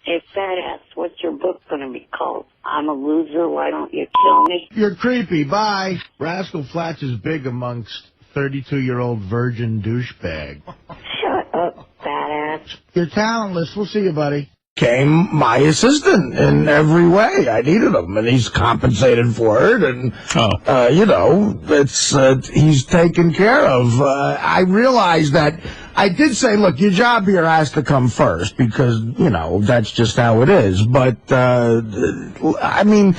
Hey, fat ass, what's your book going to be called? I'm a loser, why don't you kill me? You're creepy, bye. Rascal Flatts is big amongst 32-year-old virgin douchebag. Shut up, fat ass. You're talentless. We'll see you, buddy. Became my assistant in every way. I needed him, and he's compensated for it, and, you know, he's taken care of. I realized that I did say, look, your job here has to come first, because, you know, that's just how it is. But, I mean,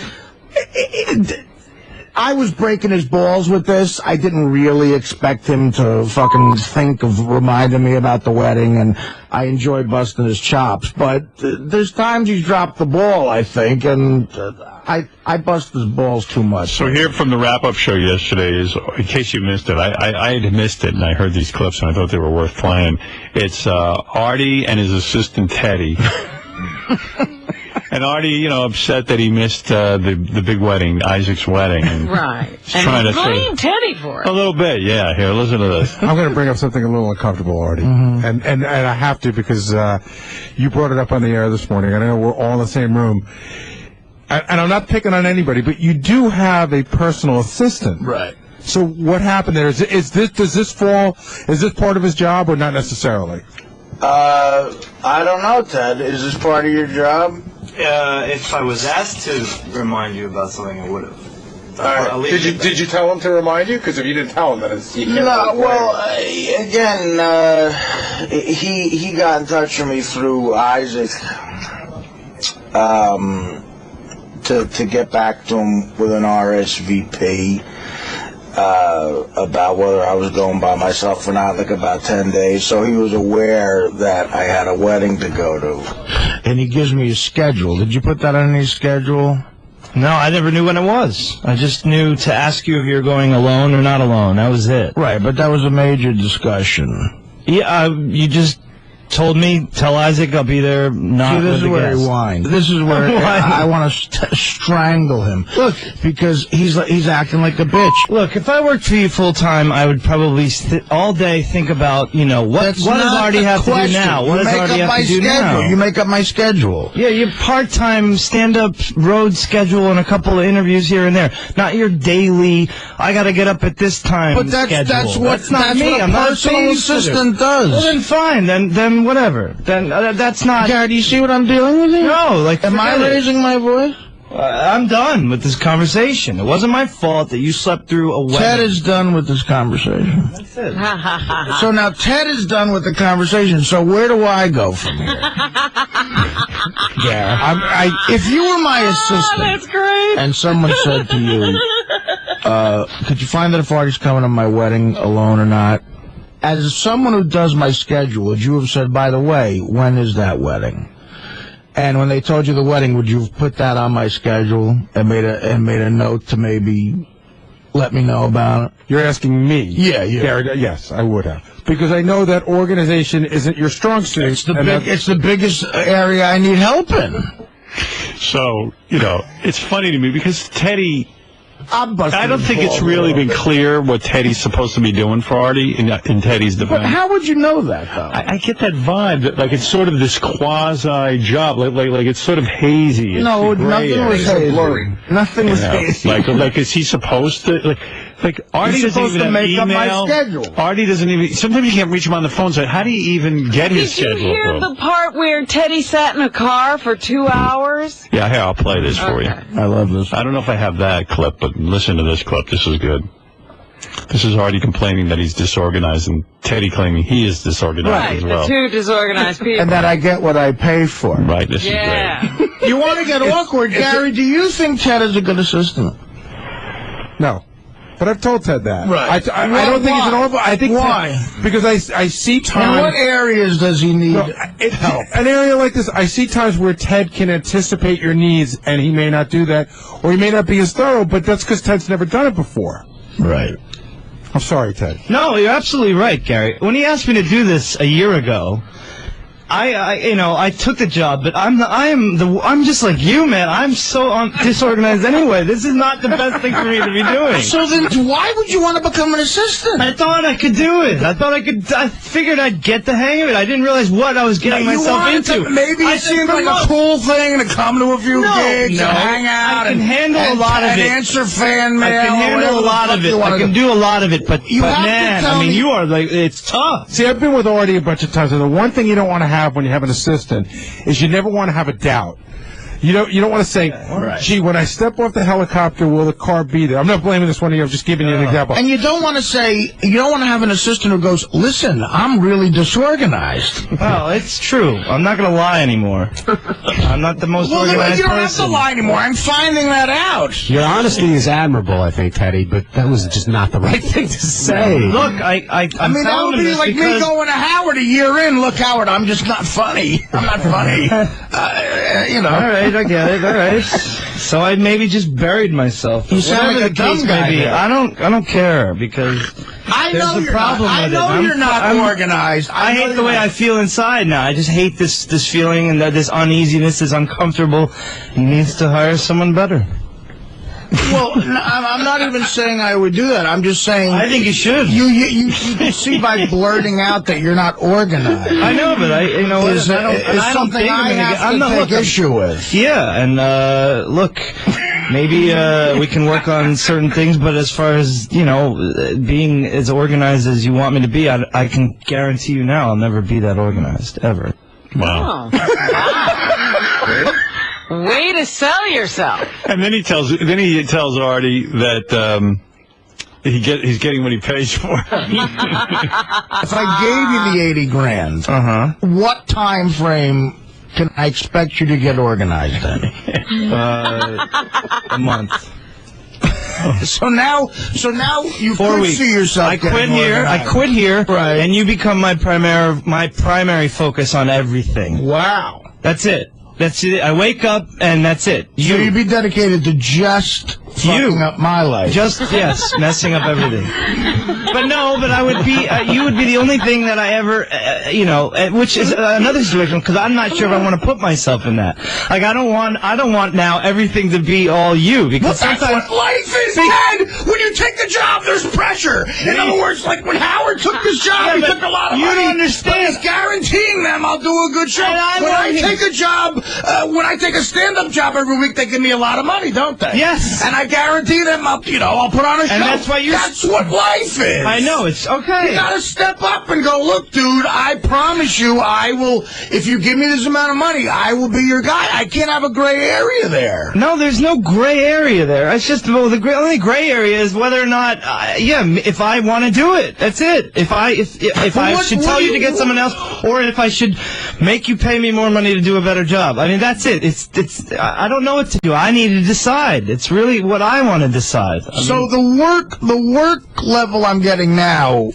I was breaking his balls with this. I didn't really expect him to fucking think of reminding me about the wedding, and I enjoyed busting his chops. But there's times he's dropped the ball, I think, and I bust his balls too much. So here from the wrap-up show yesterday is, in case you missed it, I had missed it, and I heard these clips, and I thought they were worth playing. It's Artie and his assistant Teddy. And Artie, you know, upset that he missed the big wedding, Isaac's wedding. And right. And trying to blame Teddy for it. A little bit, yeah. Here, listen to this. I'm going to bring up something a little uncomfortable, Artie. And I have to, because you brought it up on the air this morning. I know we're all in the same room. And I'm not picking on anybody, but you do have a personal assistant. Right. So what happened there? Does this part of his job or not necessarily? I don't know, Ted. Is this part of your job? If I was asked to remind you about something, I would have. All right. Did you tell him to remind you? Because if you didn't tell him, then it's... No, well, again, he got in touch with me through Isaac to get back to him with an RSVP about whether I was going by myself or not, like about 10 days. So he was aware that I had a wedding to go to. And he gives me a schedule. Did you put that on his schedule? No, I never knew when it was. I just knew to ask you if you're going alone or not alone. That was it. Right, but that was a major discussion. Yeah, you just told me, tell Isaac I'll be there, not See, this with is the where guest. he whines. This is where I want to strangle him. Look, because he's acting like a bitch. Look, if I worked for you full time, I would probably all day think about, you know, what does Artie have to do now? What does Artie have to do now? You make up my schedule. Yeah, your part-time stand-up road schedule and a couple of interviews here and there. Not your daily, I got to get up at this time But that's what me. a I'm not personal assistant does. Well, then fine. Then whatever. Then that's not... Gary, do you see what I'm dealing with here? No, like... Am I raising my voice? I'm done with this conversation. It wasn't my fault that you slept through a wedding. Ted is done with this conversation. That's it. So now Ted is done with the conversation, so where do I go from here? Gary, if you were my assistant... that's great. And someone said to you, could you find out if Artie's coming to my wedding alone or not? As someone who does my schedule, would you have said, by the way, when is that wedding? And when they told you the wedding, would you have put that on my schedule and made a note to maybe let me know about it? You're asking me? Yeah. Gary, yes, I would have. Because I know that organization isn't your strong suit. It's the biggest area I need help in. So, you know, it's funny to me because Teddy... I don't think it's really been clear what Teddy's supposed to be doing for Artie in Teddy's defense. But how would you know that, though? I get that vibe that, like, it's sort of this quasi-job, like it's sort of hazy. It's no, nothing was hazy. Nothing was hazy. Like, is he supposed to, like Artie doesn't even have make email. Up my schedule. Artie doesn't even, sometimes you can't reach him on the phone, so how do you even get his schedule? Did you hear from? the part where Teddy sat in a car for 2 hours? Yeah, here, I'll play this for you. I love this. I don't know if I have that clip, but listen to this clip. This is good. This is Artie complaining that he's disorganized, and Teddy claiming he is disorganized as well. Right, the two disorganized people. And that I get what I pay for. Right, this is great. You want to get awkward, Gary? Do you think Ted is a good assistant? No. But I've told Ted that. Right. I don't think he's an awful... I think why? Because I see times... In what areas does he need help? An area like this, I see times where Ted can anticipate your needs, and he may not do that, or he may not be as thorough, but that's because Ted's never done it before. Right. I'm sorry, Ted. No, you're absolutely right, Gary. When he asked me to do this a year ago, I took the job, but I'm just like you, man. I'm so disorganized anyway. This is not the best thing for me to be doing. So then, why would you want to become an assistant? I thought I could do it. I figured I'd get the hang of it. I didn't realize what I was getting myself into. Maybe it seemed like a cool thing to come to a few gigs and hang out. I can handle a lot of it. Answer fan mail. I can handle a lot of it. I can do a lot of it. But man, I mean, you are like, it's tough. See, I've been with Artie a bunch of times, and the one thing you don't want to have when you have an assistant is you never want to have a doubt. You don't want to say, gee, when I step off the helicopter, will the car be there? I'm not blaming this one of you. I'm just giving you an example. And you don't want to say, you don't want to have an assistant who goes, listen, I'm really disorganized. Well, it's true. I'm not going to lie anymore. I'm not the most organized person. You don't have to lie anymore. I'm finding that out. Your honesty is admirable, I think, Teddy, but that was just not the right thing to say. Look, I mean, that would be like me going to Howard a year in. Look, Howard, I'm just not funny. I'm not funny. You know. All right. I get it. All right. So I maybe just buried myself. You sound like a dumb guy. I don't care because there's a problem with it. I know you're not organized. I hate the way I feel inside now. I just hate this feeling and this uneasiness, this uncomfortable. He needs to hire someone better. Well, I'm not even saying I would do that. I'm just saying... I think you should. You can see by blurting out that you're not organized. I know, but I don't think I have to take issue with. Yeah, and look, maybe we can work on certain things, but as far as, being as organized as you want me to be, I can guarantee you now I'll never be that organized, ever. Wow. Oh. Way to sell yourself. And then he tells Artie that he's getting what he pays for. If I gave you the 80 grand, what time frame can I expect you to get organized in? A month. So now you 4 weeks. See yourself. I quit here, right. And you become my primary focus on everything. Wow. That's it. That's it. I wake up and that's it. So you'd be dedicated to just fucking up my life. Yes, messing up everything. But I would be, you would be the only thing that I ever, which is another situation, because I'm not sure if I want to put myself in that. Like, I don't want now everything to be all you, because that's what life is, Dad! When you take the job, there's pressure! In other words, like when Howard took this job, he took a lot of money. You don't understand. But he's guaranteeing them I'll do a good show. When I take a job, when I take a stand-up job every week, they give me a lot of money, don't they? Yes. And I guarantee them I'll put on a show. And that's what life is. I know, it's okay. You gotta step up and go, look, dude, I promise you I will, if you give me this amount of money, I will be your guy. I can't have a gray area there. No, there's no gray area there. It's just, well, the only gray area is whether or not, if I want to do it. That's it. If I should tell you to get someone else, or if I should make you pay me more money to do a better job. I mean, that's it. I don't know what to do. I need to decide. It's really what I want to decide. So the work level I'm getting now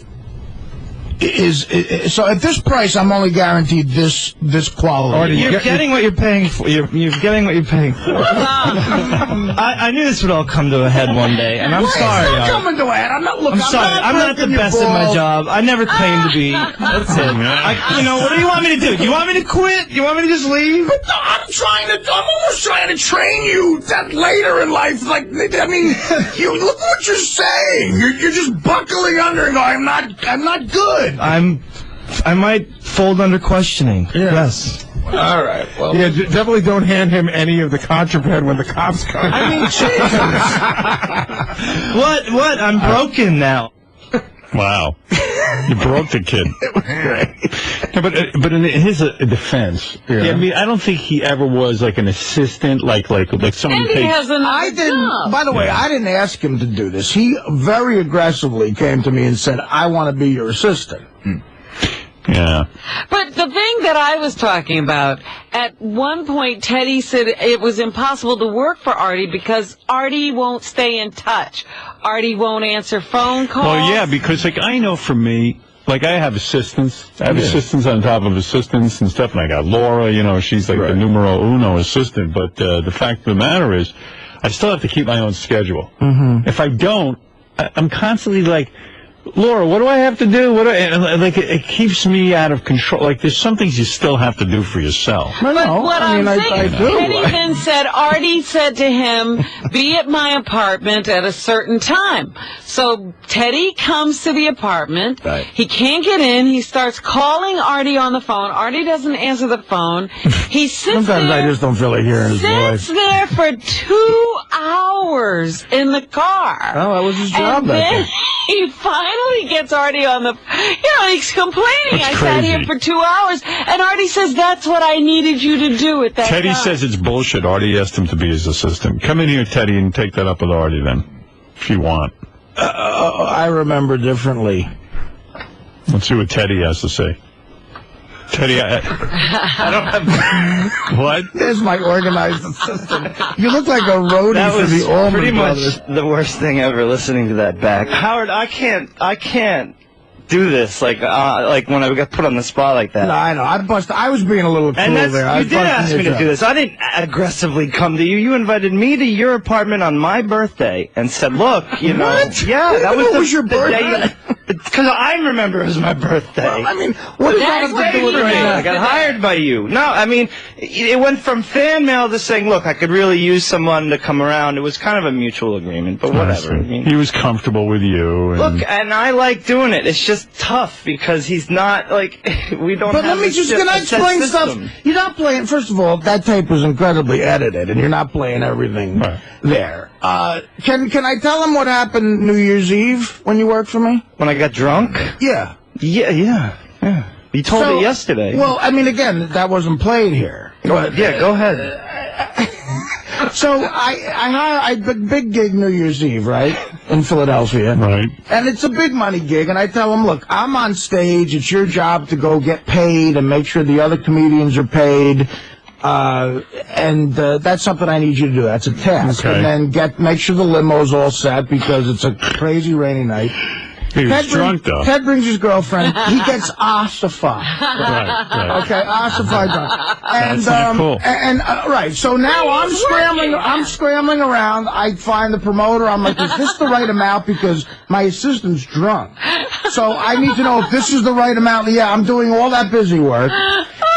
is so at this price I'm only guaranteed this quality. You're getting what you're paying for. You're getting what you're paying for. I knew this would all come to a head one day, and I'm sorry. It's not coming to a head. I'm sorry. I'm not the best at my job. I never claimed to be. That's it. What do you want me to do? Do you want me to quit? Do you want me to just leave? But I'm almost trying to train you that later in life. Like, I mean, you look what you're saying. You're just buckling under and going, I'm not good. I might fold under questioning. Yeah. Yes. All right. Well, yeah, definitely don't hand him any of the contraband when the cops come. I mean, Jesus. What? I'm broken now. Wow. You broke the kid. Yeah, but in his defense, I mean, I don't think he ever was like an assistant, like someone. And he has another job. By the way, I didn't ask him to do this. He very aggressively came to me and said, "I want to be your assistant." Yeah. But the thing that I was talking about, at one point Teddy said it was impossible to work for Artie because Artie won't stay in touch. Artie won't answer phone calls. Well, yeah, because I know for me, I have assistants. I have assistants on top of assistants and stuff, and I got Laura, she's like the numero uno assistant. But the fact of the matter is, I still have to keep my own schedule. Mm-hmm. If I don't, I'm constantly Laura, what do I have to do? It keeps me out of control. Like, there's some things you still have to do for yourself. But what I'm saying, Teddy then said, Artie said to him, be at my apartment at a certain time. So Teddy comes to the apartment. Right. He can't get in. He starts calling Artie on the phone. Artie doesn't answer the phone. He sits Sometimes there. I just don't feel like hearing his voice. Sits there for 2 hours in the car. Oh, that was his job and that then day. he finally gets Artie on the, he's complaining. That's I sat crazy. here for 2 hours, and Artie says, that's what I needed you to do at that Teddy time. says it's bullshit. Artie asked him to be his assistant. Come in here, Teddy, and take that up with Artie then, if you want. I remember differently. Let's see what Teddy has to say. Teddy, I don't have... What? There's my organized assistant. You look like a roadie That for was the Allman pretty Brothers. much the worst thing ever, listening to that back. Howard, I can't do this, like when I got put on the spot like that. No, I know. I was being a little cruel And there. I you was did ask busting me your to do job. this. I didn't aggressively come to you. You invited me to your apartment on my birthday and said, look, you know. What? Yeah, that was your birthday. Because I remember it was my birthday. Well, I mean, what does that have to do with right now? I got hired by you. No, I mean, it went from fan mail to saying, look, I could really use someone to come around. It was kind of a mutual agreement, but whatever. I mean, he was comfortable with you. And look, and I like doing it. It's just tough because he's not, like, we don't But have let me just, can I explain stuff? You're not playing, first of all, that tape was incredibly edited, and you're not playing everything there. Can I tell him what happened New Year's Eve when you worked for me? When I got drunk? Yeah. Yeah. You told it yesterday. Well, I mean, again, that wasn't played here. But, yeah, go ahead. So I big gig New Year's Eve, right, in Philadelphia. Right. And it's a big money gig, and I tell him, look, I'm on stage. It's your job to go get paid and make sure the other comedians are paid. And that's something I need you to do. That's a task. Okay. And then make sure the limo's all set because it's a crazy rainy night. He was drunk, though. Ted brings his girlfriend. He gets ossified. Right. Okay, ossified. And, That's not cool. Right. So now I'm scrambling around. I find the promoter. I'm like, is this the right amount? Because my assistant's drunk. So I need to know if this is the right amount. Yeah, I'm doing all that busy work.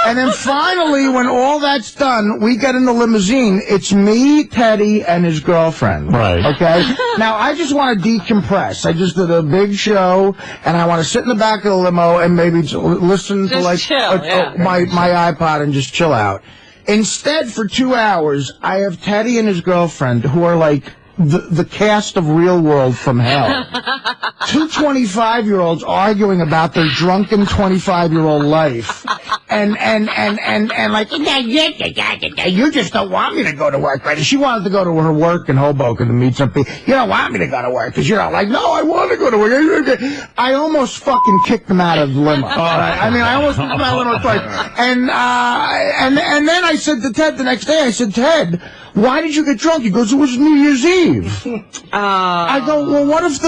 And then finally, when all that's done, we get in the limousine. It's me, Teddy, and his girlfriend. Right. Okay? Now, I just want to decompress. I just did a big show, and I want to sit in the back of the limo and maybe listen to, like, my iPod and just chill out. Instead, for 2 hours, I have Teddy and his girlfriend, who are like the cast of Real World from hell. Two 25-year-olds arguing about their drunken 25-year-old life. And like, you just don't want me to go to work, right? And she wanted to go to her work in Hoboken to meet some people. You don't want me to go to work because you're not like, no, I want to go to work. I almost fucking kicked them out of the limo. Right? I mean, I almost kicked them out of the limo twice. And then I said to Ted the next day, I said, Ted, why did you get drunk? He goes, it was New Year's Eve. I go, well, what if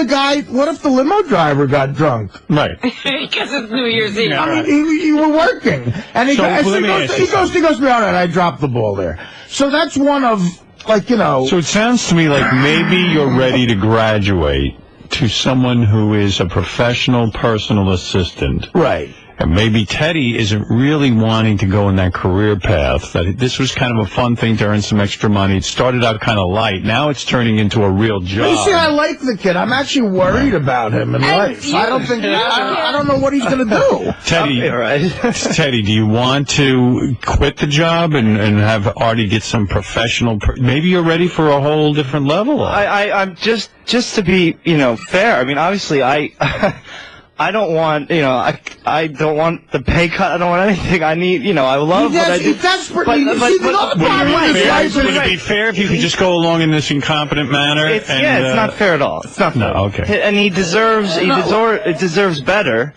the limo driver got drunk? Right. Because it's New Year's Eve. Yeah, I mean, you were working. And he goes to me, all right, I dropped the ball there. So that's one of, like, you know. So it sounds to me like maybe you're ready to graduate to someone who is a professional personal assistant. Right. And maybe Teddy isn't really wanting to go in that career path. That this was kind of a fun thing to earn some extra money. It started out kind of light. Now it's turning into a real job. You see, I like the kid. I'm actually worried about him in life. I don't know what he's going to do. Teddy, do you want to quit the job and have Artie get some professional? Maybe you're ready for a whole different level. I'm just to be, fair. I mean, obviously, I don't want, I don't want the pay cut. I don't want anything. I need, I love what I do. Would it be fair if you could just go along in this incompetent manner? It's not fair at all. It's not fair. No, okay. And it deserves better.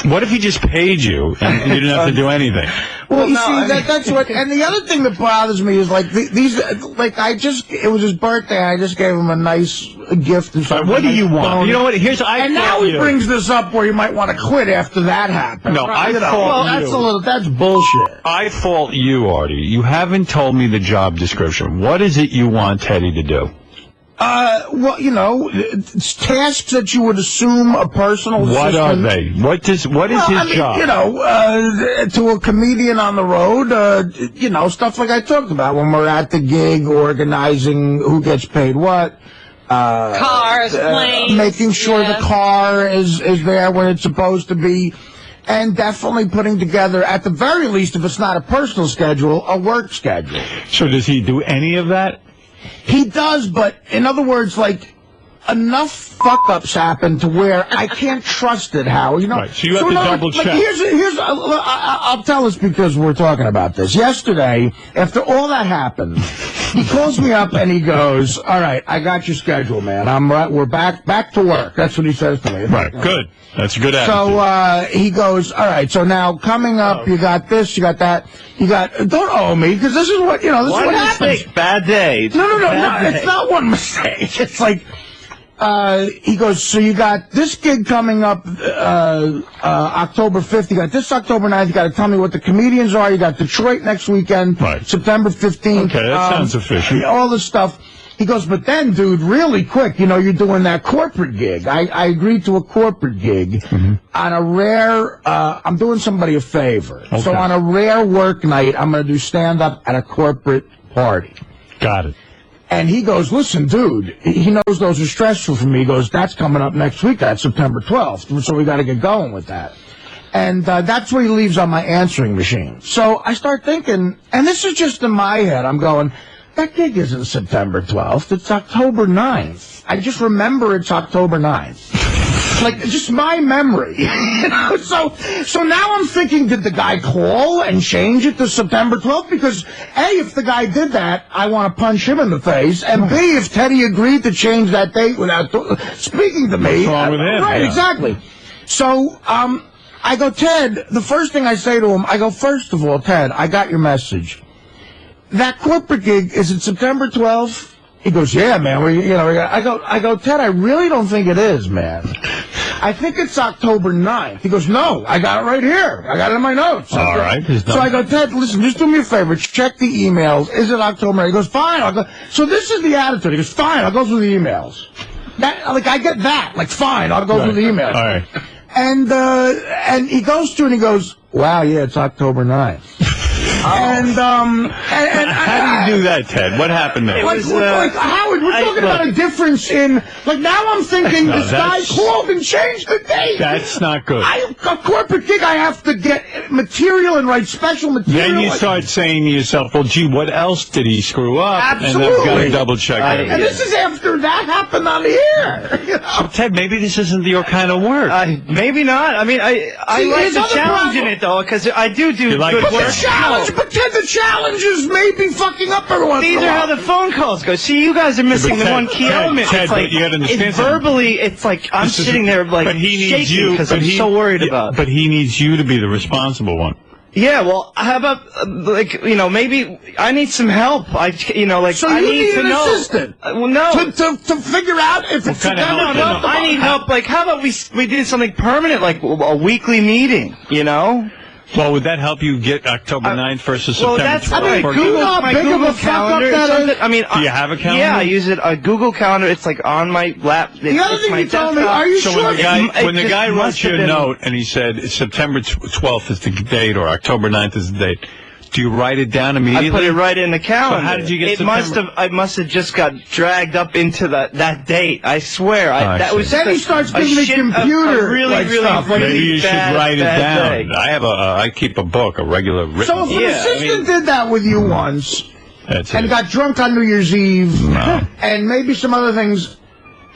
What if he just paid you and you didn't have to do anything? Well, you see, that's what, and the other thing that bothers me is, like, it was his birthday, and I just gave him a nice gift and stuff. What do you want? You know what, and now he brings this up where you might want to quit after that happens. No, that's bullshit. I fault you, Artie. You haven't told me the job description. What is it you want Teddy to do? Well, you know, it's tasks that you would assume a personal What assistant... are they? What is his job? You know, to a comedian on the road, you know, stuff like I talked about when we're at the gig, organizing who gets paid what. Cars, planes. Making sure the car is there when it's supposed to be. And definitely putting together, at the very least, if it's not a personal schedule, a work schedule. So does he do any of that? He does, but in other words, like, enough fuck-ups happen to where I can't trust it, Howard. You know? Right, so you have to double check. I'll tell us because we're talking about this. Yesterday, after all that happened, he calls me up and he goes, all right, I got your schedule, man. We're back to work. That's what he says to me. Right, good. That's a good attitude. So he goes, all right, so now coming up, you got this, you got that, you got, don't owe me, because this is what, you know, this is what happens. Bad day. No, it's not one mistake. It's like, he goes, so you got this gig coming up October 5th, you got this October 9th, you got to tell me what the comedians are, you got Detroit next weekend, right. September 15th. Okay, that sounds efficient. All this stuff. He goes, but then, dude, really quick, you know, you're doing that corporate gig. I agreed to a corporate gig on a rare, I'm doing somebody a favor. Okay. So on a rare work night, I'm going to do stand-up at a corporate party. Got it. And he goes, listen, dude, he knows those are stressful for me. He goes, that's coming up next week. That's September 12th. So we got to get going with that. And that's what he leaves on my answering machine. So I start thinking, and this is just in my head, I'm going, that gig isn't September 12th. It's October 9th. I just remember it's October 9th. Like, just my memory. You know? So now I'm thinking, did the guy call and change it to September 12th? Because, A, if the guy did that, I want to punch him in the face. And B, if Teddy agreed to change that date without speaking to me. What's wrong with him? Right, yeah. Exactly. So, I go, Ted, the first thing I say to him, I go, first of all, Ted, I got your message. That corporate gig, is it September 12th? He goes, yeah, man. I go, Ted, I really don't think it is, man. I think it's October 9th. He goes, no, I got it right here. I got it in my notes. All right. So I go, Ted, listen, just do me a favor. Check the emails. Is it October 9th? He goes, fine. I'll go. So this is the attitude. He goes, fine, I'll go through the emails. I get that. Like, fine, I'll go through the emails. All right. And he goes through and he goes, wow, yeah, it's October 9th. And how do you do that, Ted? What happened there? Like, Howard, we're talking about a difference in, like, now I'm thinking this guy called and changed the date. That's not good. A corporate gig, I have to get material and write special material. Then you start saying to yourself, well, gee, what else did he screw up? Absolutely. And then got to double check it. And this is after that happened on the air. You know? So, Ted, maybe this isn't your kind of work. Maybe not. I mean, I like the challenge in it, though, because I do good work. But Ted, the challenges may be fucking up every once in a while. These are how the phone calls go. See, you guys are missing the one key element. Ted, it's like, you gotta understand it's verbally, it's like, I'm sitting there like shaking because I'm so worried about it. But he needs you to be the responsible one. Yeah, well, how about, maybe I need some help. So I need to know. Assistant? Well, no. To figure out if it's No, I need help. Like, how about we did something permanent, like a weekly meeting, you know? Well, would that help you get October 9th versus September 12th? I mean, Google calendar. Do you have a calendar? Yeah, I use it. A Google calendar. It's like on my lap. The other thing you told me, are you sure? When the guy wrote you a note and he said September 12th is the date or October 9th is the date, do you write it down immediately? I put it right in the calendar. So how did you get I must have just got dragged up into that date. I swear. That was then he starts giving me computer stuff. Maybe you should write it down. I keep a book, a regular written. So if an assistant did that with you once and got drunk on New Year's Eve and maybe some other things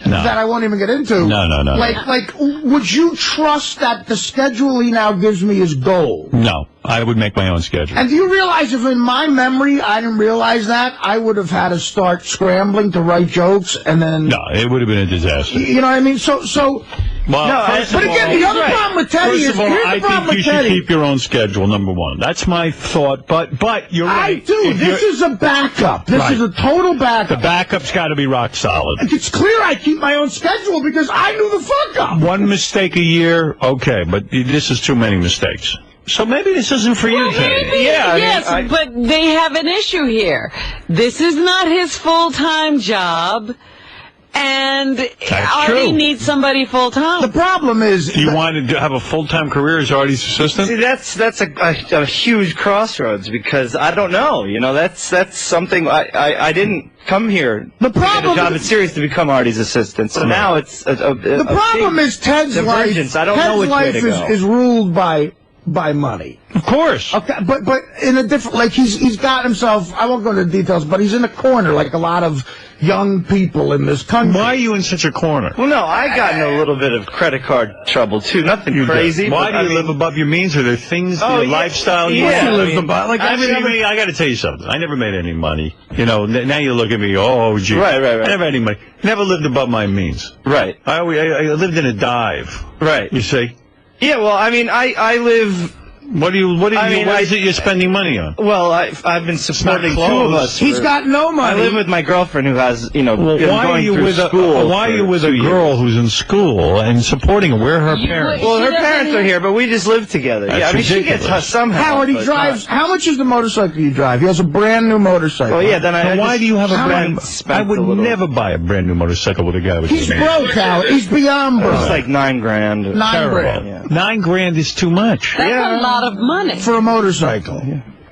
that I won't even get into. No. Like, would you trust that the schedule he now gives me is gold? No. I would make my own schedule. And do you realize if in my memory I didn't realize that, I would have had to start scrambling to write jokes and then... No, it would have been a disaster. You know what I mean? But again, the other problem with Teddy is... I think you should keep your own schedule, number one. That's my thought, but you're right. I do. This is a backup. This is a total backup. The backup's got to be rock solid. It's clear I keep my own schedule because I knew the fuck up. One mistake a year, okay, but this is too many mistakes. So maybe this isn't for you, Teddy. Yeah, but they have an issue here. This is not his full-time job. And That's Artie true. needs somebody full time. The problem is, Do you want to have a full-time career as Artie's assistant? See, that's a huge crossroads because I don't know. You know, that's something I didn't come here. The problem to get a job at Sirius to become Artie's assistant. So now it's the problem is Ted's life. I don't know which way to go. Is ruled by money. Of course. Okay, but in a different, like he's got himself. I won't go into details, but he's in a corner like a lot of young people in this country. Why are you in such a corner? Well, no, I got in a little bit of credit card trouble too. Nothing crazy. Why do you live above your means? Are there things, your lifestyle? Yeah, you live above. Like I got to tell you something. I never made any money. You know, now you look at me. Oh, gee. Right. I never had any money. Never lived above my means. Right. I lived in a dive. Right. You see? Yeah. Well, I mean, I live. What is it you're spending money on? Well, I've been supporting two of us. He's got no money. I live with my girlfriend who has, Why are you with a girl who's in school and supporting her? Where are her parents? Well, her parents are here, but we just live together. That's I mean, ridiculous. she gets us somehow. Howard, he drives. How much is the motorcycle you drive? He has a brand new motorcycle. Well, yeah. Then why do you have a brand? I would never buy a brand new motorcycle with a guy with. He's broke, Howard. He's beyond broke. It's like $9 grand. $9 grand. Yeah. $9 grand is too much. That's a lot of money. For a motorcycle.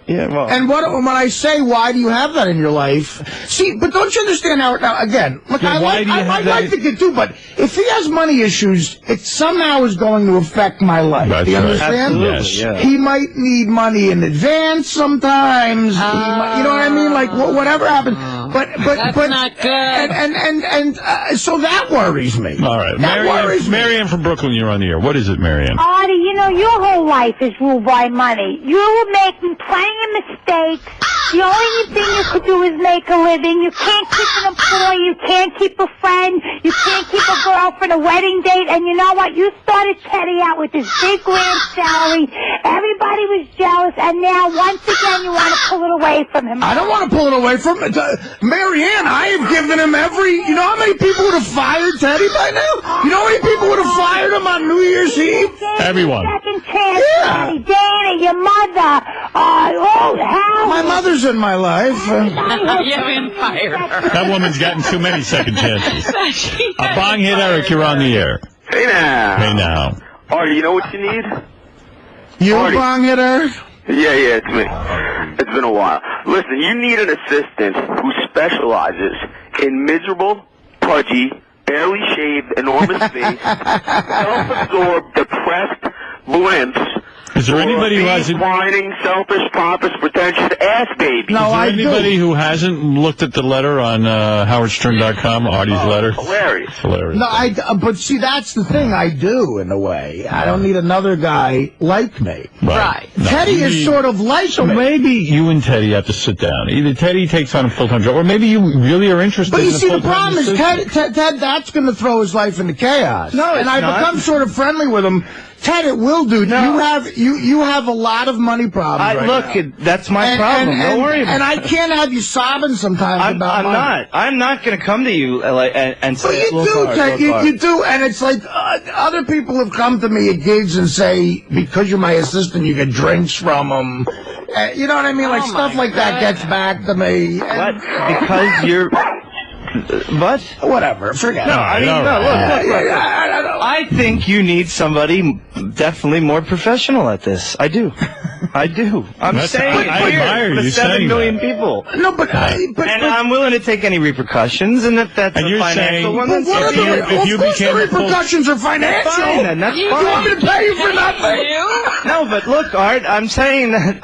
Yeah, well. And when I say, why do you have that in your life? See, but don't you understand now again, look, Yeah, I like the kid too, but if he has money issues, it somehow is going to affect my life. That's do you right. understand? Yes. Yeah. He might need money in advance sometimes. He might, you know what I mean? Like, whatever happens. That's not good. And so that worries me. All right. That worries me. Marianne from Brooklyn, you're on the air. What is it, Marianne? Artie, you know, your whole life is ruled by money. You're making plenty of mistakes. The only thing you could do is make a living. You can't keep an employee. You can't keep a friend. You can't keep a girlfriend, a wedding date. And you know what? You started Teddy out with this big grand salary. Everybody was jealous. And now, once again, you want to pull it away from him. I don't want to pull it away from him. Marianne, I have given him you know how many people would have fired Teddy by now? You know how many people would have fired him on New Year's Eve? Everyone. Second chance, Teddy, Dana, your mother, Howard. My mother's in my life. You haven't fired her. That woman's gotten too many second chances. A bong hit, Eric. You're on the air. Hey now. Hey now. Artie, you know what you need? You Artie. bong hitter? Yeah, it's me. It's been a while. Listen, you need an assistant who specializes in miserable, pudgy, barely shaved, enormous face, self-absorbed, depressed blimps. Is there anybody who hasn't? Whining, selfish, pompous, pretentious ass baby. No, Is there anybody who hasn't looked at the letter on howardstern.com, Artie's letter? Hilarious. Hilarious. No, but see, that's the thing. I do, in a way. I don't need another guy like me. Right. No, Teddy you is need- sort of like So me. maybe you and Teddy have to sit down. Either Teddy takes on a full-time job, or maybe you really are interested But in you a see, the full-time problem is assistant. Ted, that's going to throw his life into chaos. No, and it's I not. become sort of friendly with him. Ted, it will do. No. You have a lot of money problems right now. That's my problem. Don't worry about it. And I can't have you sobbing sometimes about money. I'm not going to come to you and say, Well, you do, Ted. You do, and it's like other people have come to me at gigs and say, because you're my assistant, you get drinks from them. You know what I mean? Like stuff like that gets back to me. What? Because you're... But whatever, forget it. No, I mean, look. I think you need somebody definitely more professional at this. I do. I'm saying I admire the you 7 saying million that. people. No, but I'm willing to take any repercussions, and that's And a you're financial saying- one. But what are if you of course became the a full- repercussions are financial. That's fine, then. That's You fine. want me to pay you for nothing? No, but look, Art, I'm saying that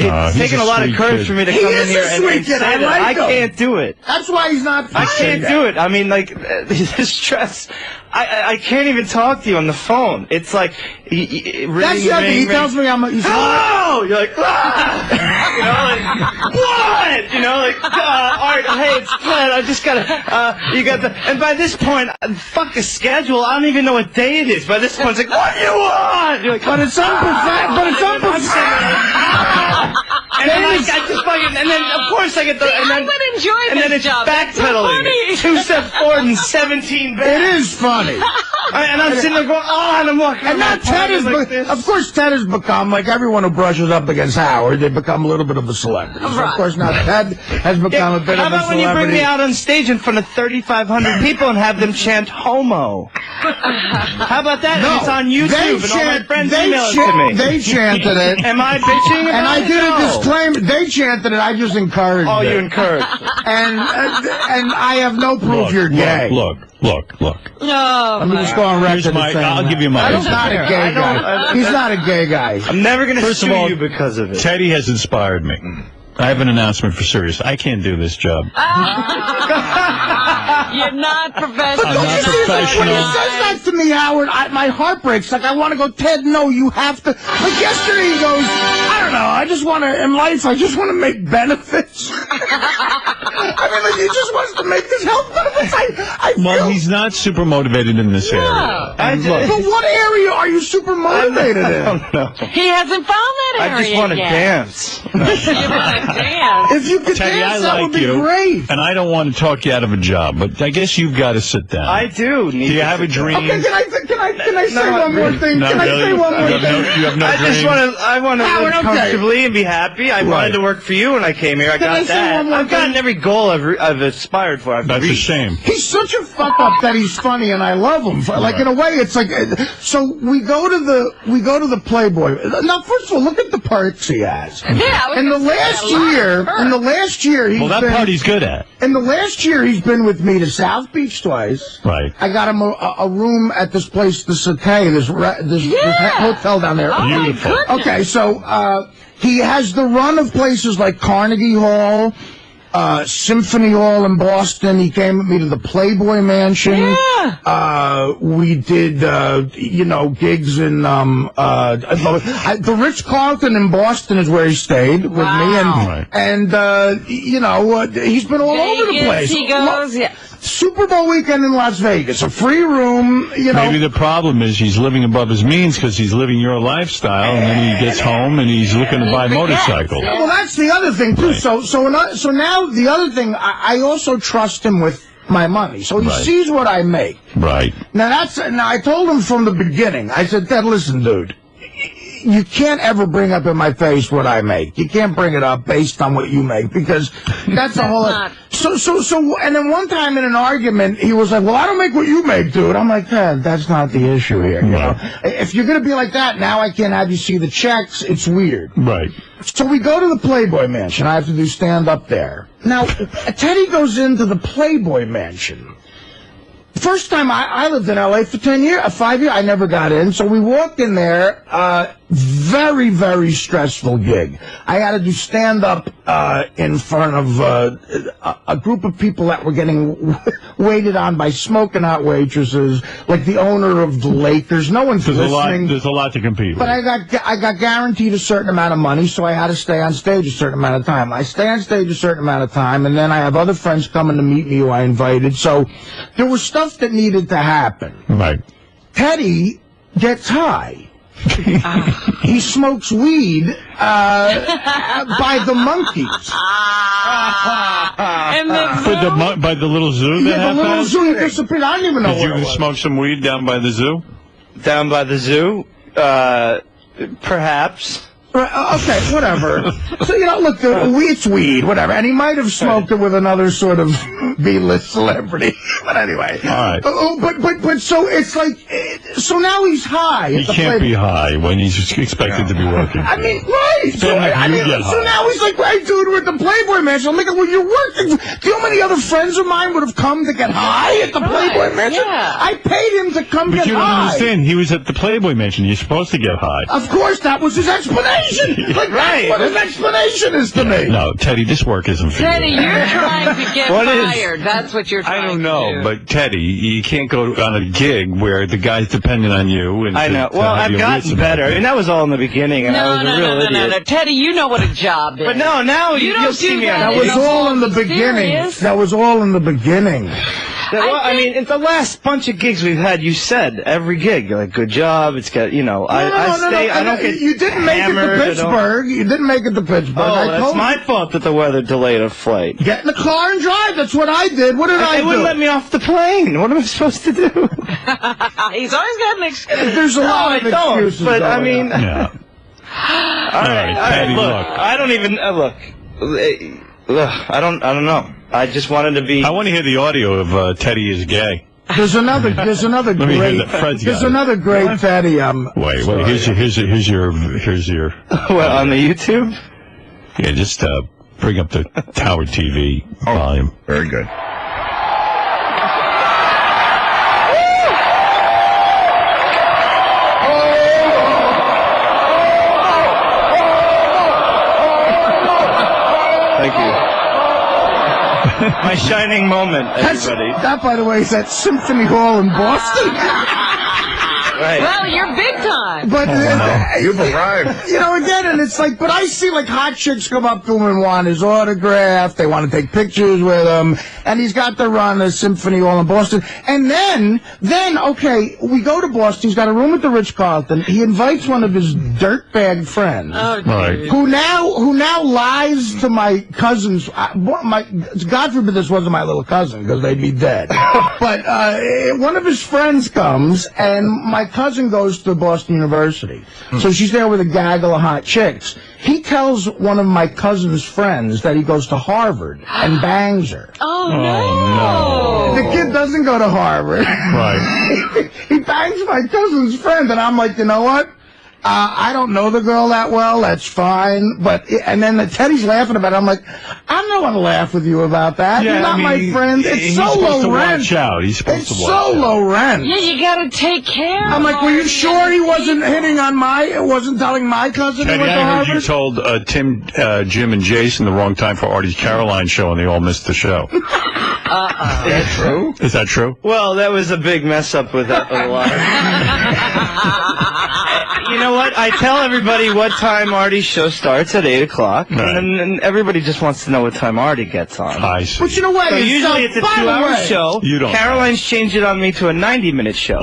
it's he's taken a a lot of sweet course kid. for me to He come in is a here and sweet say kid. I that. like I him. can't do it. That's why he's not. I can't do it. I mean, like, the stress. I can't even talk to you on the phone. It's like, That's the other thing. He tells me hello! You're like, you know, like, what? You know, like, Art, hey, it's Ted. I just gotta, you got the, and by this point, fuck a schedule. I don't even know what day it is. By this point, it's like, what do you want? You're like, But it's unprofessional. And then I just fucking, and then of course I get the, and then, I would enjoy and this then it's job. It's so backpedaling. funny. 2 steps forward and 17 back. It is funny. And I'm sitting there going, and I'm walking. And now Ted is, of course, Ted has become, like everyone who brushes up against Howard, they've become a little bit of a celebrity. So of course, now Ted has become a bit of a celebrity. How about when you bring me out on stage in front of 3,500 people and have them chant homo? How about that? No, it's on YouTube and all my friends email it to me. They chanted it. Am I bitching about And I did no. a disclaimer. They chanted it. I just encouraged it. Oh, you encouraged it. And I have no proof you're gay. Look. No. Let me just go on record. I'll give you my. He's not a gay guy. He's not a gay guy. I'm never going to First sue of all, you because of it. Teddy has inspired me. I have an announcement for Sirius. I can't do this job. You're not professional. But don't you see, like, when he says that to me, Howard, my heart breaks. Like, I want to go, Ted, no, you have to. Like, yesterday he goes, I don't know, I just want to, in life, I just want to make benefits. I mean, like, he just wants to make his health benefits. I feel... Well, he's not super motivated in this area. But what area are you super motivated in? I don't know. He hasn't found that area I just want to yet. dance. If you could Teddy, dance, I that like would be you, great. and I don't want to talk you out of a job, but I guess you've got to sit down. I do. Do you have a dream? Okay, can I say one more thing? No, Can I say one more thing? You have no I just dream? want to live comfortably and be happy. I wanted to work for you when I came here. I got that. I've gotten every goal I've aspired for. That's a shame. He's such a fuck up that he's funny, and I love him. Like in a way, it's like so we go to the Playboy. Now, first of all, look at the perks he has. Yeah. In the last year, he's that part he's good at. In the last year, he's been with me to South Beach twice. Right. I got him a room at this place, the 𝗦𝗫𝗄, this hotel down there. Beautiful. Okay, so he has the run of places like Carnegie Hall, Symphony Hall in Boston. He came with me to the Playboy Mansion. Yeah. We did, gigs in the Ritz-Carlton in Boston is where he stayed with me, and he's been all over the place. He goes, yeah. Super Bowl weekend in Las Vegas, a free room, Maybe the problem is he's living above his means because he's living your lifestyle, and then he gets home and he's looking to buy motorcycles. Well, that's the other thing, too. Right. So now the other thing, I also trust him with my money. So he sees what I make. Right. Now, I told him from the beginning, I said, Ted, listen, dude. You can't ever bring up in my face what I make. You can't bring it up based on what you make because that's a whole. So, and then one time in an argument, he was like, "Well, I don't make what you make, dude." I'm like, "Ted, that's not the issue here. You know, if you're gonna be like that, now I can't have you see the checks. It's weird." Right. So we go to the Playboy Mansion. I have to do stand up there. Now, Teddy goes into the Playboy Mansion. First time I lived in L.A. for 5 years, I never got in. So we walked in there, very, very stressful gig. I had to do stand-up in front of a group of people that were getting waited on by smoking hot waitresses, like the owner of the Lakers. No one's listening. There's a lot to compete with. But I got guaranteed a certain amount of money, so I had to stay on stage a certain amount of time. I stay on stage a certain amount of time, and then I have other friends coming to meet me who I invited. So there was stuff that needed to happen. Right. Teddy gets high. He smokes weed by the monkeys. And by the little zoo that happened? The little zoo, he disappeared. I don't even know where it Did you was. smoke some weed down by the zoo? Down by the zoo? Perhaps. Okay, whatever. So, look, it's weed, whatever. And he might have smoked it with another sort of B-list celebrity. But anyway. All right. But so it's like, so now he's high. He can't be high when he's expected to be working. I mean, right. So now he's like, hey, dude, we're at the Playboy Mansion. I'm like, well, you're working. Do you know how many other friends of mine would have come to get high at the Playboy Mansion? Yeah. I paid him to come get high. But you don't understand. He was at the Playboy Mansion. You're supposed to get high. Of course, that was his explanation. Like, that's what his explanation is to me. No, Teddy, this work isn't for you. Teddy, you're trying to get fired. That's what you're trying to do. I don't know, but Teddy, you can't go on a gig where the guy's dependent on you. And I know. Well, I've gotten better. And that was all in the beginning, and I was a real idiot. No. Teddy, you know what a job is. But now you don't see me on that was all in the beginning. That was all in the beginning. Well, I mean, in the last bunch of gigs we've had, you said every gig, you're like, good job. It's got, you know, I don't get. You didn't make it to Pittsburgh. You didn't make it to Pittsburgh. Oh, that's my fault that the weather delayed a flight. Get in the car and drive. That's what I did. What did I do? They wouldn't let me off the plane. What am I supposed to do? He's always got an excuse. There's a lot of excuses. But I mean, yeah. All right, look, I don't even look. I don't know. I just wanted to be. I want to hear the audio of Teddy is gay. There's another great Teddy. Wait, here's your. What, on the YouTube? Yeah, just bring up the Tower TV volume. Very good. Thank you. My shining moment, everybody. That, by the way, is at Symphony Hall in Boston. Right. Well, you're big time. But you've arrived. You know, again, and it's like, but I see like hot chicks come up to him and want his autograph. They want to take pictures with him, and he's got to run a Symphony Hall in Boston. And then, okay, we go to Boston. He's got a room at the Ritz-Carlton. He invites one of his dirtbag friends, who now lies to my cousins. God forbid this wasn't my little cousin, because they'd be dead. But one of his friends comes, and my cousin goes to Boston University. So she's there with a gaggle of hot chicks. He tells one of my cousin's friends that he goes to Harvard and bangs her. Oh, no. The kid doesn't go to Harvard. Right. He bangs my cousin's friend, and I'm like, you know what? I don't know the girl that well. That's fine. And then Teddy's laughing about it. I'm like, I'm not going to laugh with you about that. Yeah, You're not my friend. It's so low rent. He's supposed to watch out. It's so low rent. Yeah, you got to take care of I'm like, were you sure he wasn't wasn't telling my cousin he went to Harvard? I heard you told Tim, Jim, and Jason the wrong time for Artie's Caroline show, and they all missed the show. Is that true? Is that true? Well, that was a big mess up with a lot. You know what? I tell everybody what time Artie's show starts at 8 o'clock, and everybody just wants to know what time Artie gets on. I see. But you know what? So usually it's a 2-hour show. You don't Caroline's changed it on me to a 90-minute show.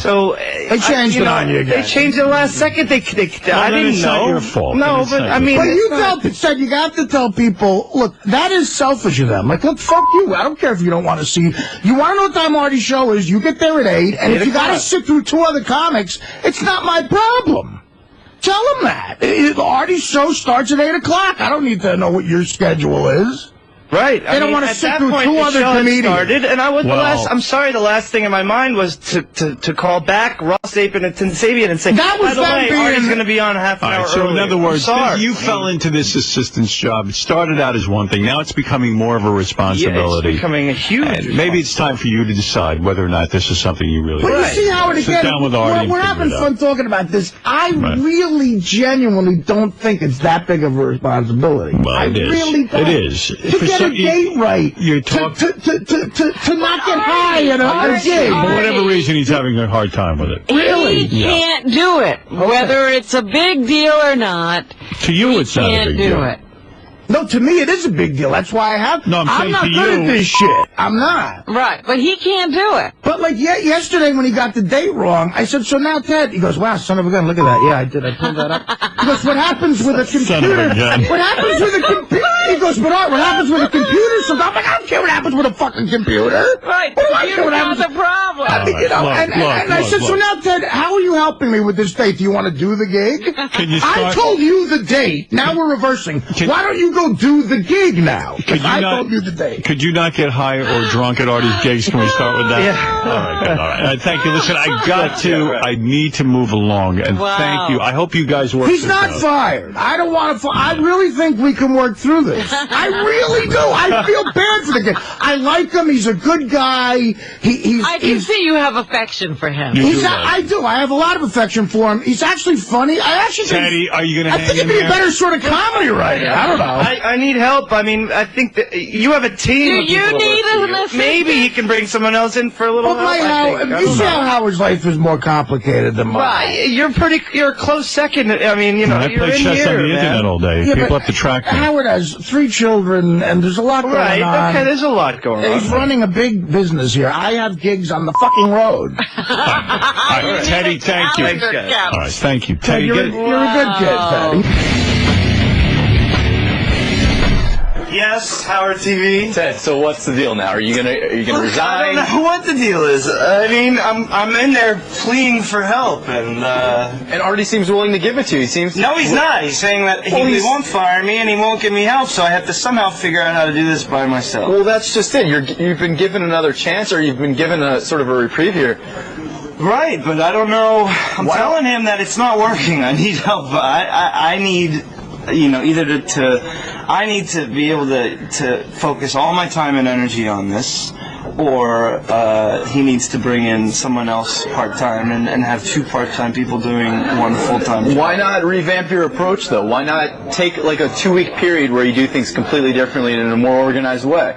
So they changed it on you again. They changed it last second. I didn't know. It's not your fault. No, but I mean, but you have to tell people, look, that is selfish of them. Like, look, fuck you. I don't care if you don't want to see. You want to know what time Artie's show is? You get there at 8, and if you got to sit through 2 other comics, it's not my problem. Tell them that. Artie's show starts at 8 o'clock. I don't need to know what your schedule is. Right. They don't want to sit through 2 other comedians. Started, and I'm sorry, the last thing in my mind was to call back Ross Apin and Tim Sabian and say, that was by the way, Artie's going to be on half an hour so early. in other words, you fell into this assistant's job. It started out as one thing. Now it's becoming more of a responsibility. Yeah, it's becoming a huge and maybe it's time for you to decide whether or not this is something you really want. want. But you see how it again, down with Artie we're having fun talking about this. I really, genuinely don't think it's that big of a responsibility. Well, I really don't. It is. To get a date right. You're talking to not get high at a gig. For whatever reason, he's having a hard time with it. Really? He can't do it. Whether it's a big deal or not. To you, it's not a big deal. He can't do it. No, to me it is a big deal. That's why I have. No, I'm not good at this shit. I'm not. Right, but he can't do it. But like yesterday when he got the date wrong, I said, so now Ted, he goes, wow, son of a gun, look at that. Yeah, I did. I pulled that up. He goes, what happens with a computer? What happens with a computer? He goes, but what happens with a computer? So I'm like, I don't care what happens with a fucking computer. Right, the computer's not the problem. I mean, you know, and I said, so now Ted, how are you helping me with this date? Do you want to do the gig? I told you the date. Now we're reversing. Why don't you go do the gig now? I told you the date. Could you not get high or drunk at Artie's gigs? Can we start with that? Yeah. All right, good. All right. Thank you. Listen, I need to move along, and thank you. I hope you guys work. He's not fired. I don't want to. I really think we can work through this. I really do. I feel bad for the guy. I like him. He's a good guy. I can see you have affection for him. I do. I have a lot of affection for him. He's actually funny. I actually think... Teddy, are you going to I think he'd be a better sort of comedy writer. I don't know. I need help. I mean, I think that you have a team. Do you need an assistant? Maybe he can bring someone else in for a little help. You see how Howard's life is more complicated than mine. Right. You're a close second. I mean, you know, I you're play in chess here, on the internet all day. Yeah, People but have to track me. Howard has 3 children, and there's a lot going on. Right, okay, there's a lot going on. He's running a big business here. I have gigs on the fucking road. All right, Teddy, thank you. Thanks, guys. All right, thank you. Teddy, You're a good kid, Teddy. Yes, Howard TV. Ted, so what's the deal now? Are you gonna resign? I don't know what the deal is. I mean, I'm in there pleading for help, and Artie seems willing to give it to you. He seems no, he's not. He's saying that he won't fire me and he won't give me help, so I have to somehow figure out how to do this by myself. Well, that's just it. You've been given another chance, or you've been given a sort of a reprieve here. Right, but I don't know. I'm telling him that it's not working. I need help. I need, you know, either I need to be able to focus all my time and energy on this, or he needs to bring in someone else part-time and have 2 part-time people doing 1 full-time job. Why not revamp your approach, though? Why not take like a 2-week period where you do things completely differently and in a more organized way?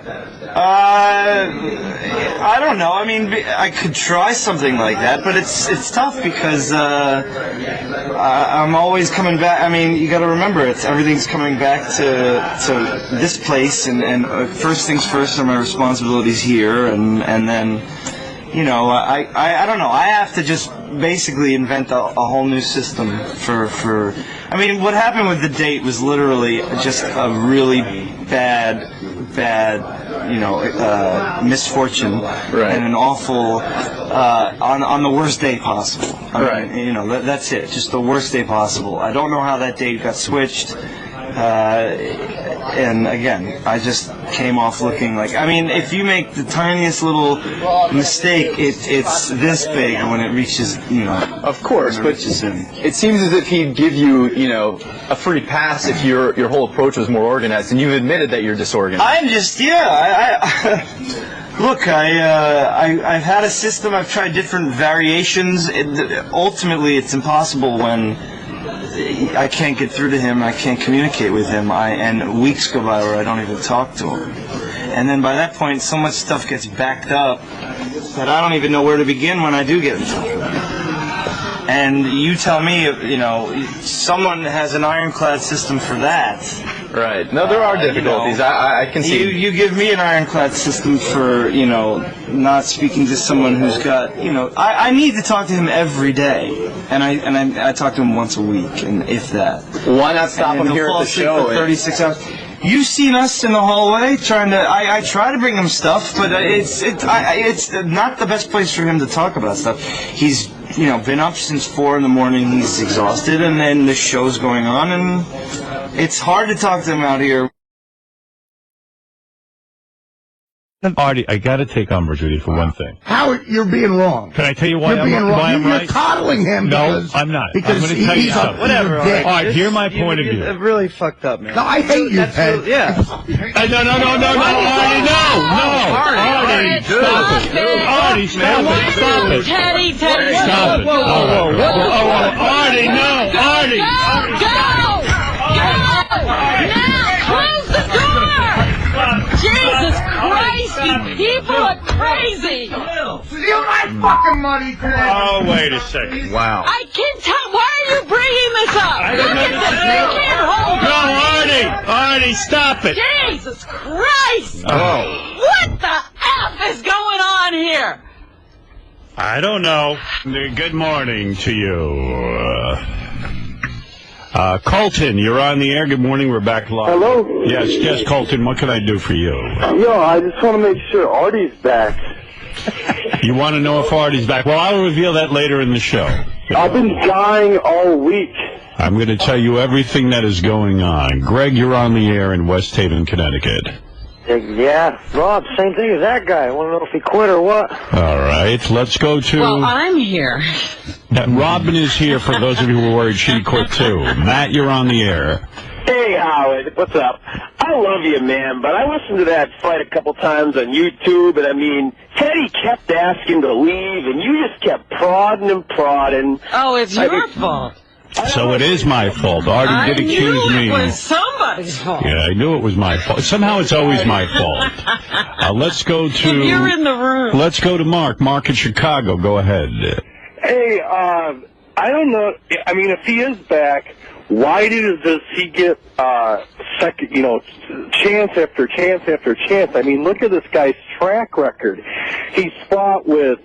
I don't know. I mean, I could try something like that, but it's tough because I'm always coming back. I mean, you got to remember, everything's coming back to this place, and first things first are my responsibilities here, and then, you know, I don't know. I have to just basically invent a whole new system for. I mean, what happened with the date was literally just a really bad, you know, misfortune, and an awful, on the worst day possible. I mean, you know, that's it. Just the worst day possible. I don't know how that date got switched. And again, I just came off looking like, I mean, if you make the tiniest little mistake, it's this big when it reaches, you know. Of course, but it seems as if he'd give you, you know, a free pass if your whole approach was more organized, and you've admitted that you're disorganized. I'm just, look, I've had a system. I've tried different variations. Ultimately, it's impossible when I can't get through to him, I can't communicate with him, and weeks go by where I don't even talk to him. And then by that point, so much stuff gets backed up that I don't even know where to begin when I do get in touch with him. And you tell me, you know, someone has an ironclad system for that. Right. No, there are difficulties. You know, I can see. You give me an ironclad system for, you know, not speaking to someone who's got, you know, I need to talk to him every day, and I talk to him once a week, and if that. Why not stop him here at the show? For 36 hours. You've seen us in the hallway trying to. I try to bring him stuff, but it's not the best place for him to talk about stuff. He's, you know, been up since 4 in the morning. He's exhausted, and then the show's going on, and it's hard to talk to him out here. Artie, I got to take umbrage with you for one thing. Howard, you're being wrong. Can I tell you why you're being wrong. why I'm right? You're coddling him. No, I'm not. Because I'm going to tell you something. Whatever. All right, hear my point of view. It's really fucked up, man. No, I hate you, Ted. Yeah. No, Artie, no. Artie, stop it. Artie, stop it. Teddy. Stop it. Whoa. Artie, no. Artie. Go! Now, close the door! Jesus Christ, you people are crazy! Steal my fucking money today! Oh, wait a second. Wow. I can't tell. Why are you bringing this up? Look at this. You can't hold No, on. Artie, stop it. Jesus Christ! Oh. What the F is going on here? I don't know. Good morning to you. Colton, you're on the air. Good morning. We're back live. Hello? Yes, Colton. What can I do for you? Yo, I just want to make sure Artie's back. You want to know if Artie's back? Well, I'll reveal that later in the show. I've been dying all week. I'm going to tell you everything that is going on. Greg, you're on the air in West Haven, Connecticut. Yeah, Rob, same thing as that guy. I want to know if he quit or what. All right, let's go to... Well, I'm here. Robin is here for those of you who were worried she quit too. Matt, you're on the air. Hey, Howard, what's up? I love you, man, but I listened to that fight a couple times on YouTube, and I mean, Teddy kept asking to leave, and you just kept prodding and prodding. Oh, it's your fault. So it is my fault. Artie did accuse me. I knew it was somebody's fault. Yeah, I knew it was my fault. Somehow it's always my fault. Let's go to... If you're in the room. Let's go to Mark. Mark in Chicago. Go ahead. Hey, I don't know. I mean, if he is back, why does he get second? Chance after chance after chance. I mean, look at this guy's track record. He's fought with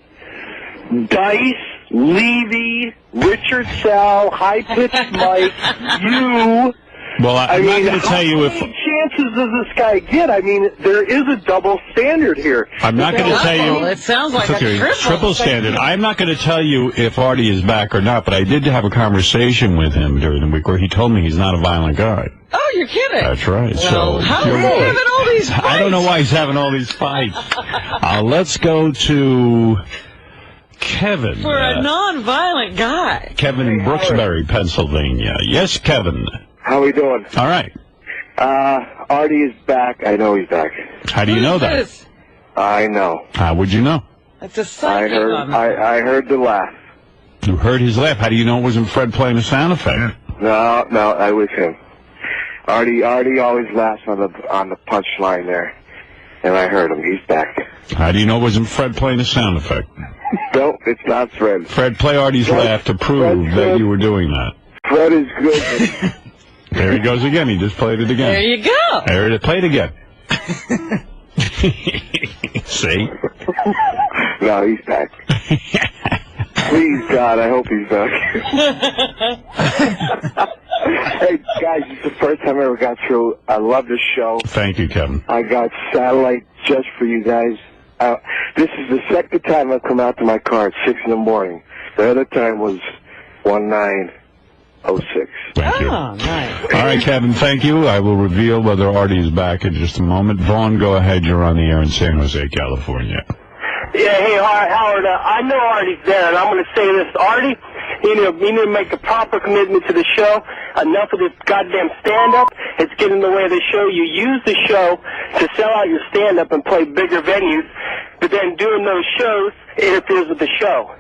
Dice, Levy, Richard Sal, High Pitched Mike, you. Well, I'm not going to tell you if... How many chances does this guy get? I mean, there is a double standard here. I'm not going to tell you... It sounds like a triple standard. I'm not going to tell you if Artie is back or not, but I did have a conversation with him during the week where he told me he's not a violent guy. Oh, you're kidding. That's right. Well, so how is he having all these fights? I don't know why he's having all these fights. Let's go to... Kevin. For a non-violent guy. Kevin in Brooksbury, Pennsylvania. Yes, Kevin. How we doing? All right. Artie is back. I know he's back. How do you know that? I know. How would you know? It's a psychic. I heard the laugh. You heard his laugh. How do you know it wasn't Fred playing a sound effect? No, I was him. Artie always laughs on the punchline there, and I heard him. He's back. How do you know it wasn't Fred playing a sound effect? No, it's not Fred. Fred, play Artie's laugh to prove that you were doing that. Fred is good. There he goes again. He just played it again. There you go. There it is. Play it again. See? No, he's back. Please, God, I hope he's back. Hey, guys, it's the first time I ever got through. I love this show. Thank you, Kevin. I got satellite just for you guys. This is the second time I've come out to my car at 6 in the morning. The other time was 1906. Thank you. Oh, nice. All right, Kevin, thank you. I will reveal whether Artie is back in just a moment. Vaughn, go ahead. You're on the air in San Jose, California. Yeah, hey, Howard, I know Artie's there, and I'm going to say this. Artie, you need to make a proper commitment to the show. Enough of this goddamn stand-up. It's getting in the way of the show. You use the show to sell out your stand-up and play bigger venues, but then doing those shows interferes with the show.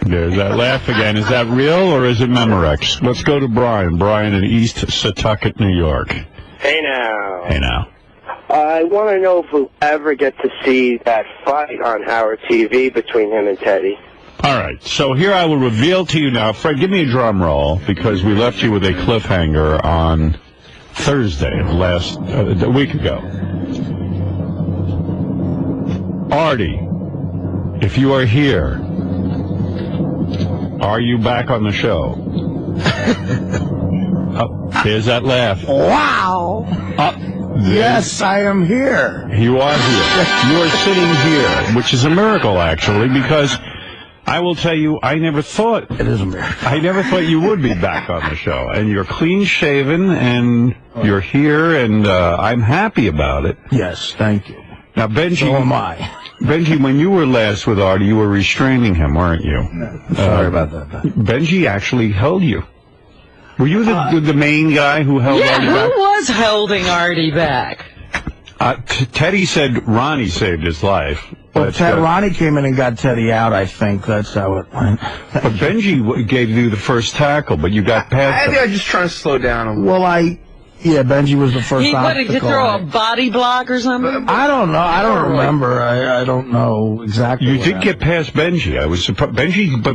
There's that laugh again. Is that real or is it Memorex? Let's go to Brian. Brian in East Setauket, New York. Hey now. Hey now. I want to know if we'll ever get to see that fight on Howard TV between him and Teddy. All right, so here I will reveal to you now. Fred, give me a drum roll, because we left you with a cliffhanger on Thursday, a week ago. Artie, if you are here, are you back on the show? Oh, here's that laugh. Wow. Yes, I am here. You are here. You are sitting here, which is a miracle, actually, because I will tell you, I never thought it is a miracle. I never thought you would be back on the show, and you're clean shaven, and you're here, and I'm happy about it. Yes, thank you. Now, Benji, so am I. Benji, when you were last with Artie, you were restraining him, weren't you? No, sorry about that. Benji actually held you. Were you the main guy who held Artie back? Who was holding Artie back? Teddy said Ronnie saved his life. Well, Ronnie came in and got Teddy out, I think. That's how it went. But Benji gave you the first tackle, but you got past him. I was just trying to slow down a little. Well, yeah, Benji was the first obstacle. What, did you throw a body block or something? I don't know. I don't remember. I don't know exactly. You did get past Benji. I was surprised. But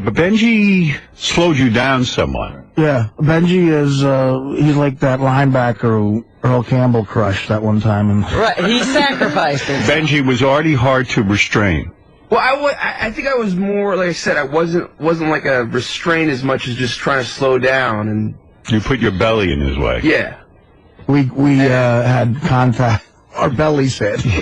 Benji slowed you down somewhat. Yeah, Benji is, he's like that linebacker who Earl Campbell crushed that one time. Right, he sacrificed it. Benji was already hard to restrain. Well, I think I was more, like I said, I wasn't like a restraint as much as just trying to slow down. And you put your belly in his way. Yeah. We had contact. Our bellies hit. Which,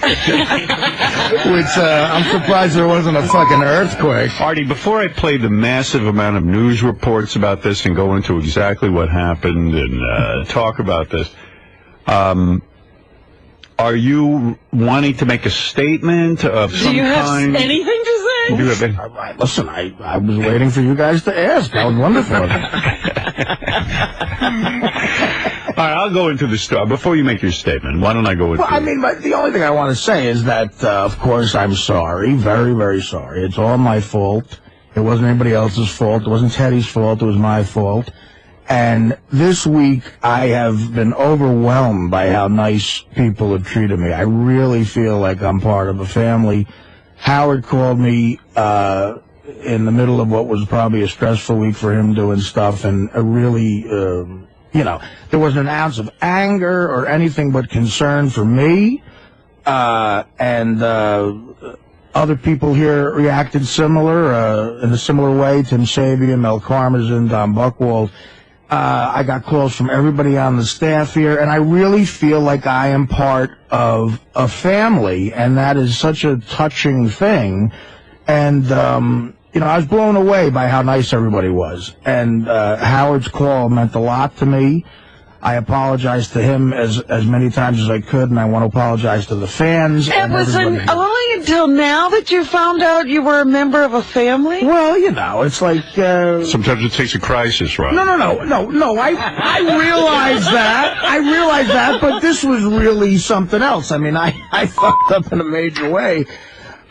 I'm surprised there wasn't a fucking earthquake. Artie, before I play the massive amount of news reports about this and go into exactly what happened and talk about this, are you wanting to make a statement of some kind? Do you have anything to say? Do you have any? Listen, I was waiting for you guys to ask. That was wonderful. right, I'll go into the story. Before you make your statement, why don't I go into Well, I mean, but the only thing I want to say is that, of course, I'm sorry. Very, very sorry. It's all my fault. It wasn't anybody else's fault. It wasn't Teddy's fault. It was my fault. And this week, I have been overwhelmed by how nice people have treated me. I really feel like I'm part of a family. Howard called me in the middle of what was probably a stressful week for him doing stuff, and a really, there wasn't an ounce of anger or anything but concern for me. And other people here reacted similar, in a similar way. Tim Sabian, Mel Karmazin, Don Buchwald. I got calls from everybody on the staff here, and I really feel like I am part of a family, and that is such a touching thing. And, I was blown away by how nice everybody was. And Howard's call meant a lot to me. I apologized to him as many times as I could, and I want to apologize to the fans. It was only until now that you found out you were a member of a family? Well, it's like... sometimes it takes a crisis, right? No. I realize that. I realize that, but this was really something else. I mean, I fucked up in a major way.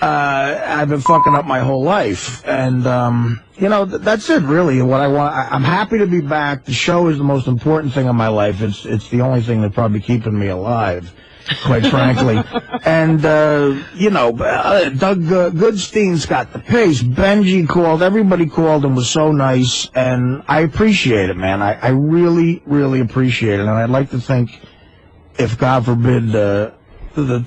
I've been fucking up my whole life. And, that's it, really. What I want, I'm happy to be back. The show is the most important thing in my life. It's the only thing that's probably keeping me alive, quite frankly. And, Doug Goodstein's got the pace. Benji called. Everybody called and was so nice. And I appreciate it, man. I really, really appreciate it. And I'd like to think, if God forbid, the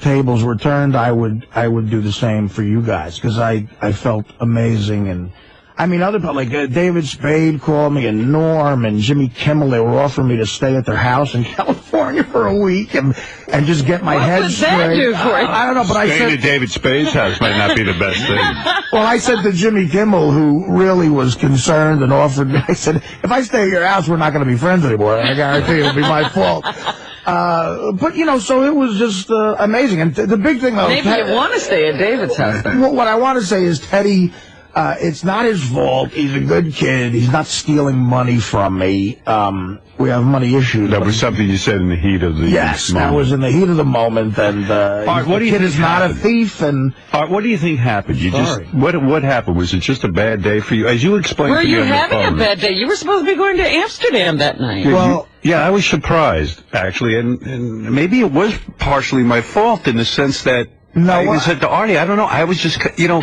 tables were turned, I would do the same for you guys, because I felt amazing. And I mean, other people like David Spade called me, and Norm and Jimmy Kimmel, they were offering me to stay at their house in California for a week and just get my head straight. What would that do for you? I don't know, but I said... Staying at David Spade's house might not be the best thing. Well, I said to Jimmy Kimmel, who really was concerned and offered me, I said, if I stay at your house, we're not going to be friends anymore. I guarantee it'll be my fault. But, so it was just amazing. And the big thing, though... Maybe you want to stay at David's house then. Well, what I want to say is Teddy... it's not his fault. He's a good kid. He's not stealing money from me. We have money issues. That was something you said in the heat of the moment. Yes, that was in the heat of the moment. And Art, what do you kid think is not a thief. And Art, what do you think happened? What happened? Was it just a bad day for you? As you explained Were to me you on the having phone, a bad day? You were supposed to be going to Amsterdam that night. Well, I was surprised, actually, and maybe it was partially my fault in the sense that I said to Artie, I don't know, I was just, how can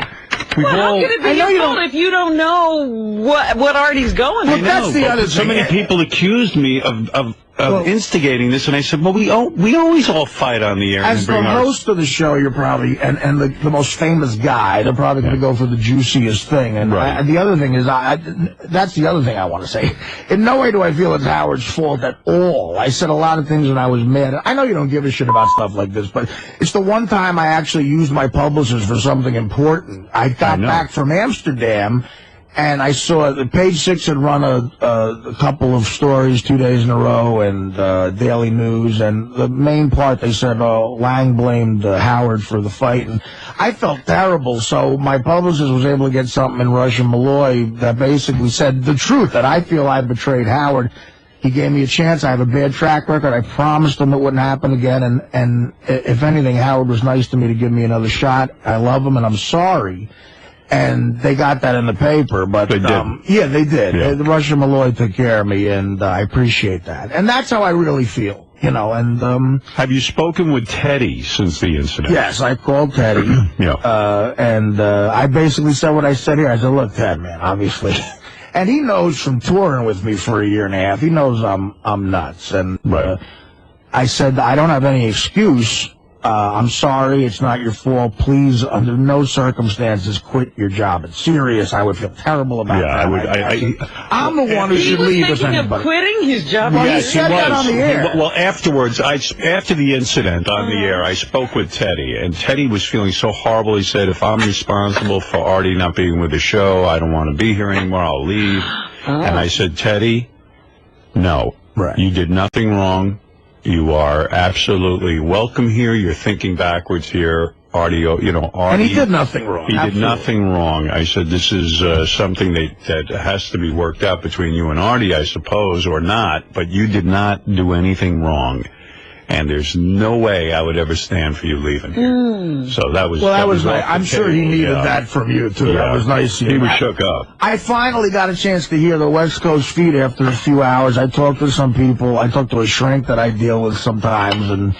it be your fault if you don't know what Artie's going through? Well, that's the other thing. So many people accused me of instigating this, and I said, well, we always all fight on the air. As the host of the show, you're probably, and the most famous guy, they're probably going to go for the juiciest thing. And the other thing is, that's the other thing I want to say. In no way do I feel it's Howard's fault at all. I said a lot of things when I was mad. I know you don't give a shit about stuff like this, but it's the one time I actually used my publicist for something important. I got back from Amsterdam, and I saw that Page 6 had run a couple of stories 2 days in a row, and Daily News, and the main part they said, Lange blamed Howard for the fight, and I felt terrible. So my publicist was able to get something in Russian Malloy that basically said the truth, that I feel I betrayed Howard. He gave me a chance. I have a bad track record. I promised him it wouldn't happen again, and if anything, Howard was nice to me to give me another shot. I love him, and I'm sorry. And they got that in the paper, but they did. Yeah, they did. Yeah. Russian Malloy took care of me, and I appreciate that. And that's how I really feel, And have you spoken with Teddy since the incident? Yes, I called Teddy. And I basically said what I said here. I said, "Look, Ted, man, obviously." And he knows from touring with me for a year and a half. He knows I'm nuts. And I said, I don't have any excuse. I'm sorry, it's not your fault. Please, under no circumstances, quit your job. It's serious. I would feel terrible about that. I'm the one who should leave if anybody. He was thinking of quitting his job. Well, he said that on the air. Well, afterwards, after the incident on the air, I spoke with Teddy, and Teddy was feeling so horrible. He said, if I'm responsible for Artie not being with the show, I don't want to be here anymore. I'll leave. And I said, Teddy, no. You did nothing wrong. You are absolutely welcome here. You're thinking backwards here. Artie, you know, Artie. And he did nothing wrong. He did nothing wrong. I said, this is something that has to be worked out between you and Artie, I suppose, or not, but you did not do anything wrong. And there's no way I would ever stand for you leaving here. So that was... Well, that was nice. I'm sure he needed that from you, too. That was nice. He was shook up. I finally got a chance to hear the West Coast feed after a few hours. I talked to some people. I talked to a shrink that I deal with sometimes. And,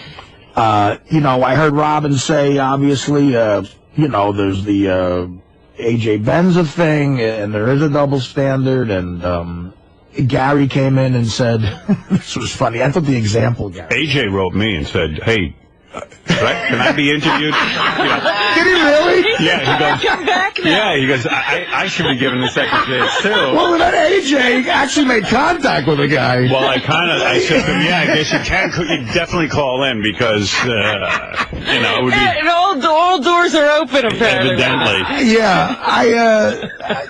you know, I heard Robin say, obviously, you know, there's the A.J. Benza thing, and there is a double standard, and... Gary came in and said, this was funny. I thought the example, Gary. AJ wrote me and said, hey, can I be interviewed? You know, did he really? Yeah, he goes, come back now. Yeah, he goes, I should be given a second chance, too. Well, then AJ actually made contact with the guy. Well, I said to him, yeah, I guess you definitely call in because, you know, it would be... And all doors are open, apparently. Evidently. Yeah,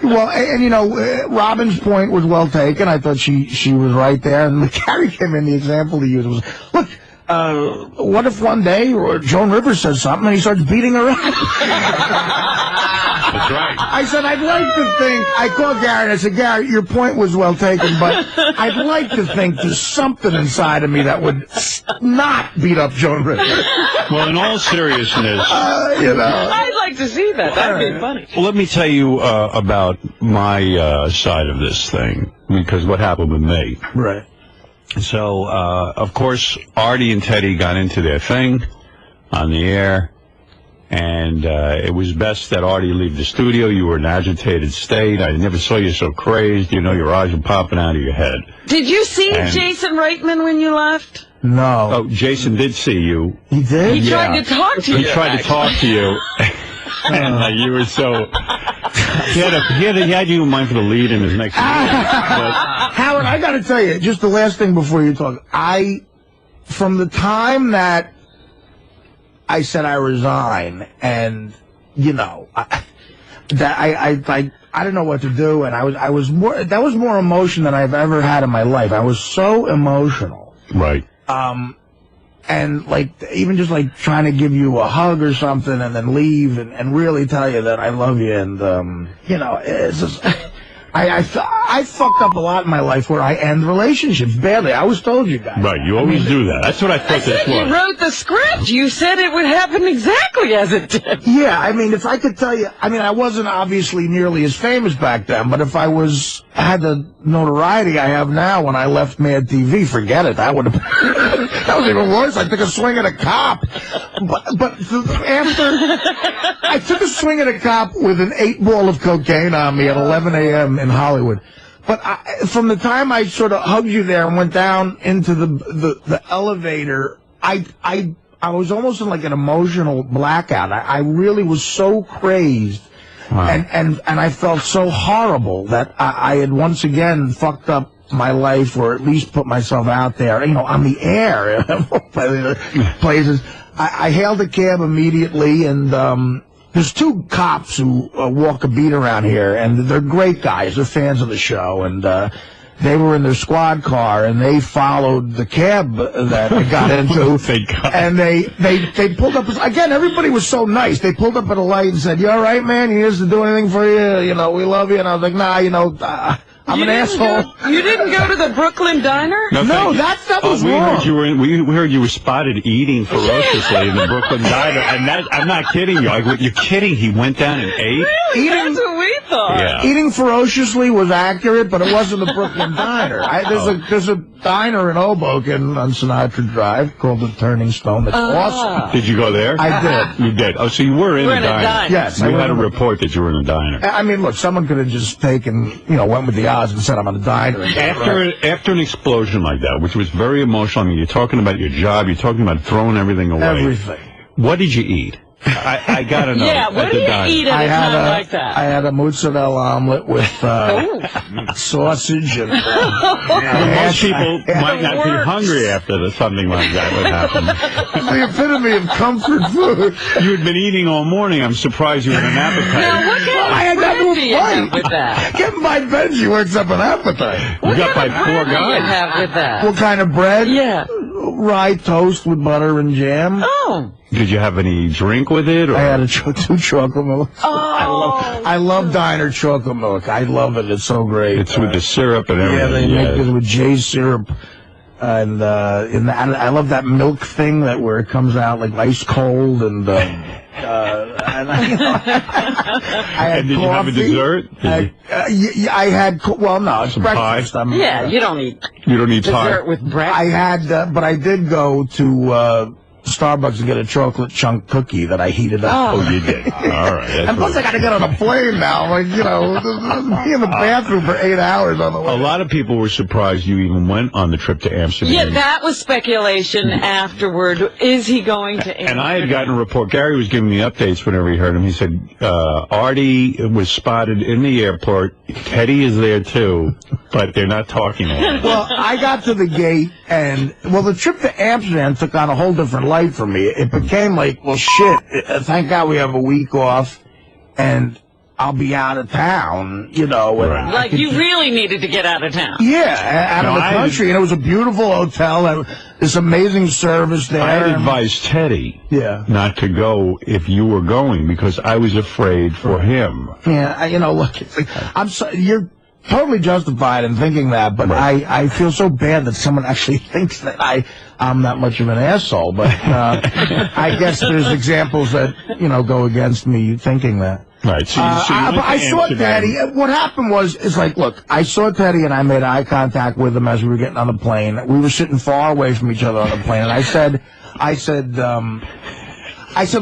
well, and you know, Robin's point was well taken. I thought she was right there. And Gary came in, the example he used was, look, what if one day Joan Rivers says something and he starts beating her up? That's right. I said, I'd like to think, I called Gary and I said, Gary, your point was well taken, but I'd like to think there's something inside of me that would not beat up Joan Rivers. Well, in all seriousness, you know. I'd like to see that. That'd be funny. Well, let me tell you about my side of this thing, because what happened with me. Right. So, of course, Artie and Teddy got into their thing on the air, and it was best that Artie leave the studio. You were in an agitated state. I never saw you so crazed. You know, your eyes were popping out of your head. Did you see Jason Reitman when you left? No. Oh, Jason did see you. He did? He tried to talk to you. He tried to talk to you. And you were so... He had you in mind for the lead in his next movie. Howard, I got to tell you, just the last thing before you talk. From the time that I said I resign, and you know, I didn't know what to do, and that was more emotion than I've ever had in my life. I was so emotional. Right. And like even just like trying to give you a hug or something and then leave and really tell you that I love you, and you know, it's just I fucked up a lot in my life where I end relationships badly. I always told you guys. Right, you always do that. That's what I thought this was. You wrote the script. You said it would happen exactly as it did. Yeah, I mean, if I could tell you, I mean, I wasn't obviously nearly as famous back then, but if I had the notoriety I have now when I left Mad TV, forget it. That would have that was even worse. I took a swing at a cop. But after I took a swing at a cop with an 8-ball of cocaine on me at 11 a.m. in Hollywood. But from the time I sort of hugged you there and went down into the elevator, I was almost in like an emotional blackout. I really was so crazed. Wow. And I felt so horrible that I had once again fucked up my life, or at least put myself out there, you know, on the air, places. I hailed a cab immediately, and there's 2 cops who walk a beat around here, and they're great guys. They're fans of the show, and they were in their squad car, and they followed the cab that I got into. Thank God. And they pulled up. Again, everybody was so nice. They pulled up at a light and said, "You all right, man? You need us to do anything for you? You know, we love you." And I was like, "Nah, you know, I'm an asshole." You didn't go to the Brooklyn Diner? No, that was wrong. We heard you were spotted eating ferociously in the Brooklyn Diner, and I'm not kidding you. You're kidding. He went down and ate? Really? That's what we thought. Yeah. Eating ferociously was accurate, but it wasn't the Brooklyn Diner. There's a diner in Hoboken on Sinatra Drive called the Turning Stone. That's awesome. Did you go there? I did. You did. Oh, so you were in a diner. Yes. You had a report that you were in a diner. I mean, look, someone could have just went with the odds and said I'm in a diner. After an explosion like that, which was very emotional, I mean, you're talking about your job, you're talking about throwing everything away. Everything. What did you eat? I gotta know. Yeah, what do you eat at a time like that? I had a mozzarella omelet with sausage and... Most people might not be hungry after something like that would happen. It's the epitome of comfort food. You had been eating all morning. I'm surprised you had an appetite. Now, what kind of bread do you have with that? Getting by Benji works up an appetite. You got by 4 guys. What do you have with that? What kind of bread? Yeah. rye toast with butter and jam. Oh. Did you have any drink with it? Or? I had 2 chocolate milk. Oh. I love Diner chocolate milk. I love it. It's so great. It's with the syrup and everything. Yeah, they make it with Jay's syrup. And I love that milk thing where it comes out like ice cold and I had and did coffee. you have a dessert? I had no, it's some breakfast. pie? Yeah, you don't eat. You don't eat dessert pie with breakfast. I had, but I did go to Starbucks and get a chocolate chunk cookie that I heated up. Oh, you did. All right. And plus, I got to get on a plane now. Like, you know, be in the bathroom for 8 hours on the way. A lot of people were surprised you even went on the trip to Amsterdam. Yeah, that was speculation afterward. Is he going to Amsterdam? And I had gotten a report. Gary was giving me updates whenever he heard him. He said, Artie was spotted in the airport. Teddy is there, too, but they're not talking to him. Well, I got to the gate, and, the trip to Amsterdam took on a whole different life for me. It became like, well, shit, thank God we have a week off, and I'll be out of town, you know. And like, you really needed to get out of town. Yeah, out of the country, and it was a beautiful hotel, and this amazing service there. I had advised Teddy not to go if you were going, because I was afraid for him. Yeah, you know, look, it's like, I'm sorry, you're totally justified in thinking that, but I feel so bad that someone actually thinks that I'm that much of an asshole. But I guess there's examples that, you know, go against me thinking that. Right. So I saw Teddy. What happened was like, look, I saw Teddy and I made eye contact with him as we were getting on the plane. We were sitting far away from each other on the plane, and I said,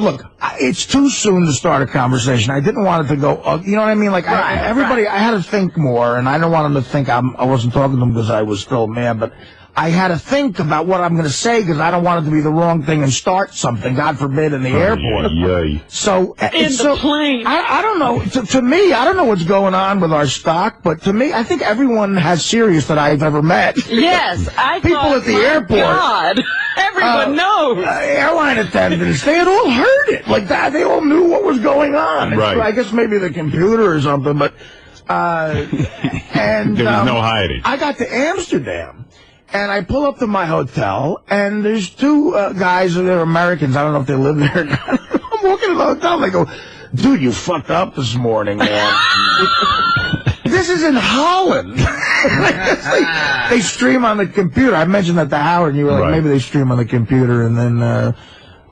look, it's too soon to start a conversation. I didn't want it to go, you know what I mean? Like, I had to think more, and I don't want him to think I wasn't talking to him because I was still mad, but I had to think about what I'm going to say because I don't want it to be the wrong thing and start something, God forbid, in the airport. So, in the plane. I don't know. To me, I don't know what's going on with our stock, but to me, I think everyone has Sirius that I've ever met. Yes, people at the airport. God. Everyone knows. Airline attendants, they had all heard it. Like that, they all knew what was going on. Right. I guess maybe the computer or something, but and there was no hiding. I got to Amsterdam, and I pull up to my hotel, and there's 2 guys, they're Americans. I don't know if they live there or not. I'm walking in the hotel, and they go, dude, you fucked up this morning, man. This is in Holland. They stream on the computer. I mentioned that to Howard, and you were like, maybe they stream on the computer, and then,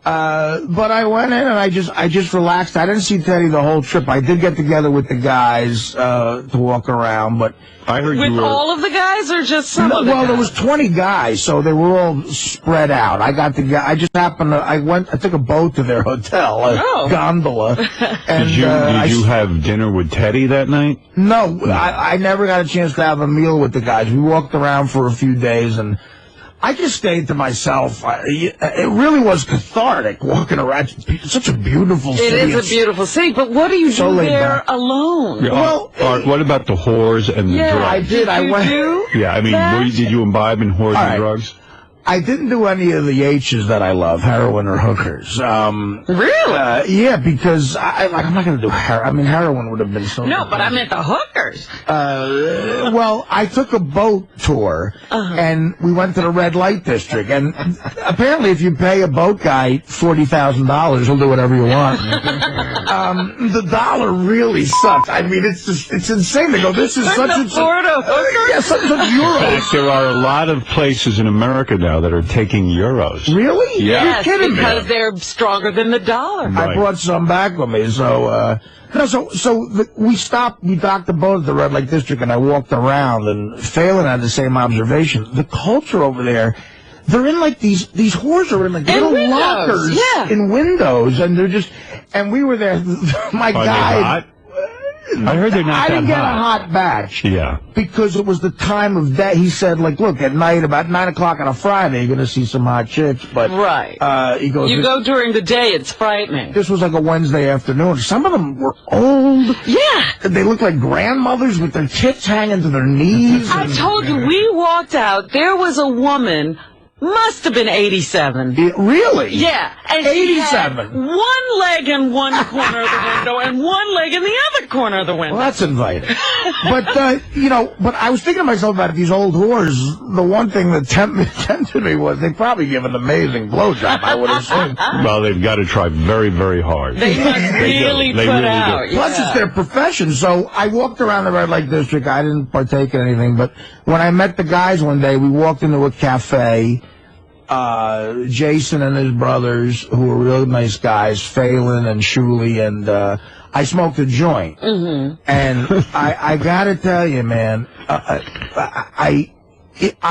but I went in and I just relaxed. I didn't see Teddy the whole trip. I did get together with the guys, to walk around, but. I heard with all of the guys or just some of the guys? Well, there was 20 guys, so they were all spread out. I just happened to, I took a boat to their hotel, a gondola. And, did you have dinner with Teddy that night? No, I never got a chance to have a meal with the guys. We walked around for a few days, and I just stayed to myself. It really was cathartic walking around. It's such a beautiful city. It is a beautiful city, but what do you do there alone? Yeah, well, what about the whores and the drugs? I did. I went. Yeah, I mean, did you imbibe in whores and drugs? I didn't do any of the H's that I love, heroin or hookers. Really? Yeah, because I'm not going to do heroin. I mean, heroin would have been so. No, but I meant the hookers. Well, I took a boat tour, and we went to the red light district. And apparently, if you pay a boat guy $40,000, he'll do whatever you want. The dollar really sucks. I mean, it's insane to go. This is such a Florida hooker. Yeah, such euros. There are a lot of places in America now that are taking euros. Really? Yeah. Yes, You're kidding because me. they're stronger than the dollar. I brought some back with me, so we stopped. We docked the boat at the red light district, and I walked around. And Phelan had the same observation. The culture over there, they're in like these whores are in like little lockers in windows, and they're just. And we were there. My guy. I heard they're not I didn't that get a hot. hot batch. Yeah. Because it was the time of day. He said, like, look, at night, about 9 o'clock on a Friday, you're going to see some hot chicks. But he goes, you go during the day, it's frightening. This was like a Wednesday afternoon. Some of them were old. Yeah. They looked like grandmothers with their tits hanging to their knees. I told you, we walked out. There was a woman Must have been 87. Really? Yeah. And 87. One leg in one corner of the window and one leg in the other corner of the window. Well, that's inviting. But, but I was thinking to myself about these old whores. The one thing that tempted me was they probably give an amazing blowjob, I would assume. Well, they've got to try very, very hard. They must really put out. Plus, it's their profession. So I walked around the red light district. I didn't partake in anything. But when I met the guys one day, we walked into a cafe. Jason and his brothers, who were really nice guys, Phelan and Shuley, and I smoked a joint. Mm-hmm. And I gotta tell you, man, I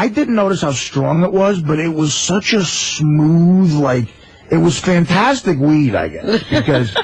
didn't notice how strong it was, but it was such a smooth, it was fantastic weed, I guess, because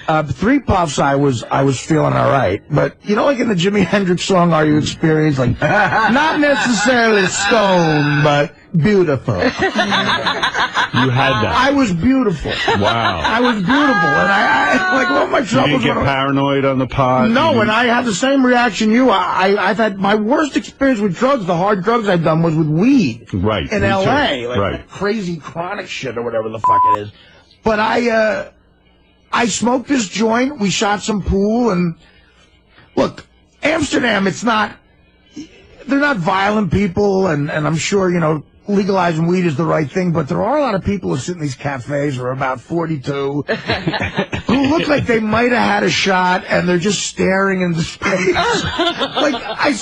3 puffs I was feeling all right, but like in the Jimi Hendrix song, "Are You Experienced?" Not necessarily stoned, but beautiful. You had that. I was beautiful. Wow. I was beautiful, and I all my troubles. You didn't get paranoid on the pod? No, and I had the same reaction you. I've had my worst experience with drugs. The hard drugs I've done was with weed. Right. In L.A. Right. Crazy chronic shit or whatever the fuck it is. But I smoked this joint, we shot some pool, and look, Amsterdam, they're not violent people, and I'm sure, legalizing weed is the right thing, but there are a lot of people who sit in these cafes who are about 42, who look like they might have had a shot, and they're just staring into space.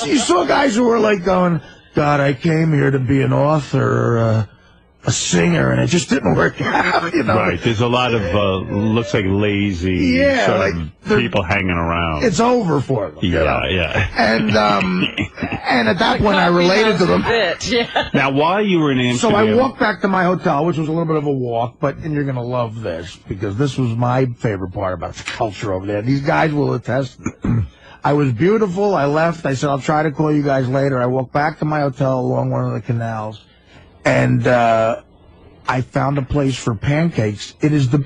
You saw guys who were going, God, I came here to be an author, or a singer, and it just didn't work out, Right, there's a lot of, looks like lazy sort of people hanging around. It's over for them. Yeah. And at that point, I related to them. Now, while you were in Amsterdam... So I walked back to my hotel, which was a little bit of a walk, and you're going to love this, because this was my favorite part about the culture over there. These guys will attest. I was beautiful. I left. I said, I'll try to call you guys later. I walked back to my hotel along one of the canals. And I found a place for pancakes. It is the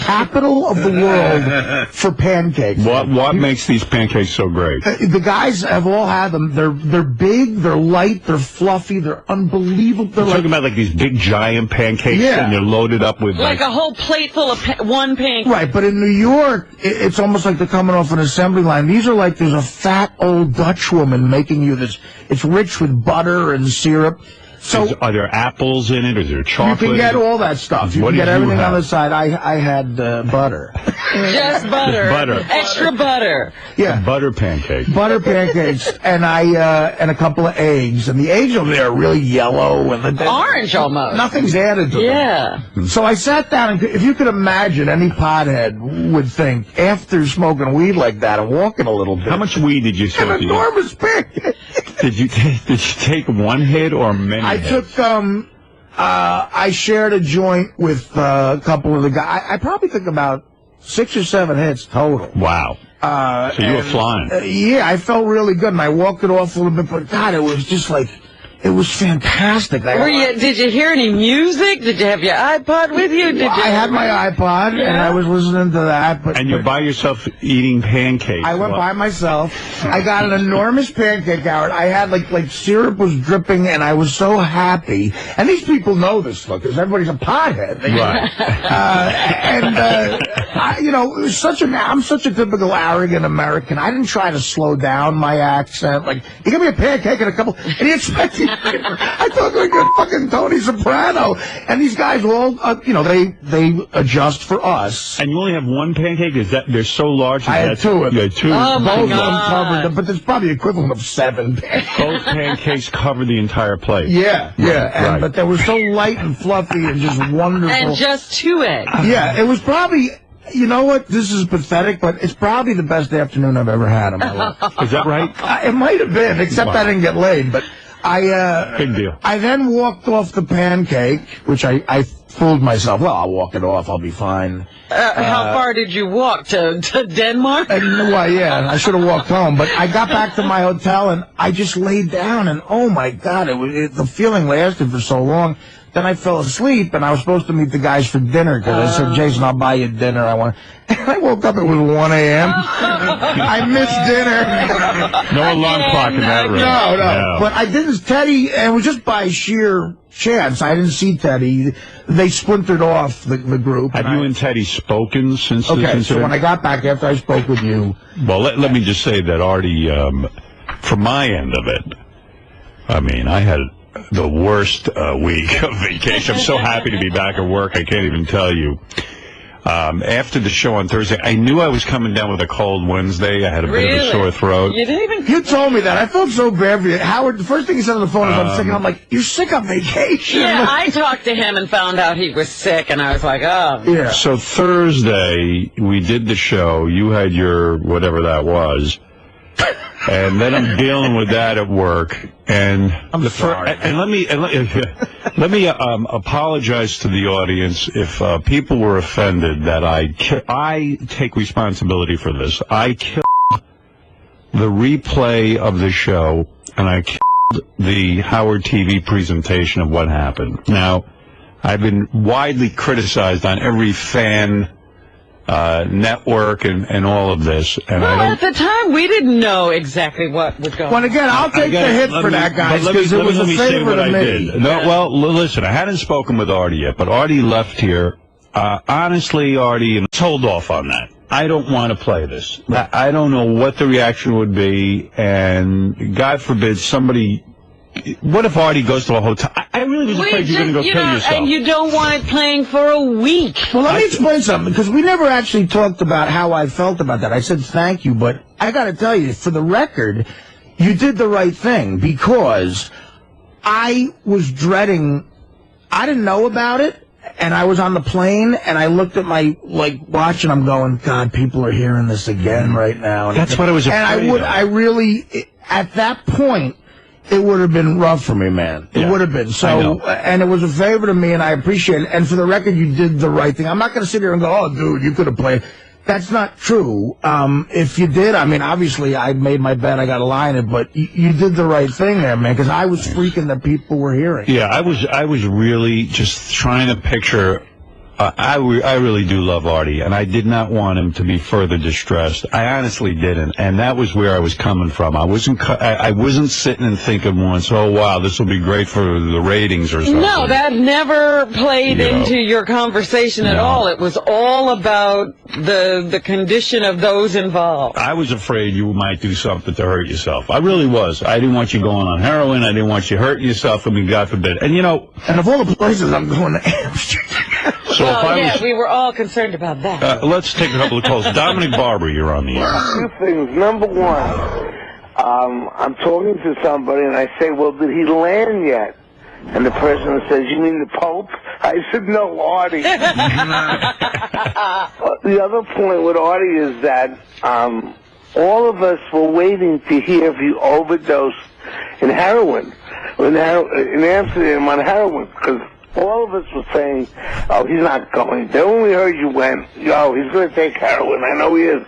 capital of the world for pancakes. What makes these pancakes so great? The guys have all had them. They're big, they're light, they're fluffy, they're unbelievable. You're talking about these big giant pancakes, and they're loaded up with a whole plate full of one pancake. Right, but in New York, it's almost like they're coming off an assembly line. These are there's a fat old Dutch woman making you this. It's rich with butter and syrup. So are there apples in it? Is there chocolate? You can get all that stuff. You can get everything on the side. I had butter. Just butter. Butter. Extra butter. Yeah. Butter pancakes. Butter pancakes, and and a couple of eggs. And the eggs over there are really yellow and orange almost. Nothing's added to them. Yeah. So I sat down, and if you could imagine, any pothead would think after smoking weed like that and walking a little bit. How much weed did you smoke? An enormous pancake. Did you take one hit or many? I took I shared a joint with a couple of the guys. I probably took about 6 or 7 hits total. Wow. So you were flying. Yeah, I felt really good, and I walked it off a little bit, but God, it was just it was fantastic. Did you hear any music? Did you have your iPod with you? I had my iPod, and I was listening to that. And you're by yourself eating pancakes. I went by myself. I got an enormous pancake, Howard. I had, syrup was dripping, and I was so happy. And these people know this, because everybody's a pothead. Right. It was I'm such a typical arrogant American. I didn't try to slow down my accent. You give me a pancake and a couple, and you expect me. I talk like a fucking Tony Soprano, and these guys all, they adjust for us. And you only have one pancake? Is that they're so large? I had 2 of them. You had 2. Oh my God. Both of them covered, but there's probably equivalent of 7 pancakes. Both pancakes covered the entire plate. Yeah, right. But they were so light and fluffy and just wonderful. And just 2 eggs. Yeah, it was probably. You know what? This is pathetic, but it's probably the best afternoon I've ever had in my life. Is that right? It might have been, except I didn't get laid, but. Big deal. I then walked off the pancake, which I fooled myself. Well, I'll walk it off. I'll be fine. How far did you walk? To Denmark? Yeah, I should have walked home. But I got back to my hotel, and I just laid down, and oh, my God, the feeling lasted for so long. Then I fell asleep, and I was supposed to meet the guys for dinner, because I said, Jason, I'll buy you dinner. And I woke up, it was 1 a.m. I missed dinner. No alarm clock in that room. No. But I didn't, Teddy, and it was just by sheer chance. I didn't see Teddy. They splintered off the group. Have you and Teddy spoken since this incident? So when I got back after I spoke with you... Well, let me just say that Artie, from my end of it, I mean, I had the worst week of vacation. I'm so happy to be back at work, I can't even tell you. After the show on Thursday, I knew I was coming down with a cold Wednesday. I had a bit of a sore throat. You didn't even... You told me that. I felt so bad for you. Howard, the first thing he said on the phone is, I'm sick. And I'm like, you're sick on vacation. Yeah, I talked to him and found out he was sick, and I was like, oh. Yeah. So Thursday, we did the show. You had your whatever that was. And then I'm dealing with that at work, and I'm sorry. And let me apologize to the audience if people were offended that I take responsibility for this. I killed the replay of the show, and I killed the Howard TV presentation of what happened. Now, I've been widely criticized on every fan network and all of this. And at the time, we didn't know exactly what was going on. Well, again, I'll take the hit for that, guys, because it was a favorite of me. No, well, listen, I hadn't spoken with Artie yet, but Artie left here. Honestly, Artie, let's hold off on that. I don't want to play this. I don't know what the reaction would be, and God forbid somebody... What if Artie goes to a hotel? I really was afraid you were going to go kill yourself. And you don't want it playing for a week. Well, let me explain something, because we never actually talked about how I felt about that. I said thank you, but I got to tell you, for the record, you did the right thing, because I was dreading, I didn't know about it, and I was on the plane, and I looked at my watch, and I'm going, God, people are hearing this again right now. That's what I was afraid of. And I really, at that point, it would have been rough for me, man. It would have been. So, and it was a favor to me, and I appreciate it. And for the record, you did the right thing. I'm not going to sit here and go, oh, dude, you could have played. That's not true. If you did, I mean, obviously, I made my bet. I got to lie in it. But you did the right thing there, man, because I was freaking that people were hearing. Yeah, I was really just trying to picture... I really do love Artie, and I did not want him to be further distressed. I honestly didn't, and that was where I was coming from. I wasn't sitting and thinking once, oh, wow, this will be great for the ratings or something. No, that never played into your conversation at all. It was all about the condition of those involved. I was afraid you might do something to hurt yourself. I really was. I didn't want you going on heroin. I didn't want you hurting yourself. I mean, God forbid. And, And of all the places I'm going to Amsterdam. So we were all concerned about that. Let's take a couple of calls. Dominic Barber, you're on the air. 2 things. Number one, I'm talking to somebody, and I say, well, did he land yet? And the person says, you mean the Pope? I said, no, Artie. The other point with Artie is that all of us were waiting to hear if you overdosed in heroin, in Amsterdam on heroin, because all of us were saying, oh, he's not going. Then when we heard you went, yo, he's going to take heroin. I know he is.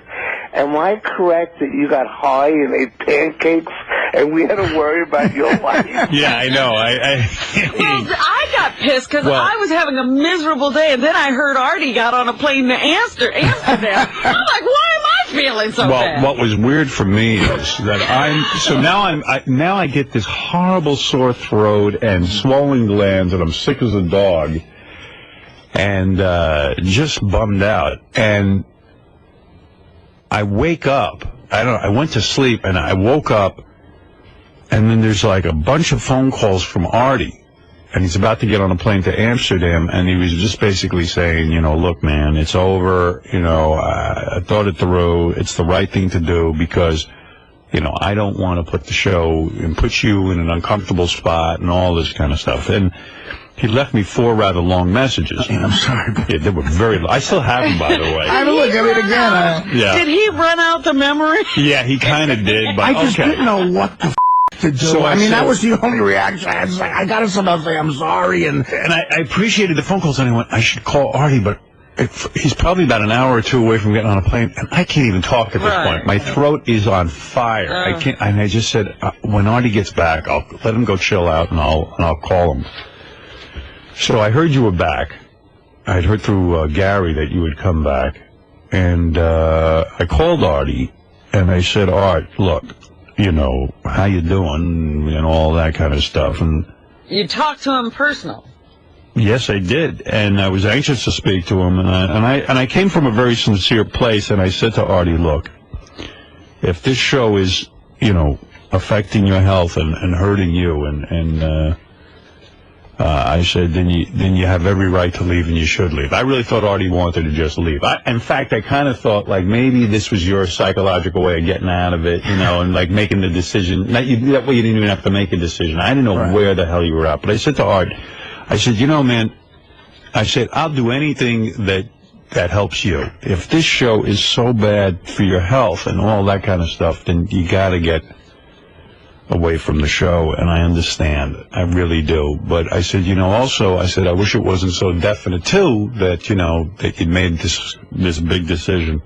Am I correct that you got high and ate pancakes and we had to worry about your life? Yeah, I know. Well, I got pissed because I was having a miserable day, and then I heard Artie got on a plane to Amsterdam. I'm like, why am I feeling so bad? Well, what was weird for me is that now I get this horrible sore throat and swollen glands, and I'm sick as a dog, and just bummed out. And I wake up. I went to sleep, and I woke up, and then there's like a bunch of phone calls from Artie, and he's about to get on a plane to Amsterdam, and he was just basically saying, look, man, it's over. I thought it through. It's the right thing to do because, I don't want to put the show and put you in an uncomfortable spot and all this kind of stuff. And he left me 4 rather long messages. I'm sorry. Yeah, they were very long. I still have them, by the way. I haven't looked at it again. Yeah. Did he run out the memory? Yeah, he kind of did. But I just didn't know what the to do. So that was the only reaction I had. I got to somehow say I'm sorry. And I appreciated the phone calls, and I went, I should call Artie, but he's probably about an hour or 2 away from getting on a plane, and I can't even talk at this point. My throat is on fire. I can't. And I just said, when Artie gets back, I'll let him go chill out, and I'll call him. So I heard you were back. I had heard through Gary that you had come back. And I called Artie, and I said, Art, look, you know, how you doing, and all that kind of stuff. And you talked to him personal. Yes, I did, and I was anxious to speak to him, and I came from a very sincere place, and I said to Artie, look, if this show is, you know, affecting your health and hurting you, and I said, then you have every right to leave, and you should leave. I really thought Artie wanted to just leave. In fact, I kind of thought, like, maybe this was your psychological way of getting out of it, you know, and, like, making the decision. That way you didn't even have to make a decision. I didn't know where the hell you were at. But I said to Art, I said, you know, man, I said, I'll do anything that helps you. If this show is so bad for your health and all that kind of stuff, then you got to get away from the show, and I understand. I really do. But I said, you know, also, I said, I wish it wasn't so definite, too, that, you know, that you'd made this big decision.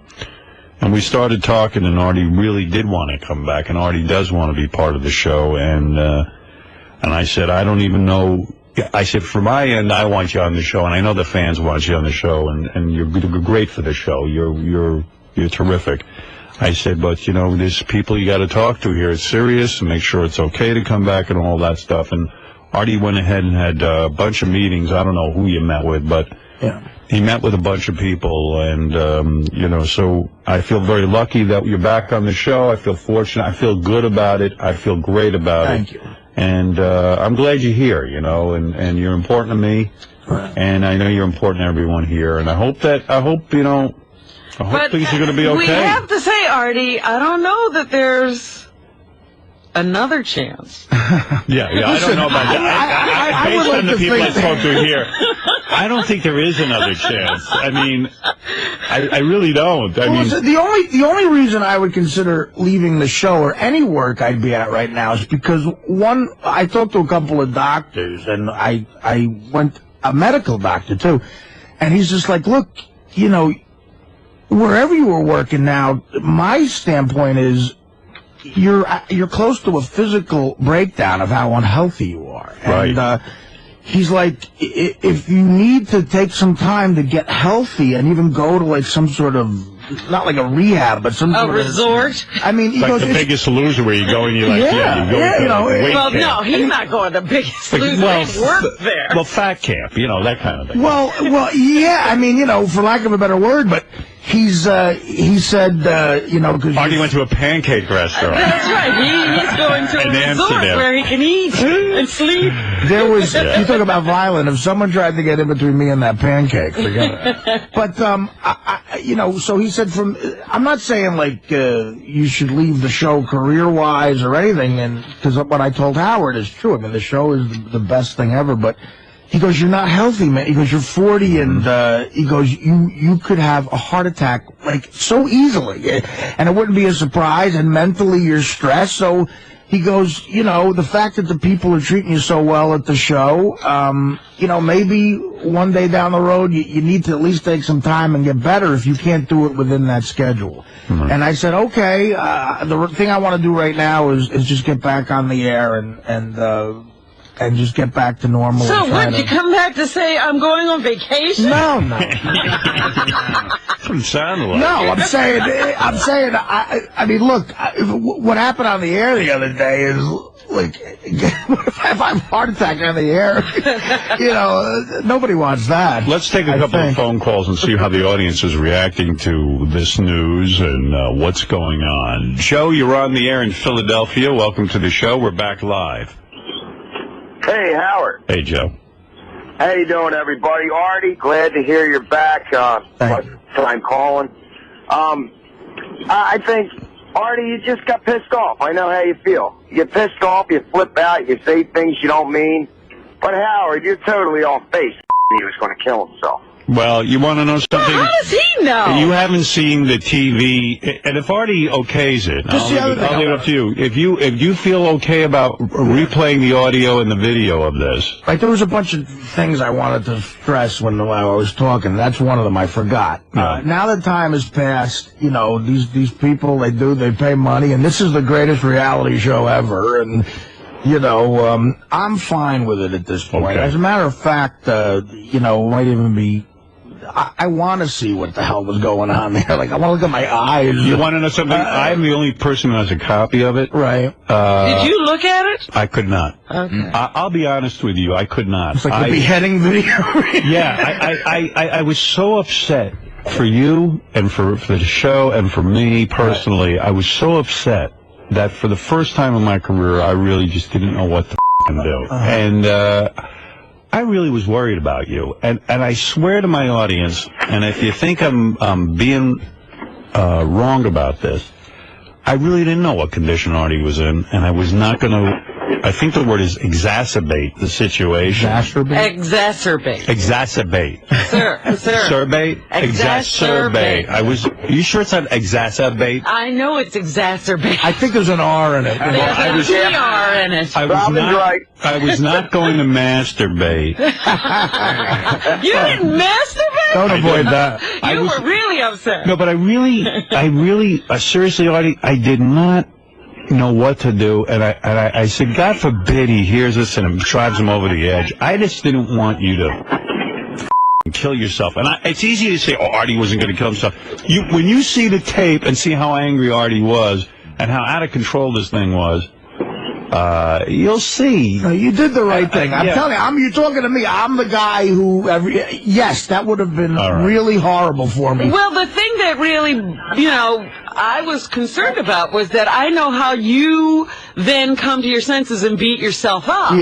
And we started talking, and Artie really did want to come back, and Artie does want to be part of the show. And I said, I don't even know. I said, for my end, I want you on the show, and I know the fans want you on the show, and you're great for the show. You're terrific. I said, but, you know, there's people you got to talk to here. It's serious, and make sure it's okay to come back and all that stuff. And Artie went ahead and had a bunch of meetings. I don't know who you met with, but he met with a bunch of people. And, you know, so I feel very lucky that you're back on the show. I feel fortunate. I feel good about it. I feel great about it. Thank you. And I'm glad you're here, you know, and you're important to me. And I know you're important to everyone here. And I hope, you know, I hope things are going to be okay. We have to say, Artie, I don't know that there's another chance. Yeah, I don't know about that. Based on the people I spoke to here, I don't think there is another chance. I mean, I really don't. I mean, the only reason I would consider leaving the show or any work I'd be at right now is because, one, I talked to a couple of doctors, and I went a medical doctor too, and he's just like, look, you know, wherever you were working now, my standpoint is you're close to a physical breakdown of how unhealthy you are. Right. And he's like, if you need to take some time to get healthy and even go to like some sort of, not like a rehab, but some sort resort. I mean, he like goes, the Biggest Loser, where you go and you're like, you know. Well, no, he's not going to Biggest Loser. He works there. Well, fat camp, you know, that kind of thing. Well, yeah. I mean, you know, for lack of a better word, but he said, you know, because Artie went to a pancake restaurant. That's right. He's going to a resort where he can eat and sleep. There was, you talk about violent. If someone tried to get in between me and that pancake, forget it. But, you know, so he said I'm not saying like you should leave the show career-wise or anything, and because what I told Howard is true. I mean, the show is the best thing ever, but he goes, you're not healthy, man. He goes, you're 40, and he goes, you could have a heart attack like so easily, and it wouldn't be a surprise, and mentally you're stressed. So he goes, you know, the fact that the people are treating you so well at the show, you know, maybe one day down the road you need to at least take some time and get better if you can't do it within that schedule. And I said, okay, the thing I want to do right now is just get back on the air and just get back to normal. So what, you come back to say I'm going on vacation? No. Doesn't sound like No, I'm saying, I mean, look, what happened on the air the other day is, like, if I have a heart attack on the air, you know, nobody wants that. Let's take a couple of phone calls and see how the audience is reacting to this news and what's going on. Joe, you're on the air in Philadelphia. Welcome to the show. We're back live. Hey, Howard. Hey, Joe. How you doing, everybody? Artie, glad to hear you're back. Time calling. I think, Artie, you just got pissed off. I know how you feel. You get pissed off, you flip out, you say things you don't mean. But Howard, you're totally off base. He was going to kill himself. Well, you want to know something? Well, how does he know? You haven't seen the TV, and if Artie okays it, I'll leave it up to you. If you feel okay about replaying the audio and the video of this. Like, there was a bunch of things I wanted to stress when I was talking. That's one of them I forgot. Now that time has passed, you know, these people, they pay money, and this is the greatest reality show ever, and You know, I'm fine with it at this point. Okay. As a matter of fact, you know, it might even be. I want to see what the hell was going on there. Like, I want to look at my eyes. You want to know something? I'm the only person who has a copy of it. Right. Did you look at it? I could not. Okay. I'll be honest with you. I could not. It's like the beheading video. Yeah, I was so upset for you and for the show and for me personally. I was so upset that for the first time in my career, I really just didn't know what to do. And I really was worried about you. And I swear to my audience, and if you think I'm being wrong about this, I really didn't know what condition Artie was in, and I was not going to. I think the word is exacerbate the situation. Exacerbate. Exacerbate. Sir. Exacerbate. Exacerbate. You sure it's not exacerbate? I know it's exacerbate. I think there's an R in it. There's an R in it. I was not going to masturbate. You didn't masturbate? Don't avoid that. You were really upset. No, but I really, seriously, Artie, I did not know what to do, and I said, God forbid he hears this and it drives him over the edge. I just didn't want you to kill yourself. And it's easy to say, oh, Artie wasn't going to kill himself. When you see the tape and see how angry Artie was and how out of control this thing was, you'll see. No, you did the right thing. I'm telling you, you're talking to me. I'm the guy who, yes, that would have been really horrible for me. Well, the thing that really, you know, I was concerned about was that I know how you then come to your senses and beat yourself up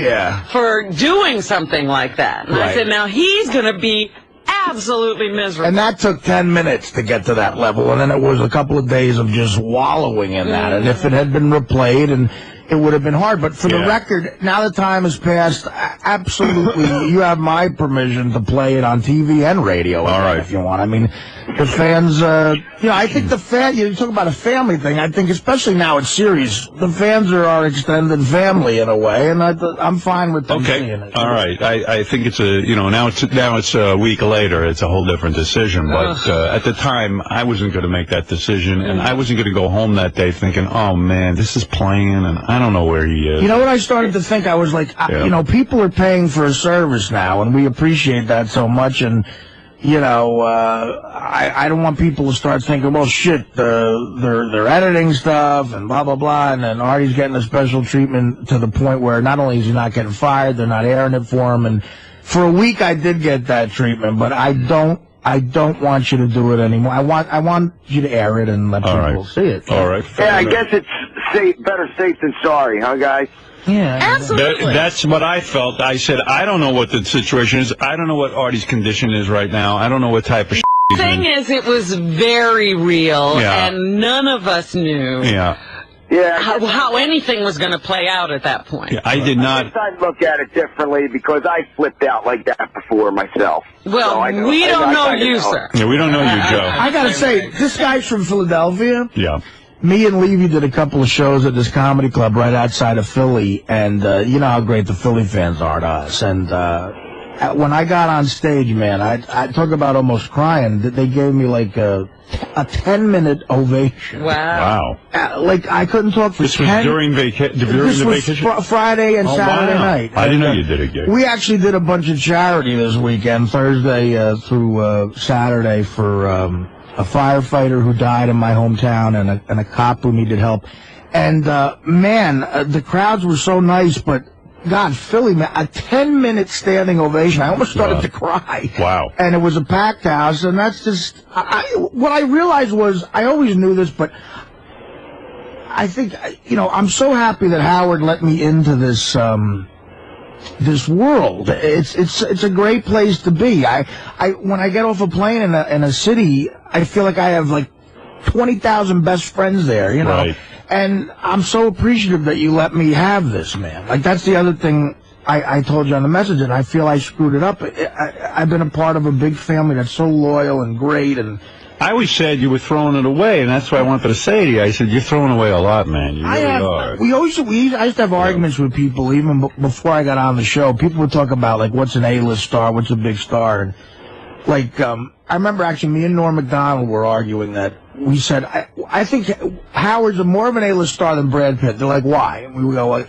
for doing something like that. And I said, now he's going to be absolutely miserable. And that took 10 minutes to get to that level, and then it was a couple of days of just wallowing in that. And if it had been replayed, and it would have been hard. But for the record, now the time has passed, absolutely, you have my permission to play it on TV and radio if you want. I mean, the fans, you know, I think you talk about a family thing, I think especially now it's serious, the fans are our extended family in a way, and I'm fine with them seeing it. All right. I think it's now it's a week later, it's a whole different decision, but at the time, I wasn't going to make that decision, and I wasn't going to go home that day thinking, oh man, this is playing, and I don't know where he is. You know what I started to think? I was like, you know, people are paying for a service now, and we appreciate that so much, and you know, I don't want people to start thinking, well, shit, they're editing stuff and blah, blah, blah, and then Artie's getting a special treatment to the point where not only is he not getting fired, they're not airing it for him, and for a week I did get that treatment, but I don't want you to do it anymore. I want you to air it and let people see it. All right. Yeah, I guess it's better safe than sorry, huh, guys? Yeah, absolutely. That's what I felt. I said, I don't know what the situation is. I don't know what Artie's condition is right now. I don't know what type of The thing is, it was very real, and none of us knew how anything was going to play out at that point. Yeah, I did not. I guess I'd look at it differently because I flipped out like that before myself. Well, so we don't know you, sir. Yeah, we don't know you, Joe. I got to say, this guy's from Philadelphia. Yeah. Me and Levy did a couple of shows at this comedy club right outside of Philly, and you know how great the Philly fans are to us. And when I got on stage, man, I talk about almost crying. They gave me like a 10-minute ovation. Wow. Like I couldn't talk for 10. This was during the vacation? Friday and Saturday night. I didn't know you did a gig. We actually did a bunch of charity this weekend, Thursday through Saturday, for a firefighter who died in my hometown and a cop who needed help. And, man, the crowds were so nice, but, God, Philly, man, a 10-minute standing ovation. I almost started to cry. Wow. And it was a packed house, and that's just, what I realized was, I always knew this, but I think, you know, I'm so happy that Howard let me into this world. It's a great place to be. When I get off a plane in a city, I feel like I have like 20,000 best friends there, you know. Right. And I'm so appreciative that you let me have this, man. Like that's the other thing I told you on the message, and I feel I screwed it up. I've been a part of a big family that's so loyal and great, and I always said you were throwing it away, and that's what I wanted to say to you. I said, you're throwing away a lot, man. You really are. I used to have arguments with people even before I got on the show. People would talk about, like, what's an A-list star, what's a big star. And, like, I remember actually me and Norm Macdonald were arguing that. We said, I think Howard's more of an A-list star than Brad Pitt. They're like, why? And we would go, like,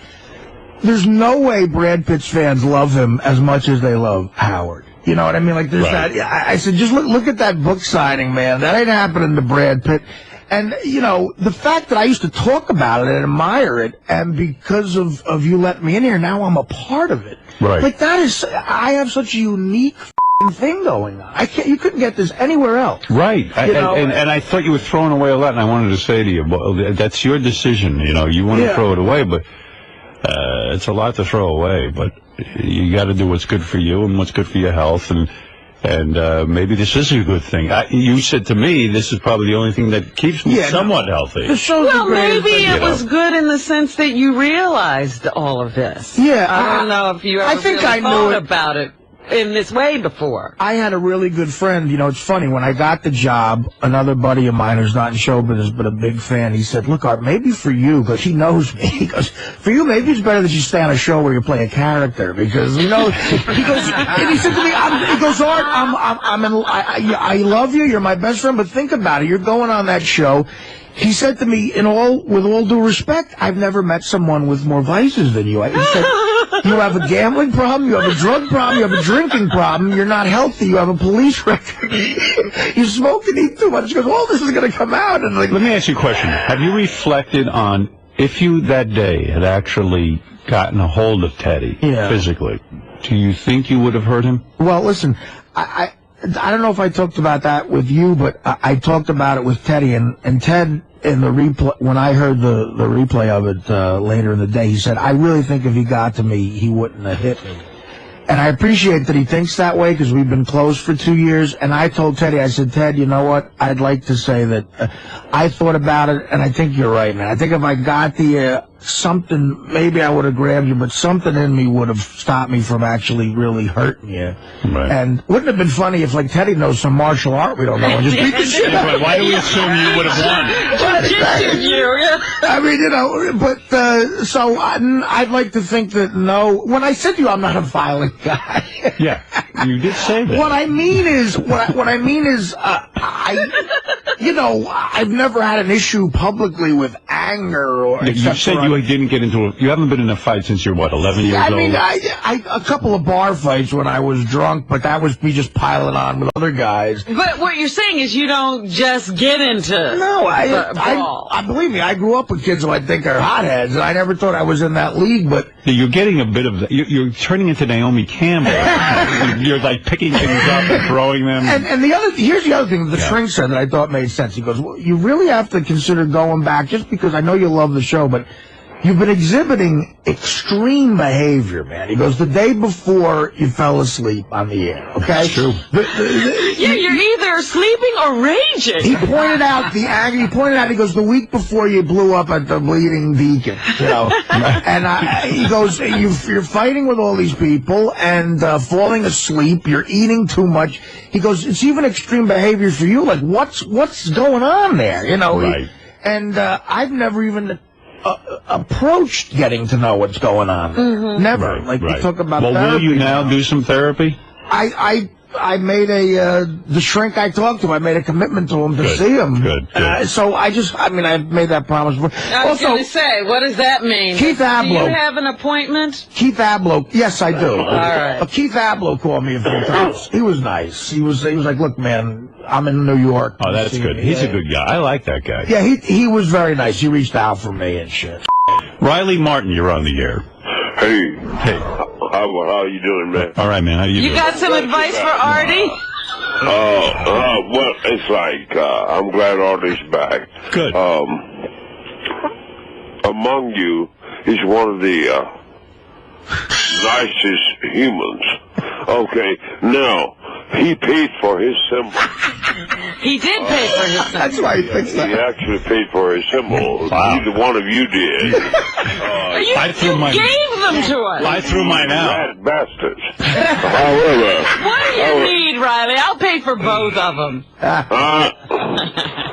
there's no way Brad Pitt's fans love him as much as they love Howard. You know what I mean? Like, there's that. I said, just look at that book signing, man. That ain't happening to Brad Pitt. And, you know, the fact that I used to talk about it and admire it, and because of you letting me in here, now I'm a part of it. Right. Like, I have such a unique thing going on. You couldn't get this anywhere else. Right. And I thought you were throwing away a lot, and I wanted to say to you, well, that's your decision. You know, you want to throw it away, but it's a lot to throw away. But you got to do what's good for you and what's good for your health, and maybe this is a good thing. You said to me, this is probably the only thing that keeps me somewhat healthy. Well, maybe it was good in the sense that you realized all of this. Yeah. I don't know if you ever thought about it in this way before. I had a really good friend. You know, it's funny. When I got the job, another buddy of mine who's not in show business but a big fan, he said, look, Art, maybe for you, because he knows me, he goes, for you, maybe it's better that you stay on a show where you play a character, because, you know, he goes, and he said to me, he goes, Art, I love you, you're my best friend, but think about it, you're going on that show. He said to me, with all due respect, I've never met someone with more vices than you. He said, you have a gambling problem, you have a drug problem, you have a drinking problem, you're not healthy, you have a police record, you smoke and eat too much. He goes, all this is going to come out. And like, let me ask you a question. Have you reflected on if you that day had actually gotten a hold of Teddy physically, do you think you would have hurt him? Well, listen, I don't know if I talked about that with you, but I talked about it with Teddy, and Ted, in the replay, when I heard the replay of it later in the day, he said, I really think if he got to me, he wouldn't have hit me. And I appreciate that he thinks that way, because we've been close for 2 years. And I told Teddy, I said, Ted, you know what? I'd like to say that I thought about it, and I think you're right, man. I think if I got the something, maybe I would have grabbed you, but something in me would have stopped me from actually really hurting you. Right. And wouldn't it have been funny if, like, Teddy knows some martial art we don't know and just beat the shit out of Why do we assume you would have won? I mean, you know, but so I'd like to think that when I said to you I'm not a violent guy. Yeah, you did say that. What I mean is, you know, I've never had an issue publicly with anger or. You said you didn't get into you haven't been in a fight since you're, what, 11 years old? I mean, a couple of bar fights when I was drunk, but that was me just piling on with other guys. But what you're saying is you don't just get into I believe me, I grew up with kids who I think are hotheads, and I never thought I was in that league, but. You're getting a bit of you're turning into Naomi Campbell. You're like picking things up and throwing them. And here's the other thing the shrink said that I thought made sense. He goes, well, you really have to consider going back, just because I know you love the show, but you've been exhibiting extreme behavior, man. He goes, the day before you fell asleep on the air, okay? That's true. You're either sleeping or raging. He pointed out the anger. He pointed out, he goes, the week before you blew up at the Bleeding Beacon, you know. And he goes, you're fighting with all these people and falling asleep. You're eating too much. He goes, it's even extreme behavior for you. Like, what's going on there, you know? Right. And I've never even approached getting to know what's going on. Mm-hmm. Never. We talk about therapy. Well, will you now do some therapy? I made the shrink I talked to, I made a commitment to him to see him. Good. So I made that promise before. I was going to say, what does that mean? Keith Abloh. Do you have an appointment? Keith Abloh, yes, I do. All right. Keith Abloh called me a few times. He was nice. He was like, look, man, I'm in New York. Oh, that's good. He's a good guy. I like that guy. Yeah, he was very nice. He reached out for me and shit. Riley Martin, you're on the air. Hey. How you doing, man? All right, man. How you doing? You got some advice for Artie? Well, it's like, I'm glad Artie's back. Good. Among you, he's one of the nicest humans. Okay, now, he paid for his symbol. He did pay for his symbol. That's why he thinks that. He actually paid for his symbol. Wow. Either one of you did. You gave them to us. I threw mine out. Bastards. However. What do you need, Riley? I'll pay for both of them.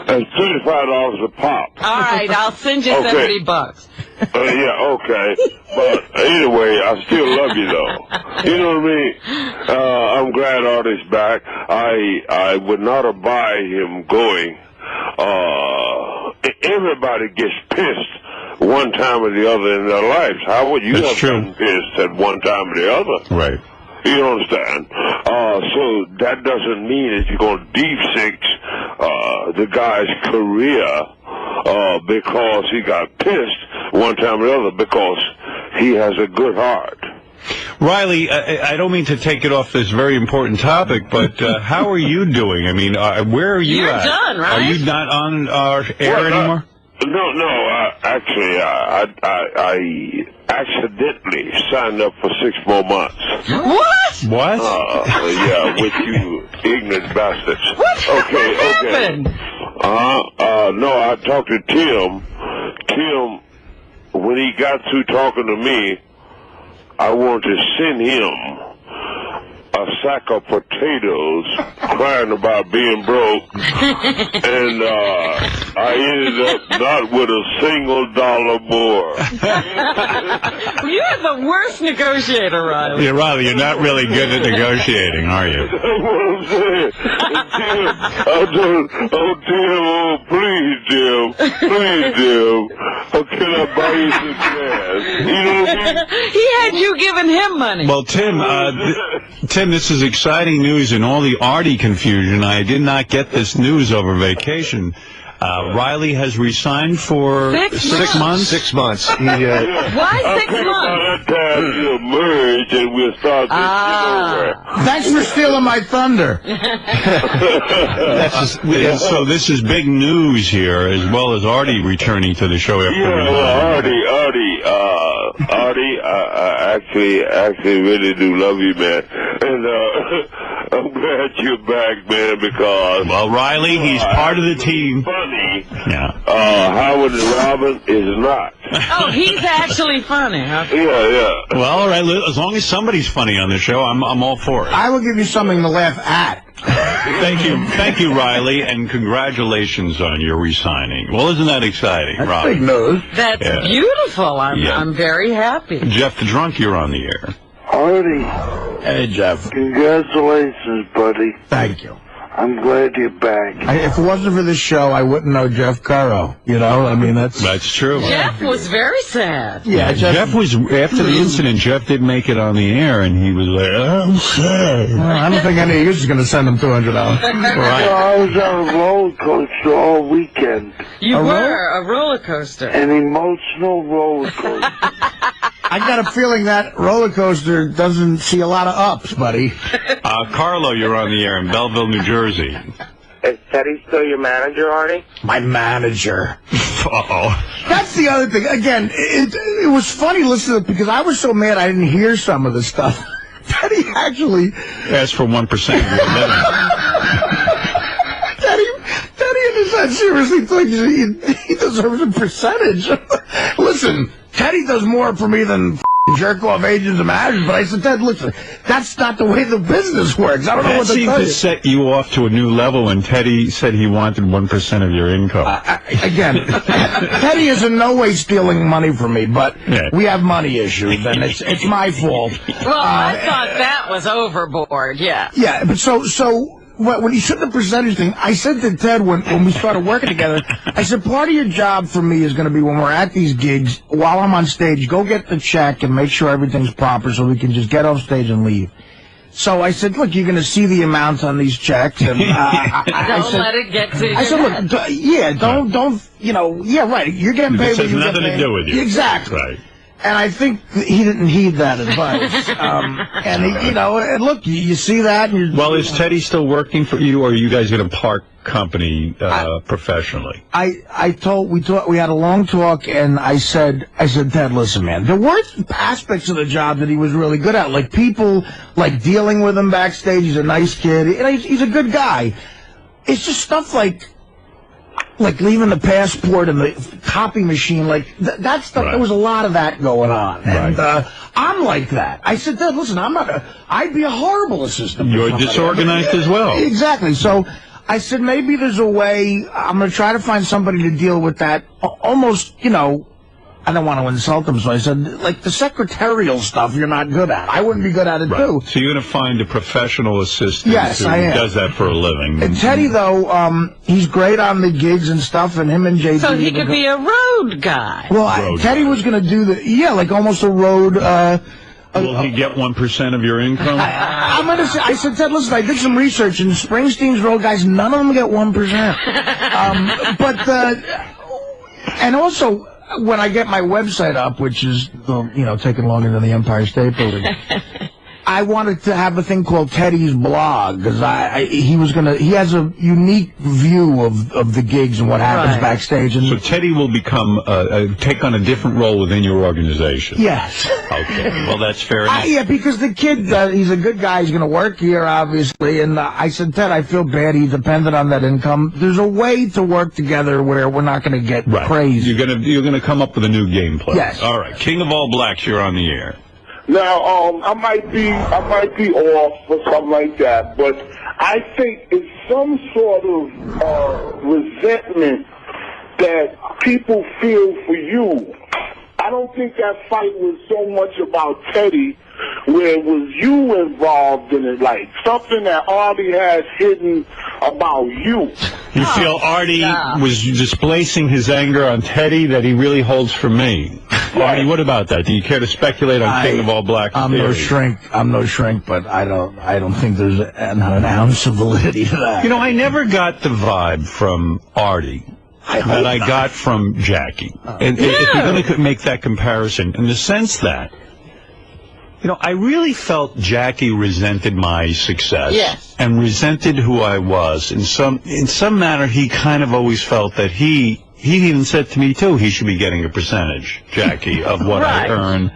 It's $35 a pop. All right, I'll send you $70. Yeah, okay. But anyway, I still love you, though. You know what I mean? I'm glad Artie's back. I would not abide him going. Everybody gets pissed one time or the other in their lives. How would you have been pissed at one time or the other? Right. You understand? So that doesn't mean that you're going to deep six the guy's career because he got pissed one time or the other, because he has a good heart. Riley, I don't mean to take it off this very important topic, but how are you doing? I mean, where are you You're at? done, right? Are you not on our air anymore? No. Actually, I accidentally signed up for 6 more months. What? Yeah, with you ignorant bastards. What happened? No, I talked to Tim. Tim, when he got through talking to me, I wanted to send him a sack of potatoes crying about being broke, and I ended up not with a single dollar more. You're the worst negotiator, Riley. Yeah, Riley, you're not really good at negotiating, are you? That's what I'm saying. Tim, please, Tim, can I buy you some gas? You know what I mean? He had you giving him money. Well, Tim, Tim, this is exciting news in all the Artie confusion. I did not get this news over vacation. Riley has resigned for 6 months. 6 months. Why 6 months? We'll merge and we'll start this Thanks for stealing my thunder. So this is big news here, as well as Artie returning to the show after Artie, I actually really do love you, man. And I'm glad you're back, man, because... Well, Riley, he's part of the team. Funny. Yeah. Howard and Robin is not. Oh, he's actually funny, huh? Yeah. Well, all right, as long as somebody's funny on the show, I'm all for it. I will give you something to laugh at. Thank you, Riley, and congratulations on your resigning. Well, isn't that exciting, That's Riley? big news. That's beautiful. I'm very happy. Jeff the Drunk, you're on the air. Artie. Hey, Jeff. Congratulations, buddy. Thank you. I'm glad you're back. If it wasn't for this show, I wouldn't know 𝗛𝘄𝗿𝗿. You know, I mean, that's true. Jeff was very sad. Yeah, Jeff was, after the incident, Jeff did make it on the air, and he was like, I'm sad. Well, I don't think any of you is going to send him $200. Right. I was on a roller coaster all weekend. You were a roller coaster. An emotional roller coaster. I got a feeling that roller coaster doesn't see a lot of ups, buddy. Carlo, you're on the air in Belleville, New Jersey. Is Teddy still your manager, Artie? My manager. Uh-oh. That's the other thing. Again, it was funny listening to it because I was so mad I didn't hear some of the stuff. Teddy actually asked for 1% of your living. Teddy in his head seriously thinks he deserves a percentage. Listen, Teddy does more for me than jerk-off agents and managers, but I said, Ted, listen, that's not the way the business works. I don't know what to tell you. That seemed to set you off to a new level when Teddy said he wanted 1% of your income. Again, Teddy is in no way stealing money from me, but we have money issues, and it's my fault. Well, I thought that was overboard, yeah. Yeah, but so when he said the percentage thing, I said to Ted when we started working together, I said, part of your job for me is going to be when we're at these gigs, while I'm on stage, go get the check and make sure everything's proper so we can just get off stage and leave. So I said, look, you're going to see the amounts on these checks. And, don't let it get to you. I said, look, don't, you know, yeah, right, you're getting paid. This has nothing to do with you. Exactly. Right. And I think he didn't heed that advice. And, he, you know, and look, you see that. And well, is Teddy still working for you, or are you guys going to part company professionally? We had a long talk, and I said, Ted, listen, man, there were aspects of the job that he was really good at, like people, like dealing with him backstage. He's a nice kid. He's a good guy. It's just stuff like leaving the passport in the copy machine, that stuff. Right. There was a lot of that going on, and I'm like that. I said, Dad, listen, I'd be a horrible assistant. You're disorganized as well. Exactly. So I said, maybe there's a way. I'm going to try to find somebody to deal with that. Almost, you know, I don't want to insult him, so I said, like, the secretarial stuff you're not good at. I wouldn't be good at it, too. So you're going to find a professional assistant who does that for a living. And Teddy, though, he's great on the gigs and stuff, and him and JD... So he could be a road guy. Well, Teddy was going to do like almost a road... Will he get 1% of your income? I'm going to say, I said, Ted, listen, I did some research, and Springsteen's road guys, none of them get 1%. And also... When I get my website up, which is, taking longer than the Empire State Building, I wanted to have a thing called Teddy's blog, because he has a unique view of the gigs and what happens backstage. And so Teddy will take on a different role within your organization? Yes. Okay, well, that's fair enough. Yeah, because the kid, he's a good guy, he's going to work here, obviously, and I said, Ted, I feel bad, he's dependent on that income. There's a way to work together where we're not going to get crazy. You're gonna come up with a new game plan. Yes. All right, King of All Blacks, you're on the air. Now, I might be off or something like that, but I think it's some sort of resentment that people feel for you. I don't think that fight was so much about Teddy, where it was you involved in it, like something that Artie has hidden about you. You feel Artie was displacing his anger on Teddy that he really holds for me. Artie, what about that? Do you care to speculate on King of All Blacks? I'm no shrink, but I don't think there's an ounce of validity to that. I never got the vibe from Artie that I got from Jackie. And if you're going to make that comparison, in the sense that, I really felt Jackie resented my success and resented who I was. In some manner, he kind of always felt that he even said to me, too, he should be getting a percentage, Jackie, of what I earn.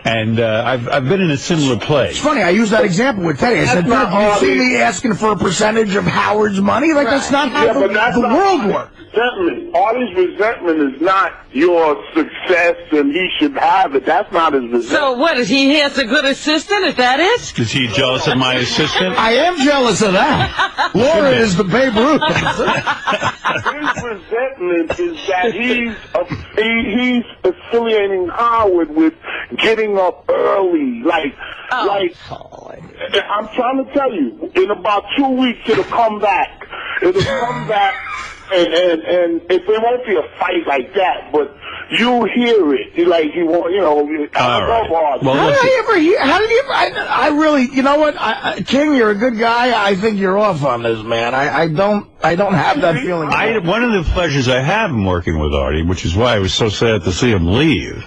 And I've been in a similar place. It's funny, I used that example with Teddy. I said, you see me asking for a percentage of Howard's money? Like, that's not how the world works. Artie's resentment is not your success and he should have it. That's not his resentment. So what, he has a good assistant, if that is? Is he jealous of my assistant? I am jealous of that. Laura is the Babe Ruth. His resentment is that he's affiliating Howard with getting up early. I'm trying to tell you, in about 2 weeks it'll come back. And if there won't be a fight like that, but you hear it, like you want, I really, you know what, King, you're a good guy. I think you're off on this, man. I don't have that feeling. One of the pleasures I have in working with Artie, which is why I was so sad to see him leave,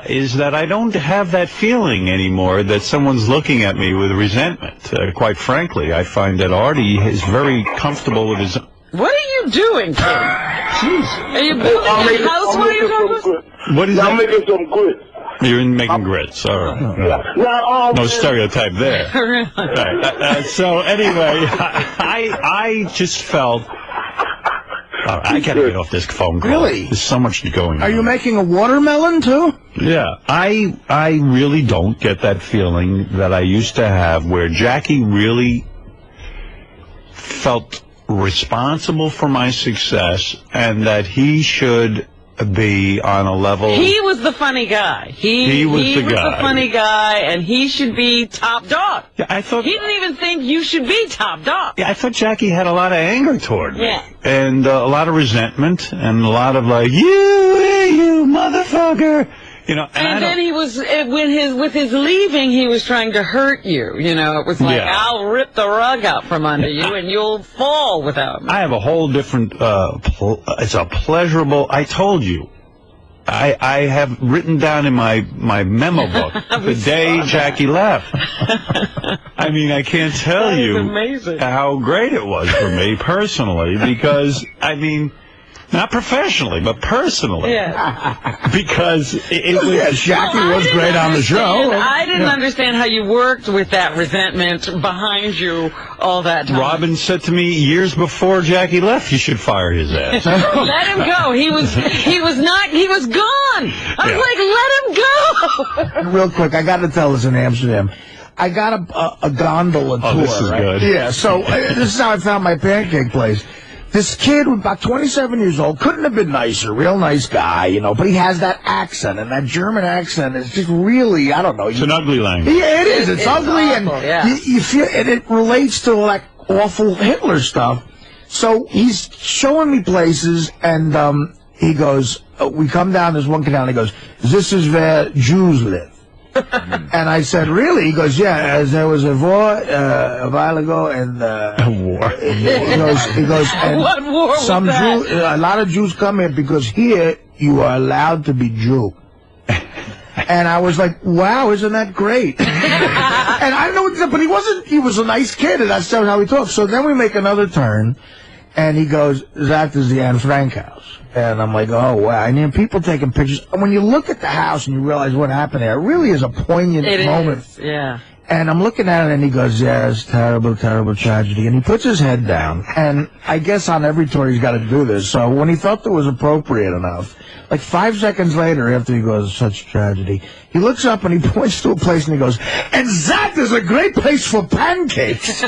is that I don't have that feeling anymore that someone's looking at me with resentment. Quite frankly, I find that Artie is very comfortable with his... What are you doing, King? Jeez. Are you building a house while you're talking? What is that? I'm making some grits. You're making grits, all right. No stereotype there. Right. So anyway, I just felt... I gotta get off this phone call. Really? There's so much going on. Are you making a watermelon, too? Yeah. I really don't get that feeling that I used to have where Jackie really felt responsible for my success and that he should be on a level... He was the funny guy. He was the funny guy, and he should be top dog. Yeah, I thought... He didn't even think you should be top dog. Yeah, I thought Jackie had a lot of anger toward me. Yeah. And a lot of resentment, and a lot of like, you motherfucker! And then he was, with his leaving, he was trying to hurt you. It was like, I'll rip the rug out from under you and you'll fall without me. I have a whole different, it's a pleasurable, I told you. I have written down in my memo book the day Jackie left. I mean, I can't tell you how great it was for me personally because, not professionally, but personally. Yeah. Because it was... Yeah, Jackie was great on the show. I didn't understand how you worked with that resentment behind you all that time. Robin said to me years before Jackie left, you should fire his ass. Let him go. He was gone. I was like, let him go. Real quick, I got to tell this in Amsterdam. I got a gondola tour. This is right? good. Yeah, so this is how I found my pancake place. This kid was about 27 years old, couldn't have been nicer, real nice guy, you know, but he has that accent, and that German accent is just really, I don't know. It's an ugly language. Yeah, it is. It's ugly, awful, and you feel, and it relates to like awful Hitler stuff. So he's showing me places, and he goes, we come down, there's one canal, and he goes, this is where Jews live. And I said, really? He goes, yeah, there was a war a while ago, and a war. He goes, and what war was some that? a lot of Jews come here because here you are allowed to be Jew. And I was like, wow, isn't that great? And I don't know what, but he was a nice kid, and that's how he talked. So then we make another turn, and he goes, that is the Anne Frank house. And I'm like, oh, wow. And then people taking pictures. And when you look at the house and you realize what happened there, it really is a poignant moment. Is, yeah. And I'm looking at it, and he goes, yeah, it's terrible, terrible tragedy. And he puts his head down. And I guess on every tour he's got to do this. So when he felt it was appropriate enough, like 5 seconds later, after he goes, such tragedy, he looks up and he points to a place and he goes, and that is a great place for pancakes.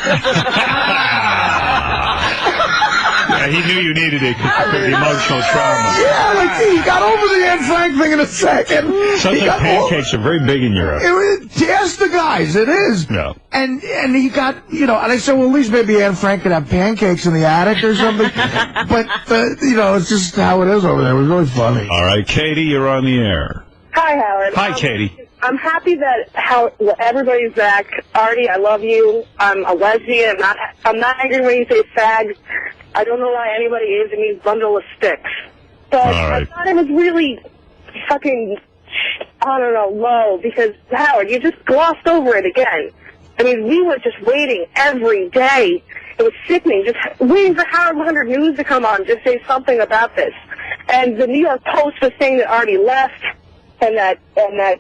Yeah, he knew you needed it because of the emotional trauma. Yeah, like he got over the Anne Frank thing in a second. Something pancakes are very big in Europe. Yes, the guys, it is. No. And he got, you know, and I said, well, at least maybe Anne Frank could have pancakes in the attic or something. But, you know, it's just how it is over there. It was really funny. All right, Katie, you're on the air. Hi, Howard. Hi, Katie. I'm happy that everybody's back. Artie, I love you. I'm a lesbian. I'm not angry when you say fag. I don't know why anybody is in these bundle of sticks. But I thought it was really fucking, I don't know, low, because, Howard, you just glossed over it again. I mean, we were just waiting every day. It was sickening, just waiting for Howard 100 News to come on, just say something about this. And the New York Post was saying that Artie left, and that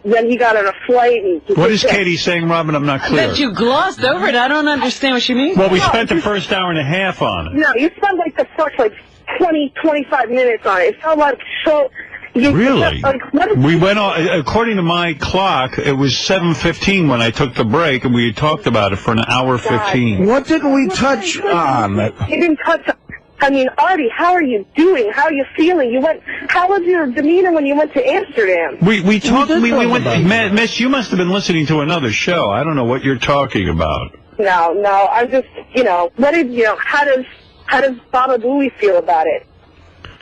then he got on a flight. And what is Katie saying, Robin? I'm not clear. That you glossed over it. I don't understand what she means. Well, we spent the first hour and a half on it. No, you spent like the first 20, 25 minutes on it. It felt like so. Really? We went on, according to my clock, it was 7:15 when I took the break, and we had talked about it for an hour 15. What didn't we touch on? You didn't touch on. I mean, Artie, how are you doing? How are you feeling? How was your demeanor when you went to Amsterdam? We talked, we went, Miss, you must have been listening to another show. I don't know what you're talking about. No, I'm just, how does Baba Booey feel about it?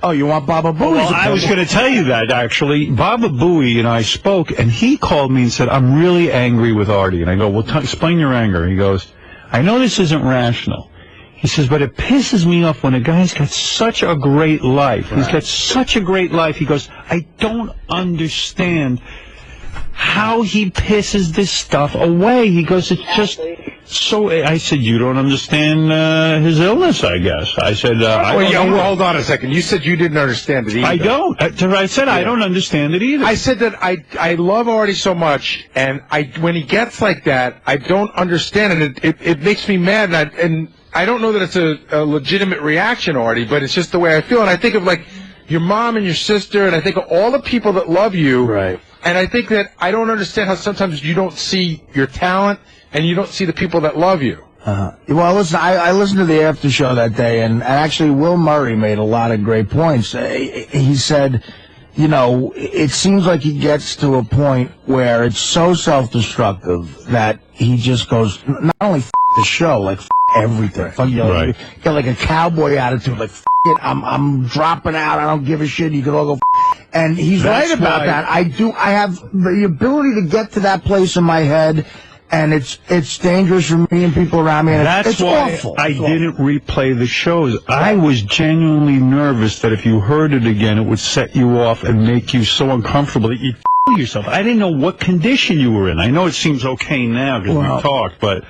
Oh, you want Baba Booey? Well, I was going to tell you that, actually. Baba Booey and I spoke, and he called me and said, I'm really angry with Artie. And I go, well, explain your anger. He goes, I know this isn't rational. He says, but it pisses me off when a guy's got such a great life. Right. He's got such a great life. He goes, I don't understand how he pisses this stuff away. He goes, it's just so... I said, you don't understand his illness, I guess. I said, hold on a second. You said you didn't understand it either. I don't. I said, I don't understand it either. I said that I love Artie so much, and when he gets like that, I don't understand it. It makes me mad, and I don't know that it's a legitimate reaction, Artie, but it's just the way I feel. And I think of, like, your mom and your sister, and I think of all the people that love you. Right. And I think that I don't understand how sometimes you don't see your talent and you don't see the people that love you. Well, listen, I listened to the after show that day, and actually Will Murray made a lot of great points. He said, you know, it seems like he gets to a point where it's so self-destructive that he just goes, not only f*** the show, like f*** everything. Right. You know, got like a cowboy attitude, like f*** it, I'm dropping out, I don't give a shit, you can all go f***. And he's right about that. I have the ability to get to that place in my head, and it's dangerous for me and people around me, and it's awful. I didn't replay the shows. I was genuinely nervous that if you heard it again, it would set you off and make you so uncomfortable that you'd f*** yourself. I didn't know what condition you were in. I know it seems okay now because we talked, but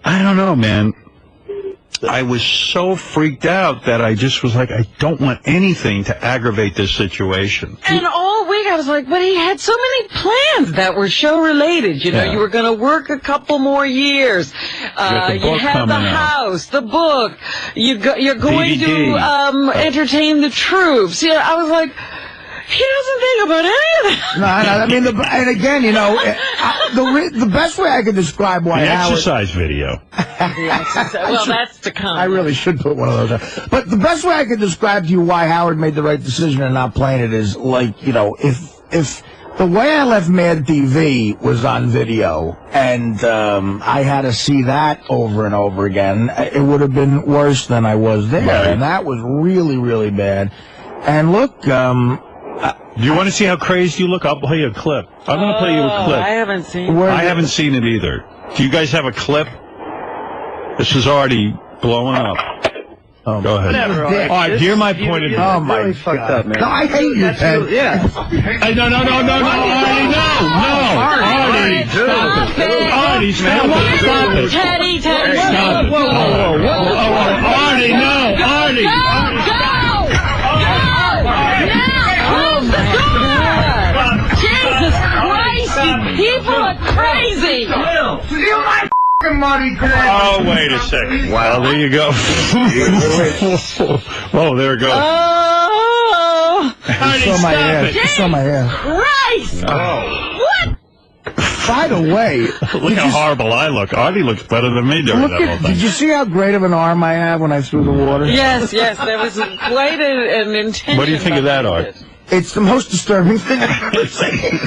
I don't know, man. I was so freaked out that I just was like, I don't want anything to aggravate this situation. And all week I was like, but he had so many plans that were show-related. You know, you were going to work a couple more years. You had the house, the book. You're going to entertain the troops. You know, I was like, He doesn't think about any of that. No, I mean, and again, you know, the best way I could describe why the Howard... exercise video. Well, that's to come. I really should put one of those up. But the best way I could describe to you why Howard made the right decision in not playing it is, like, you know, if the way I left Mad TV was on video, and I had to see that over and over again, it would have been worse than I was there. Right. And that was really, really bad. And look, do you want to see how crazy you look? I'll play you a clip. I'm going to play you a clip. I haven't seen it. I haven't seen it either. Do you guys have a clip? This is already blowing up. Oh, go ahead. Whatever, all right, hear my point of view. Oh, my really fucked up, man. No, I hate you, Ted. Yeah. Hey, no, Artie, stop it. Artie, stop it. Stop it. Teddy. Stop it. Whoa. Artie, no. Artie. Jesus Christ, you people are crazy. Steal my money, Ted. Oh, wait a second. Well, there you go. Oh, there it goes. Oh. Artie, stop it. I saw my hair. Christ. Oh. What? By the way, look how horrible I look. Artie looks better than me during that whole thing. Did you see how great of an arm I have when I threw the water? Yes, there was quite an intention. What do you think of that, Art? It's the most disturbing thing I've ever seen.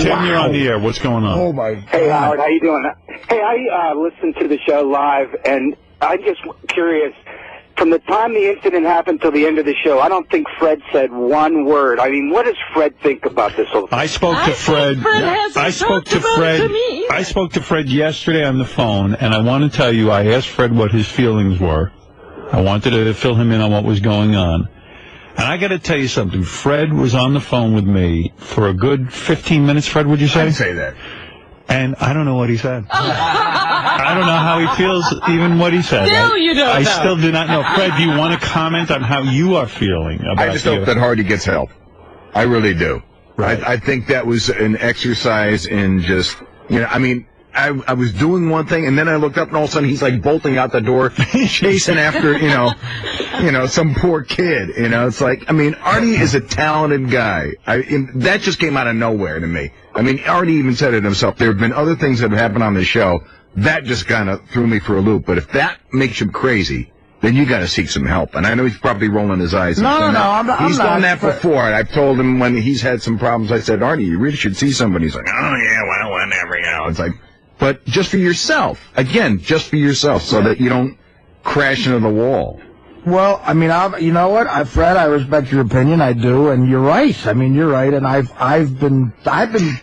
Tim, you're on the air. What's going on? Oh, my God. Hey, Howard, how you doing? Hey, I listened to the show live, and I'm just curious. From the time the incident happened till the end of the show, I don't think Fred said one word. I mean, what does Fred think about this whole thing? I spoke to Fred. I spoke to Fred yesterday on the phone, and I want to tell you, I asked Fred what his feelings were. I wanted to fill him in on what was going on. And I got to tell you something. Fred was on the phone with me for a good 15 minutes, Fred, would you say? I'd say that. And I don't know what he said. I don't know how he feels, even what he said. Still, you don't know. I still do not know. Fred, do you want to comment on how you are feeling about I just hope that Hardy gets help. I really do. Right. I think that was an exercise in just, you know, I mean, I was doing one thing, and then I looked up, and all of a sudden he's like bolting out the door, chasing after, you know, some poor kid. You know, it's like, I mean, Artie is a talented guy. That just came out of nowhere to me. I mean, Artie even said it himself. There have been other things that have happened on the show that just kind of threw me for a loop. But if that makes him crazy, then you got to seek some help. And I know he's probably rolling his eyes. No, I'm not. He's done that before. And I've told him when he's had some problems, I said, Artie, you really should see somebody. He's like, oh, yeah, well, whatever, you know. It's like, but just for yourself. Again, just for yourself, so that you don't crash into the wall. Well, I mean, you know what, Fred, I respect your opinion, I do, and you're right. I mean, you're right, and I've been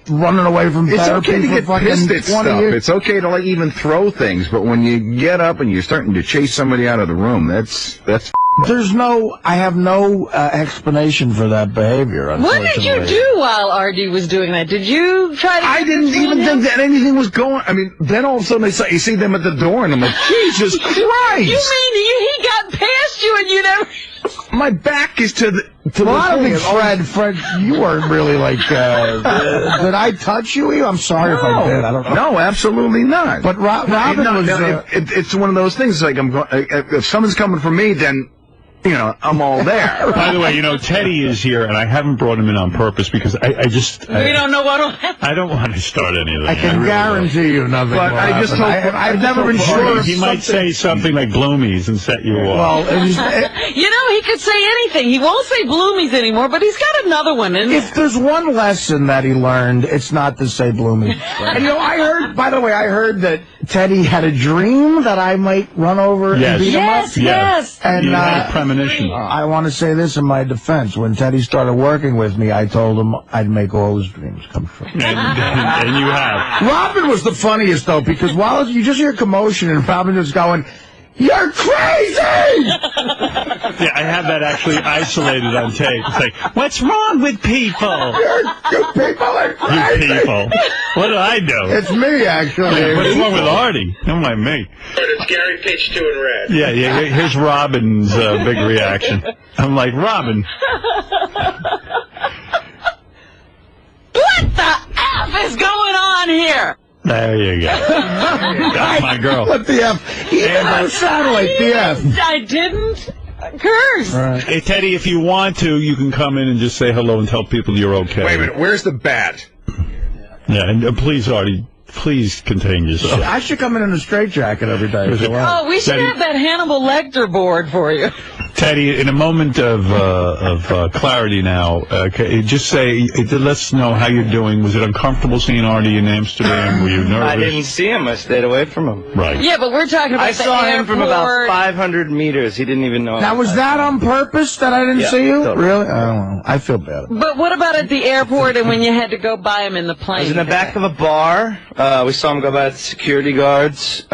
running away from therapy. It's okay to get pissed at stuff. Years. It's okay to like even throw things, but when you get up and you're starting to chase somebody out of the room, that's. I have no explanation for that behavior. What did you do while Artie was doing that? Did you try to? I didn't even think that anything was going. I mean, then all of a sudden you see them at the door, and I'm like, Jesus Christ! You mean he got past you and you never? My back is to the. Well, I don't think Fred, you weren't really like. Did I touch you? I'm sorry if I did. I don't know. No, absolutely not. But Robin was. It's one of those things. Like if someone's coming for me, then. You know, I'm all there. By the way, you know, Teddy is here, and I haven't brought him in on purpose because I we don't know what'll happen. I don't want to start anything. I can guarantee you nothing. But I just hope I've never been sure. He might say something like Bloomies and set you off. Well, you know, he could say anything. He won't say Bloomies anymore, but he's got another one. If there's one lesson that he learned, it's not to say Bloomies. And, you know, I heard that Teddy had a dream that I might run over and beat him up. Yes. And you had a premonition. I want to say this in my defense. When Teddy started working with me, I told him I'd make all his dreams come true. And you have. Robin was the funniest, though, because while you just hear commotion and Robin was going, "You're crazy!" Yeah, I have that actually isolated on tape. It's like, what's wrong with people? You people are crazy. You people. What did I do? It's me, actually. What's wrong with Artie? Don't mind me. But it's Gary Page 2 in red. Yeah. Here's Robin's big reaction. I'm like, Robin. What the F is going on here? There you go. That's my girl. What the F? He never sounded like the F. I didn't. curse. Right. Hey, Teddy, if you want to, you can come in and just say hello and tell people you're okay. Wait a minute, where's the bat? Yeah, and please, Artie, please contain yourself. I should come in a straitjacket every day. Oh, we should have that Hannibal Lecter board for you. Teddy, in a moment of clarity now, just say, let us know how you're doing. Was it uncomfortable seeing Artie in Amsterdam? Were you nervous? I didn't see him. I stayed away from him. Right. Yeah, but we're talking about I the saw airport. him from about 500 meters. He didn't even know. Now, was that on purpose that I didn't see you? Totally. Really? I don't know. I feel bad. But what about at the airport and when you had to go by him in the plane? I was in the back of a bar. We saw him go by the security guards.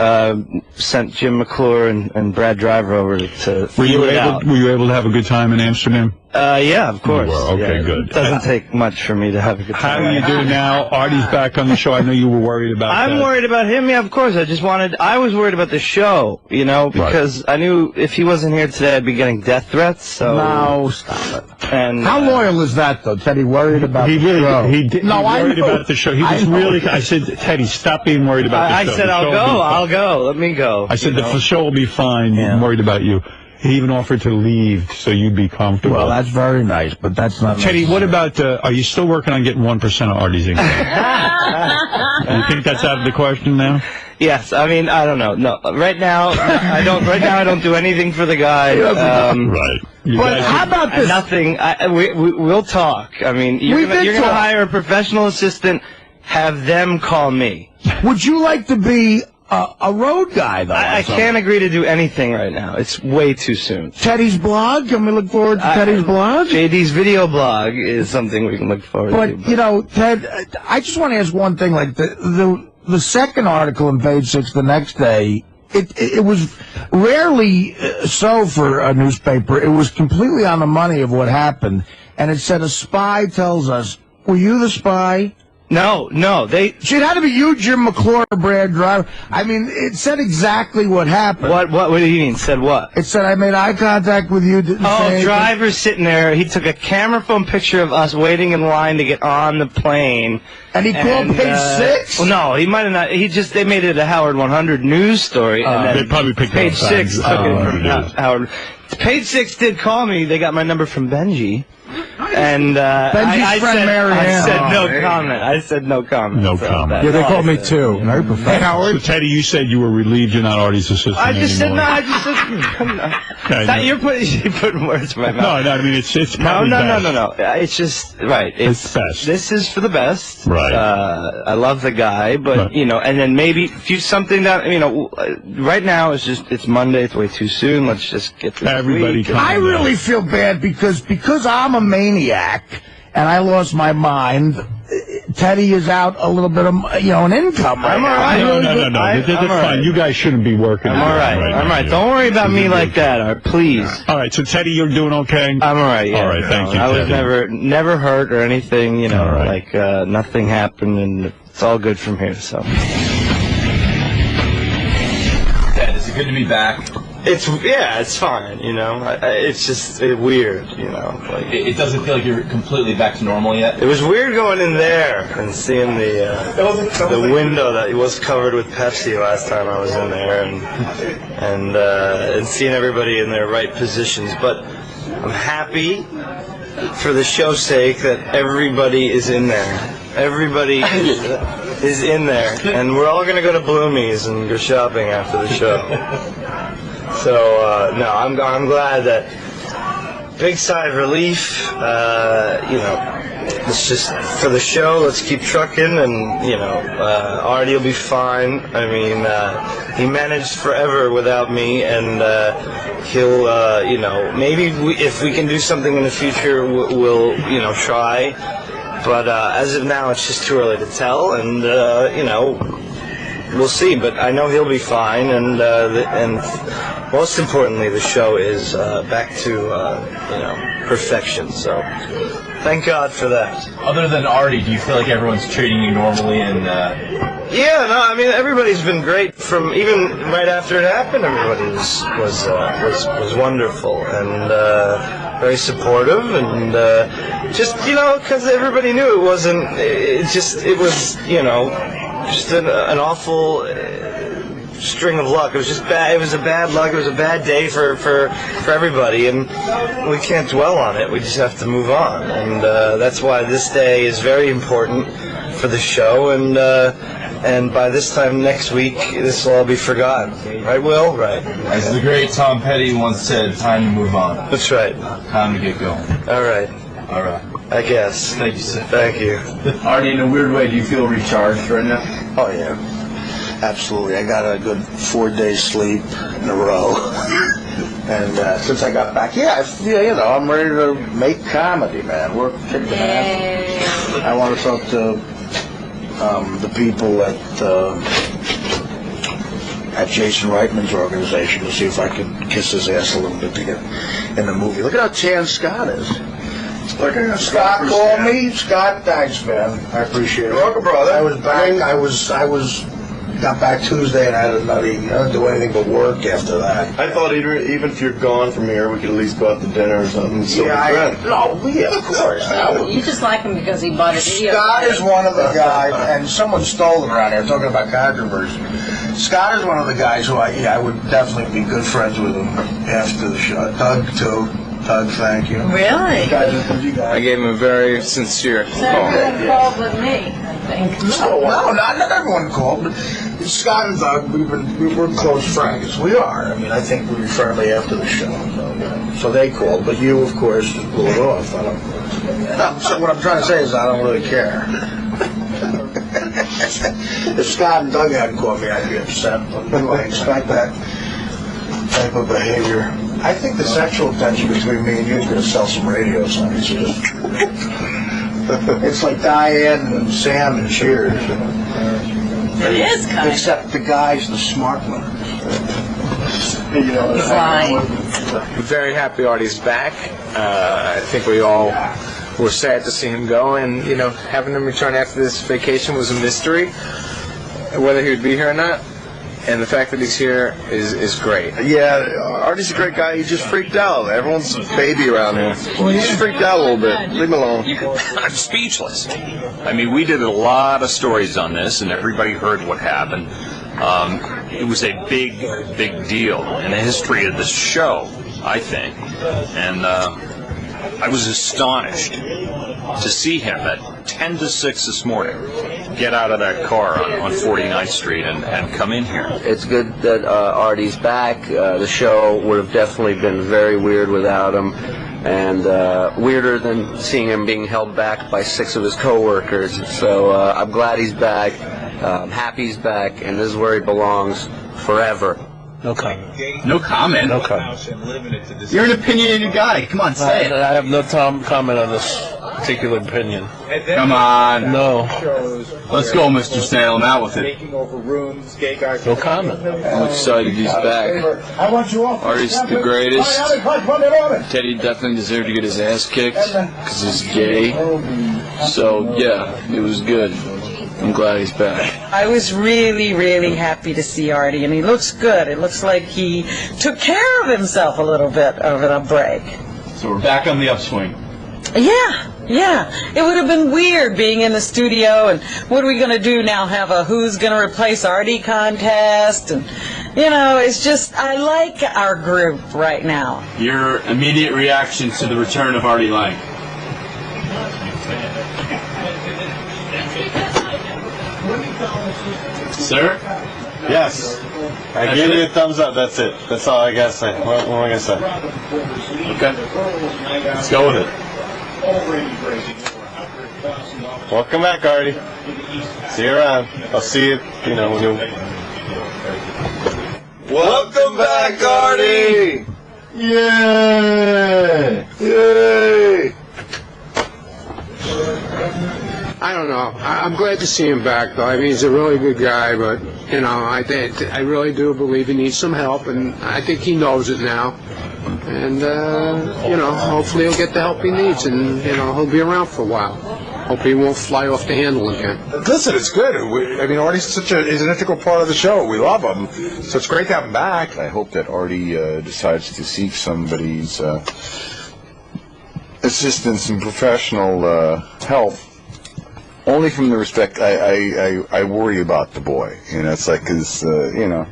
Sent Jim McClure and Brad Driver over to Were you out. able to have a good time in Amsterdam? Yeah, of course. You were. Okay, Yeah, good. It doesn't take much for me to have a good time. How do you do now? Artie's back on the show. I know you were worried about that. I'm worried about him. Yeah, of course. I was worried about the show, because I knew if he wasn't here today, I'd be getting death threats. So No, stop it. And how loyal is that, though? Teddy worried about the show. He did. No, I worried know. about the show. He was really. I said, Teddy, stop being worried about the show. I said, I'll go. Let me go. I said, the show will be fine. I'm worried about you. He even offered to leave so you'd be comfortable. Well, that's very nice, but that's not. Teddy, what about, are you still working on getting 1% of Artie's income? You think that's out of the question now? Yes, I mean, I don't know. No, right now, I don't do anything for the guy. Right. But how about this? Nothing. We'll talk. I mean, you're going to hire a professional assistant, have them call me. Would you like to be a road guy, though? I can't agree to do anything right now. It's way too soon. Teddy's blog? Can we look forward to Teddy's blog? JD's video blog is something we can look forward to. But, Ted, I just want to ask one thing. Like, the second article in Page 6 the next day, it was rarely so for a newspaper. It was completely on the money of what happened. And it said, a spy tells us, were you the spy? No, it had to be you, Jim McClure, Brad Driver. I mean, it said exactly what happened. What do you mean? Said what? It said I made eye contact with you. Driver's sitting there. He took a camera phone picture of us waiting in line to get on the plane. And he called Page 6? Well, no, he might have not. They made it a Howard 100 news story. And then they probably picked Page up 6 took it from Howard. Page 6 did call me. They got my number from Benji. And Benji's friend Marianne. I said no comment. No comment. Yeah, they called me too. Very professional. Howard. So, Teddy, you said you were relieved you're not Artie's assistant I just anymore. You're putting words in my mouth. No, I mean, it's probably best. No. It's just, right. It's best. This is for the best. Right. I love the guy, but, and then maybe do something that, right now it's Monday, it's way too soon. Let's just get to everybody. I really feel bad because I'm a maniac and I lost my mind. Teddy is out a little bit of, an income. Right? I'm all right. No. That's fine. You guys shouldn't be working. I'm all right. I'm all right. Don't worry about me like that, all right, please. All right. So, Teddy, you're doing okay? I'm all right. Yeah. All right. Thank you, I was Teddy. never hurt or anything. Right. Nothing happened, and it's all good from here. So. Ted, is it good to be back? It's fine. It's just weird. It doesn't feel like you're completely back to normal yet. It was weird going in there and seeing the window that was covered with Pepsi last time I was in there, and seeing everybody in their right positions. But I'm happy for the show's sake that everybody is in there. Everybody is in there, and we're all gonna go to Bloomie's and go shopping after the show. So I'm glad that. Big sigh of relief. It's just for the show. Let's keep trucking, and Artie will be fine. I mean, he managed forever without me, and he'll, maybe if we can do something in the future, we'll try. But as of now, it's just too early to tell, and we'll see. But I know he'll be fine, and most importantly, the show is back to perfection. So thank God for that. Other than Artie, do you feel like everyone's treating you normally? And everybody's been great. From even right after it happened, everybody was wonderful and very supportive, and just because everybody knew it wasn't. It was just an awful string of luck. It was just bad. It was a bad luck. It was a bad day for everybody, and we can't dwell on it. We just have to move on, and that's why this day is very important for the show. And by this time next week, this will all be forgotten. Right, Will? Right. As the great Tom Petty once said, time to move on. That's right. Time to get going. All right. All right. I guess. Thank you, sir. Thank you. Artie, in a weird way, do you feel recharged right now? Oh, yeah. Absolutely. I got a good 4 days sleep in a row. And since I got back, I'm ready to make comedy, man. We're kicking ass. I want to talk to the people at Jason Reitman's organization to see if I can kiss his ass a little bit to get in the movie. Look at how tan Scott is. Look at Scott called me. Scott, thanks, man. I appreciate it. You're welcome, brother. I was back. I got back Tuesday and I didn't do anything but work after that. I thought even if you're gone from here, we could at least go out to dinner or something. Of course. You just like him because he bought a video. Scott is one of the guys, and someone stole it around here, talking about controversy. Scott is one of the guys who I would definitely be good friends with him after the show. Doug, too. Doug, thank you. Really? I gave him a very sincere So everyone called with me, I think. No, not everyone called. But Scott and Doug, we're close friends. We are. I mean, I think we were friendly after the show. So they called, but you, of course, blew it off. So what I'm trying to say is I don't really care. If Scott and Doug hadn't called me, I'd be upset. But I expect that type of behavior. I think the sexual tension between me and you is going to sell some radio songs. It's like Diane and Sam and Cheers. It is kind of. Except the guy's the smart one. He's lying. I'm very happy Artie's back. I think we all were sad to see him go, and having him return after this vacation was a mystery, whether he would be here or not. And the fact that he's here is great. Yeah, Artie's a great guy. He just freaked out. Everyone's a baby around here. He just freaked out a little bit. Leave him alone. I'm speechless. I mean, we did a lot of stories on this, and everybody heard what happened. It was a big, big deal in the history of this show, I think. And I was astonished to see him at 10 to 6 this morning get out of that car on 49th Street and come in here. It's good that Artie's back. The show would have definitely been very weird without him, and weirder than seeing him being held back by 6 of his co-workers. So I'm glad he's back. I'm happy he's back, and this is where he belongs forever. No comment. No comment? No comment. You're an opinionated guy. Come on, say it. I have no comment on this particular opinion. Come on. No. Let's go, Mr. Salem. Out with it. No comment. I'm excited he's back. Artie's the greatest. Teddy definitely deserved to get his ass kicked because he's gay. So, yeah, it was good. I'm glad he's back. I was really, really happy to see Artie, and he looks good. It looks like he took care of himself a little bit over the break. So we're back on the upswing. Yeah. It would have been weird being in the studio, and what are we going to do now, have a who's going to replace Artie contest? And, it's just, I like our group right now. Your immediate reaction to the return of Artie Lange? Sir? Yes. I gave you a thumbs up. That's it. That's all I got to say. What am I going to say? Okay. Let's go with it. Welcome back, Artie. See you around. I'll see you, when you... Welcome back, Artie! Yay! Yay! I don't know. I'm glad to see him back, though. I mean, he's a really good guy, but, I really do believe he needs some help, and I think he knows it now. And, hopefully he'll get the help he needs, and, he'll be around for a while. Hope he won't fly off the handle again. Listen, it's good. Artie's is an integral part of the show. We love him, so it's great to have him back. I hope that Artie decides to seek somebody's assistance and professional help only from the respect I worry about the boy. You know, it's like, because, you know,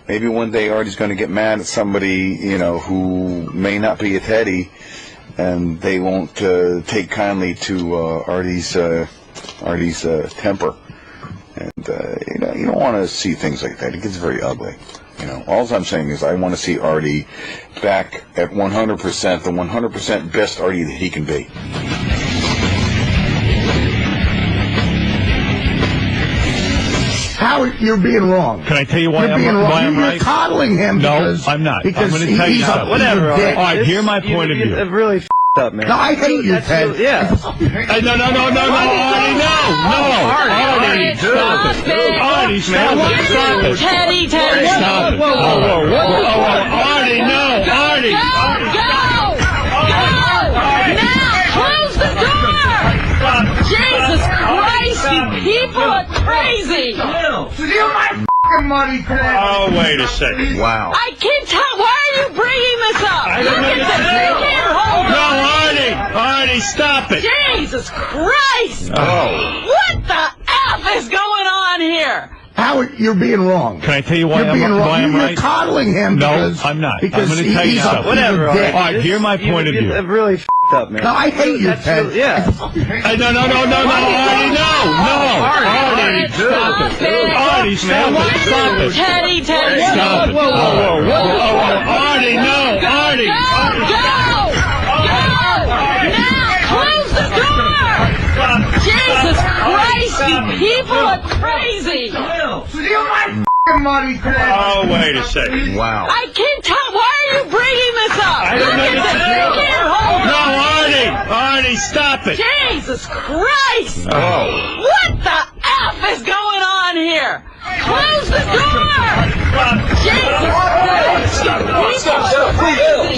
maybe one day Artie's going to get mad at somebody, you know, who may not be a Teddy, and they won't take kindly to Artie's temper. And, you know, you don't want to see things like that. It gets very ugly. You know, all I'm saying is I want to see Artie back at 100%, the 100% best Artie that he can be. Howard, you're being wrong. Can I tell you why you're being wrong? I'm You're right? coddling him. No, because, I'm not. Because I'm going to tell you something. Whatever. All right, hear my point of view. You've really f***ed up, man. No, I hate you, Ted. Yeah. No, Artie, no. Artie, stop it. Artie, stop it. Teddy. Whoa. Artie, no. Artie. Go! Now! Close the door! Jesus Christ, you people are crazy! Steal my f***ing money, Ted. Oh, wait a second. Wow. I can't tell. Why are you bringing this up? I don't Look at this. You can't hold No, Artie, stop it. Jesus Christ! Oh. What the F is going on here? Howard, you're being wrong. Can I tell you why You're being wrong. I'm You're right? coddling him. No, because, I'm not. Because I'm going to tell you he's something. Whatever. All right, hear my point of view. You've really f***ed up, man. No, I hate you, Ted. Yeah. No, Artie, no. Artie, stop it. Artie, stop it. Teddy. Stop it. Whoa. Artie, no. Artie. Go! Now! Close the door! Jesus Christ, you people are crazy! Steal my f***ing money, Ted. Oh, wait a second. Wow. I can't tell. Why are you bringing this up? I don't Look at this. You can't hold No, Artie, stop it. Jesus Christ! Oh. What the F is going on here? Close the door! Jesus Christ! Stop,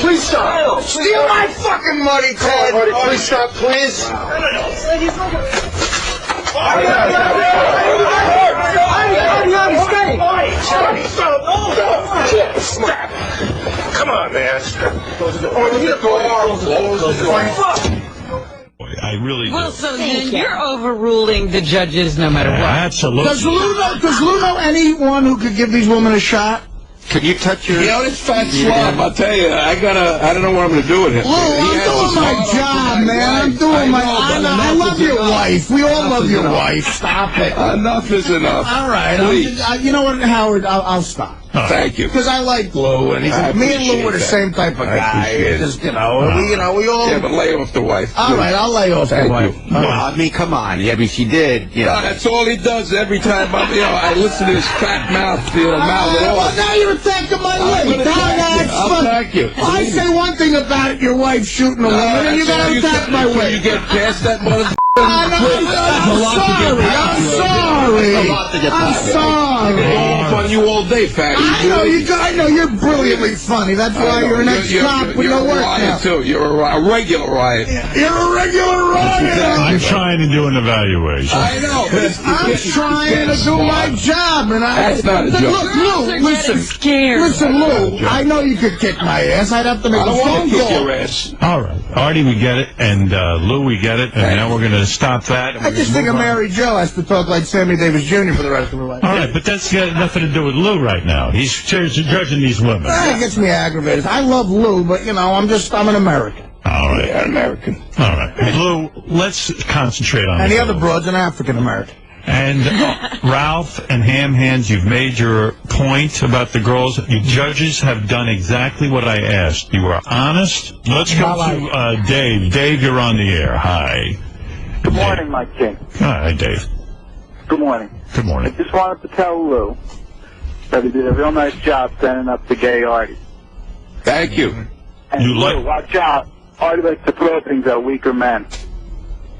please stop. Steal my fucking money, Ted. Artie, please stop, please. Come on, man. I really do. Well, so then you're overruling the judges no matter what. Absolutely. Does Lou know anyone who could give these women a shot? Could you touch your... You know, this fat slob, I'll tell you, I don't know what I'm going to do with him. Lou, I'm doing my job, man. I'm doing my... I love your wife. We all love your wife. Stop it. Enough is enough. All right. Please. You know what, Howard? I'll stop. Thank you. Because I like Lou, and me and Lou were the same type of guy. Just, we all... Yeah, but lay off the wife. All right, I'll lay off the wife. Well, I mean, come on. Yeah, I mean, she did. You know. That's all he does every time I listen to his fat mouth, mouth it off. Well, now you're attacking my wife. I'll thank you. I say one thing about it, your wife shooting a woman, and you got to attack my wife. You get past that mother... I'm sorry. Off on you all day, fatty. I know you're brilliantly funny. That's why you're an ex-cop with no work now. Too. You're a regular riot. You're a regular riot. I'm trying to do an evaluation. I know. I'm trying to do my job, and That's not a joke. Look, Lou, listen, Lou. I know you could kick my ass. I'd have to make a phone call. Your ass. All right, Artie, we get it, and Lou, we get it, and now we're going to stop that. I just think Mary Jo has to talk like Sammy Davis Jr. for the rest of her life. All right, but that's got nothing to do with Lou right now. He's judging these women. That gets me aggravated. I love Lou, but, I'm an American. All right. Yeah, an American. All right. Hey, Lou, let's concentrate on And the this. other broad's an African American. And Ralph and Ham Hands, you've made your point about the girls. You judges have done exactly what I asked. You were honest. Let's go to Dave. Dave, you're on the air. Hi. Good morning, Mike King. Hi, Dave. Good morning. Good morning. I just wanted to tell Lou that he did a real nice job standing up to gay Artie. Thank you. And Lou, watch out. Artie likes to throw things at weaker men.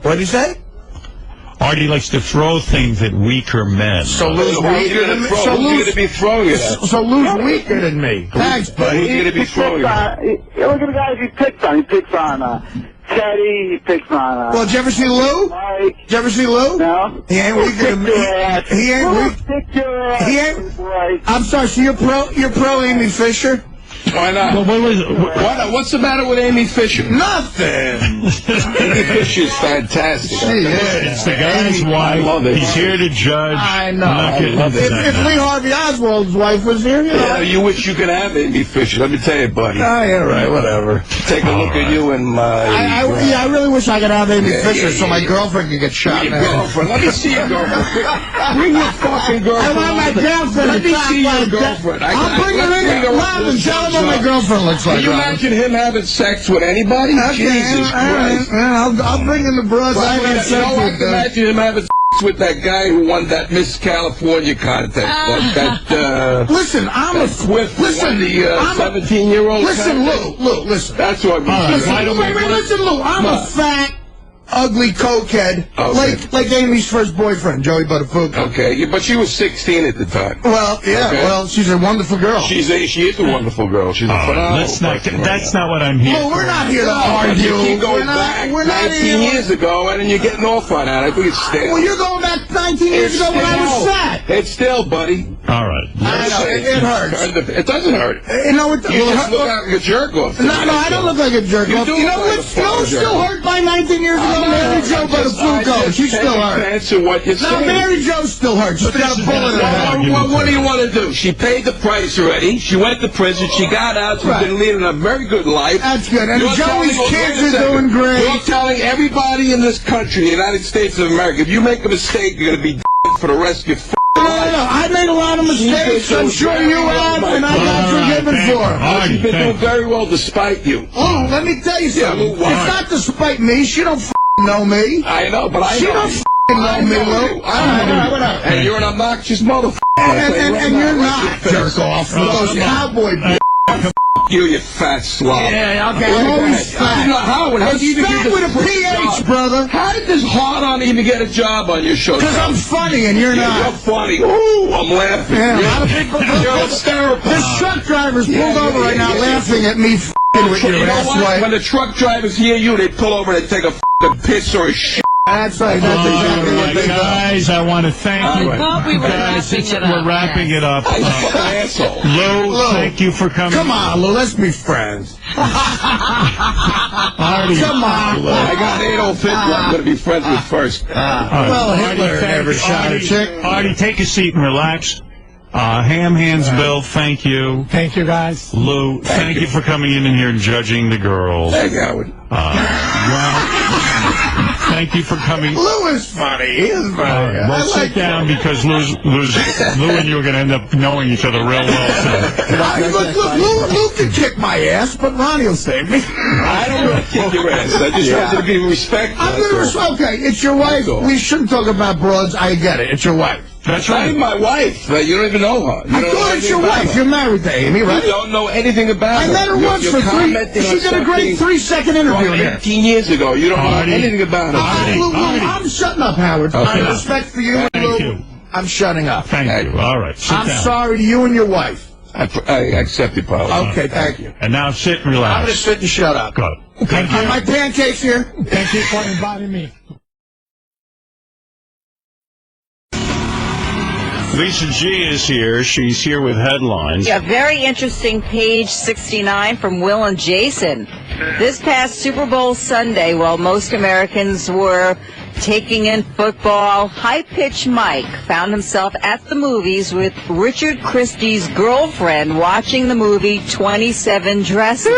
What did you say? Artie likes to throw things at weaker men. So Lou's weaker than me? So Lou's weaker than me. Thanks, buddy. Who's going to be throwing Look at the guys he picks on. He picks on Teddy. He picks on... Well, did you ever see Lou? Mike. Did you ever see Lou? No. He ain't weaker than me. He ain't weak. Kick your ass. He ain't... I'm sorry, so you're pro Amy Fisher? Why not? Well, Why not? What's the matter with Amy Fisher? Nothing. Amy Fisher's fantastic. She is. It's the guy's wife. He's here to judge. I know. If Lee Harvey Oswald's wife was here, you know. Yeah, you wish you could have Amy Fisher. Let me tell you, buddy. Oh, yeah, right, whatever. Take a look at you and my... I really wish I could have Amy Fisher so my girlfriend could get shot. Your girlfriend. Let me see your girlfriend. Bring your fucking girlfriend. I want my girlfriend. Let me see your girlfriend. I'll bring her in. Robin, tell him what my girlfriend looks like. Can you imagine him having sex with anybody? Jesus Christ. I'll bring in the bros. I can imagine him having sex with that guy who won that Miss California contest. Listen, I'm a Swift. Listen, the 17-year-old. Listen, Lou, listen. That's what we listen, Lou, I'm a fat, ugly cokehead, like Amy's first boyfriend, Joey Buttafuoco. Okay, but she was 16 at the time. Well, yeah, well, she's a wonderful girl. She is a wonderful girl. She's a phenomenal That's not what I'm here for. We're not here to argue. We're not 19 years ago, and then you're getting off on that. I think it's stale. Well, you're going back 19 years ago when I was fat. It's still, buddy. All right. I know, it hurts. It doesn't hurt. You know, you just look like a jerk off. No, I don't look like a jerk off. You know what's still hurt by 19 years ago? Mary Jo Buttafuoco. She's still hurt. Answer what you're saying. No, Mary Jo's still hurt. She's got a bullet in her head. Well, what do you want to do? She paid the price already. She went to prison. She got out. She's been leading a very good life. That's good. And Joey's kids are doing great. You're telling everybody in this country, the United States of America, if you make a mistake, you're going to be for the rest of your No, I made a lot of mistakes. I'm sure you have, and I got forgiven for them. She's been doing very well despite you. Oh, let me tell you something. It's not despite me. She don't know me. I know, but I know. She don't know me, Lou. And you're an obnoxious motherfucker. And you're not. Jerk off. Those cowboy you fat slob. Yeah, okay. I'm always fat. How with a PH, brother. How did this hard-on even get a job on your show? Because I'm funny and you're not. You're funny. Ooh, I'm laughing. Yeah, a lot of people. You're hysterical. There's truck drivers pulled over right now laughing at me with your ass wipe. When the truck drivers hear you, they pull over and they take a piss or a shit. That's right. That's exactly what they do. Guys, I want to thank you. We're wrapping it up. Lou, thank you for coming. Come on, Lou, let's be friends. Artie. Come on, Lou. I got Adolf Hitler I'm going to be friends with first. Well, Hitler never shot a chick. Artie, take a seat and relax. Ham Hands Bill, thank you. Thank you, guys. Lou, thank you for coming in here and judging the girls. Thank you, Howard. Thank you for coming. Lou is funny. He is funny. Well, sit down because Lou and you are going to end up knowing each other real well. Look, Lou can kick my ass, but Ronnie will save me. I don't want to kick your ass. I just want you to be respectful. Okay, it's your wife. We shouldn't talk about broads. I get it. It's your wife. That's right. My wife. You don't even know her. I thought it's your wife. You're married to Amy, right? You don't know anything about her. I met her once for 3. She did a great 3-second interview here. 15 years ago. You don't know anything about her. I'm shutting up, Howard. Out of respect for you and Lou, I'm shutting up. Thank you. All right. I'm sorry to you and your wife. I accept your apology. Okay, thank you. And now sit and relax. I'm going to sit and shut up. Good. Thank you. My pancakes here. Thank you for inviting me. Lisa G is here. She's here with headlines. Yeah, very interesting page 69 from Will and Jason. This past Super Bowl Sunday, while most Americans were taking in football, high-pitched Mike found himself at the movies with Richard Christie's girlfriend watching the movie 27 Dresses.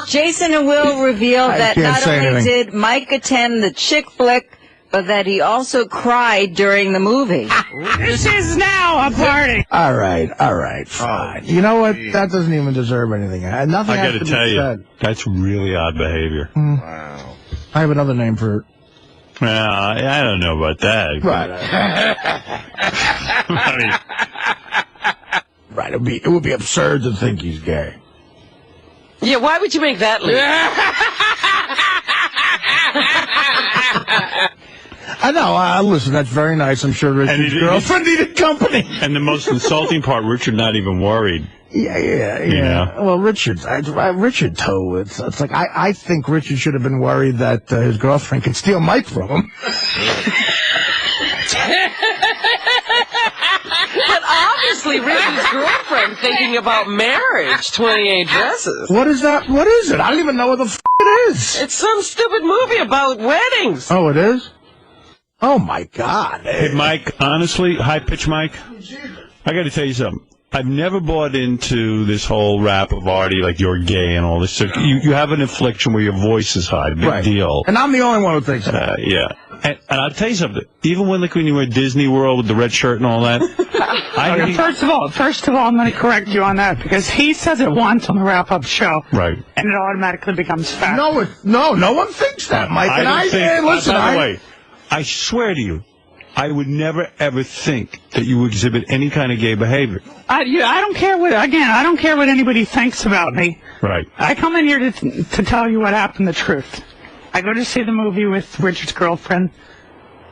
Jason and Will revealed that not only did Mike attend the chick flick, but that he also cried during the movie. This is now a party. All right, fine. You know what? That doesn't even deserve anything. Nothing. I got to tell you, that's really odd behavior. Wow. I have another name for it. Well, I don't know about that. Right. Right. It would be absurd to think he's gay. Yeah, why would you make that leap? I know. Listen, that's very nice. I'm sure Richard's girlfriend needed company. And the most insulting part, Richard not even worried. Yeah. You know? Well, Richard too. It's like I think Richard should have been worried that his girlfriend could steal Mike from him. But obviously Richard's girlfriend thinking about marriage, 28 Dresses. What is that? What is it? I don't even know what the f*** it is. It's some stupid movie about weddings. Oh, it is? Oh, my God. Hey, Mike, honestly, high-pitch Mike, I got to tell you something. I've never bought into this whole rap of Artie, like you're gay and all this stuff. You have an affliction where your voice is high, big deal. And I'm the only one who thinks that. Yeah. And I'll tell you something. Even when you were at Disney World with the red shirt and all that. First of all, I'm going to correct you on that because he says it once on the wrap-up show. Right. And it automatically becomes fact. No one thinks that, Mike. Listen, by the way, I swear to you, I would never, ever think that you exhibit any kind of gay behavior. I don't care what anybody thinks about me. Right. I come in here to tell you what happened, the truth. I go to see the movie with Richard's girlfriend.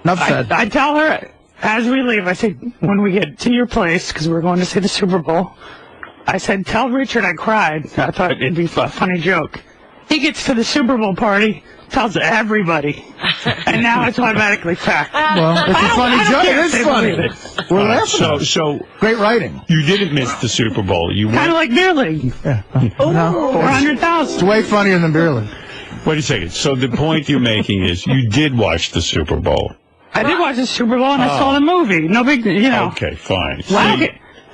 Enough said. I tell her, as we leave, I say, when we get to your place, because we're going to see the Super Bowl, I said, tell Richard I cried. I thought it'd be a funny joke. He gets to the Super Bowl party, tells everybody, and now it's automatically fact. Well, it's a funny joke. It is funny. We're laughing. So great writing. You didn't miss the Super Bowl. You kind of like Beer League. Yeah. Oh, 400,000. It's way funnier than Beer League. Wait a second. So the point you're making is you did watch the Super Bowl. I did watch the Super Bowl and I saw the movie. No big, Okay, fine.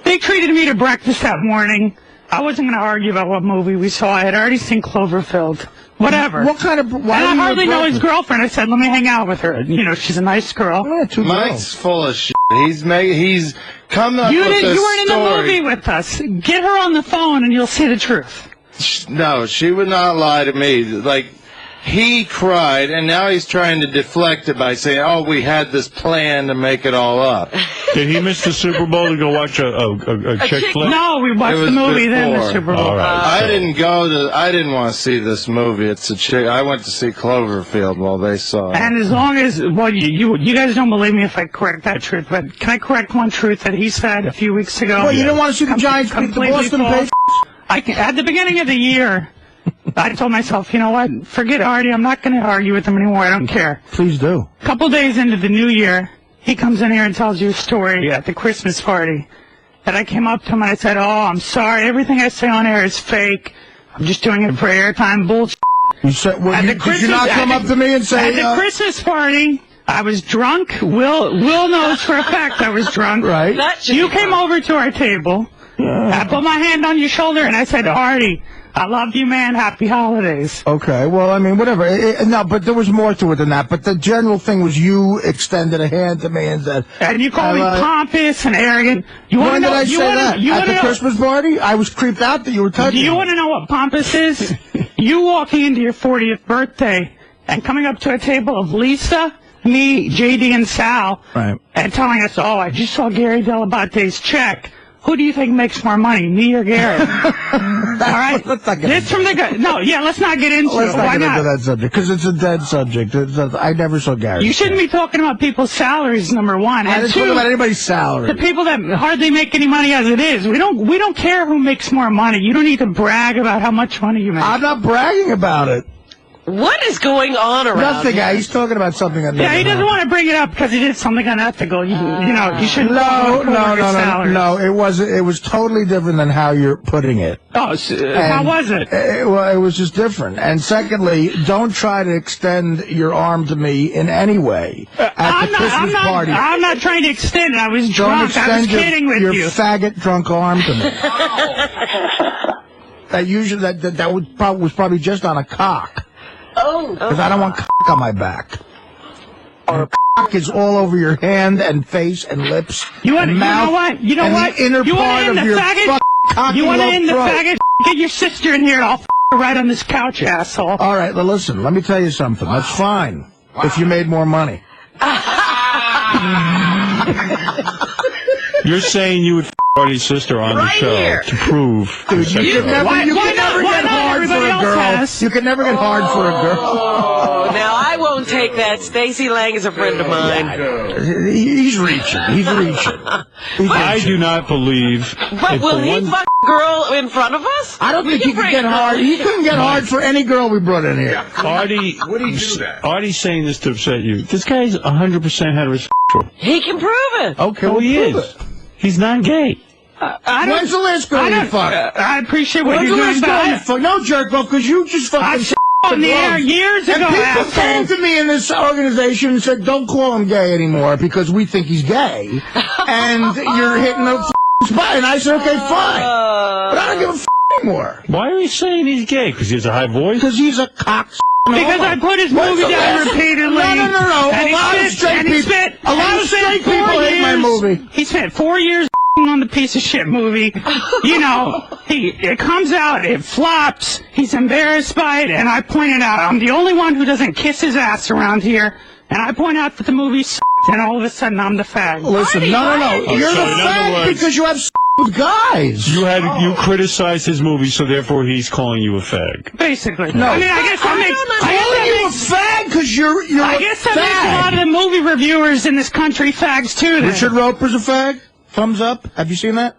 They treated me to breakfast that morning. I wasn't going to argue about what movie we saw. I had already seen Cloverfield. Whatever. What kind of? Why and I hardly know his girlfriend. I said, let me hang out with her. She's a nice girl. Mike's full of shit. He's come up with a story. You weren't in the movie with us. Get her on the phone and you'll see the truth. No, she would not lie to me. Like, he cried, and now he's trying to deflect it by saying, oh, we had this plan to make it all up. Did he miss the Super Bowl to go watch a chick flick? No, we watched the movie, then the Super Bowl. All right, I didn't want to see this movie. It's a chick. I went to see Cloverfield while they saw it. And as long as, you guys don't believe me if I correct that truth, but can I correct one truth that he said a few weeks ago? Well, you didn't want to see the Giants beat the Boston Patriots? At the beginning of the year, I told myself, you know what, forget Artie, I'm not going to argue with him anymore, I don't care. Please do. A couple days into the new year, he comes in here and tells you a story at the Christmas party. And I came up to him and I said, oh, I'm sorry, everything I say on air is fake. I'm just doing it for airtime bullshit. You said, did you not come up to me and say... At the Christmas party, I was drunk. Will knows for a fact I was drunk. Right. You came over to our table. I put my hand on your shoulder and I said, Artie, I love you, man. Happy holidays. Okay, well, I mean, whatever. No, but there was more to it than that. But the general thing was you extended a hand to me and said... And you called me pompous and arrogant. When did I say that? At the Christmas party? I was creeped out that you were touching me. Do you want to know what pompous is? You walking into your 40th birthday and coming up to a table of Lisa, me, JD, and Sal, and telling us, oh, I just saw Gary Dell'Abate's check. Who do you think makes more money, me or Gary? All right? Let's not get this from the guy. No, let's not get into it. Why not? Into that subject, because it's a dead subject. I never saw Gary. You shouldn't be talking about people's salaries, number one. I didn't talk about anybody's salary. The people that hardly make any money as it is. We don't care who makes more money. You don't need to brag about how much money you make. I'm not bragging about it. What is going on around Nothing. here? He's talking about something. Yeah, he doesn't want to bring it up because he did something unethical. You should. No. It was totally different than how you're putting it. Oh, how was it? Well, it was just different. And secondly, don't try to extend your arm to me in any way at the Christmas party. I'm not trying to extend it. I was drunk. I was kidding with your you. faggot drunk arm to me. That was probably just on a cock. Oh. Because I don't want cock on my back. Or cock is all over your hand and face and lips and mouth. You know what? The inner part of your fucking cocky You want to end the throat. faggot? Get your sister in here and I'll her right on this couch, asshole. All right, well, listen, let me tell you something. That's fine if you made more money. You're saying you would Artie's sister on the show to prove. Dude, you can never get hard for a girl. You can never get hard for a girl. Oh, now I won't take that. Stacey Lang is a friend of mine. He's reaching. I do not believe. But will he fuck a girl in front of us? I don't think he could get hard. He couldn't get hard for any girl we brought in here. Artie, what do you do that? Artie's saying this to upset you. This guy's 100% heterosexual. He can prove it. Okay, he is. He's not gay. When's the last girl you fucked? I appreciate what When's you're the doing, last girl you but fucked? No, jerk off, because you just fucking on the air years ago. And people came to me in this organization and said, don't call him gay anymore because we think he's gay. And you're hitting the spot. And I said, okay, fine. But I don't give a anymore. Why are you saying he's gay? Because he has a high voice? Because he's a cock. Because I put his movie down repeatedly. No. A lot of straight people hate my movie. He spent 4 years on the piece of shit movie. You know, it comes out, it flops, he's embarrassed by it, and I pointed out, I'm the only one who doesn't kiss his ass around here, and I point out that the movie sucked, and all of a sudden I'm the fag. Listen, no. You're the fag because you have with guys. You criticized his movie, so therefore he's calling you a fag. Basically. No. I mean, I guess that makes... calling you a fag because you're I guess that makes a lot of the movie reviewers in this country fags, too. Richard Roper's a fag? Thumbs up. Have you seen that?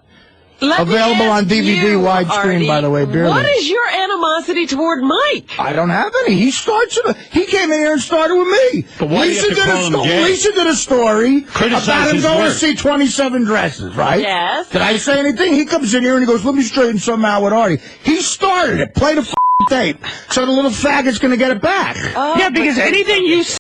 Available on DVD widescreen, by the way. What is your animosity toward Mike? I don't have any. He starts it. He came in here and started with me. But why Lisa do you have to call him gay? Lisa did a story about him going to see 27 Dresses, right? Yes. Did I say anything? He comes in here and he goes, let me straighten something out with Artie. He started it. Play the tape. So the little faggot's going to get it back. Yeah, because anything you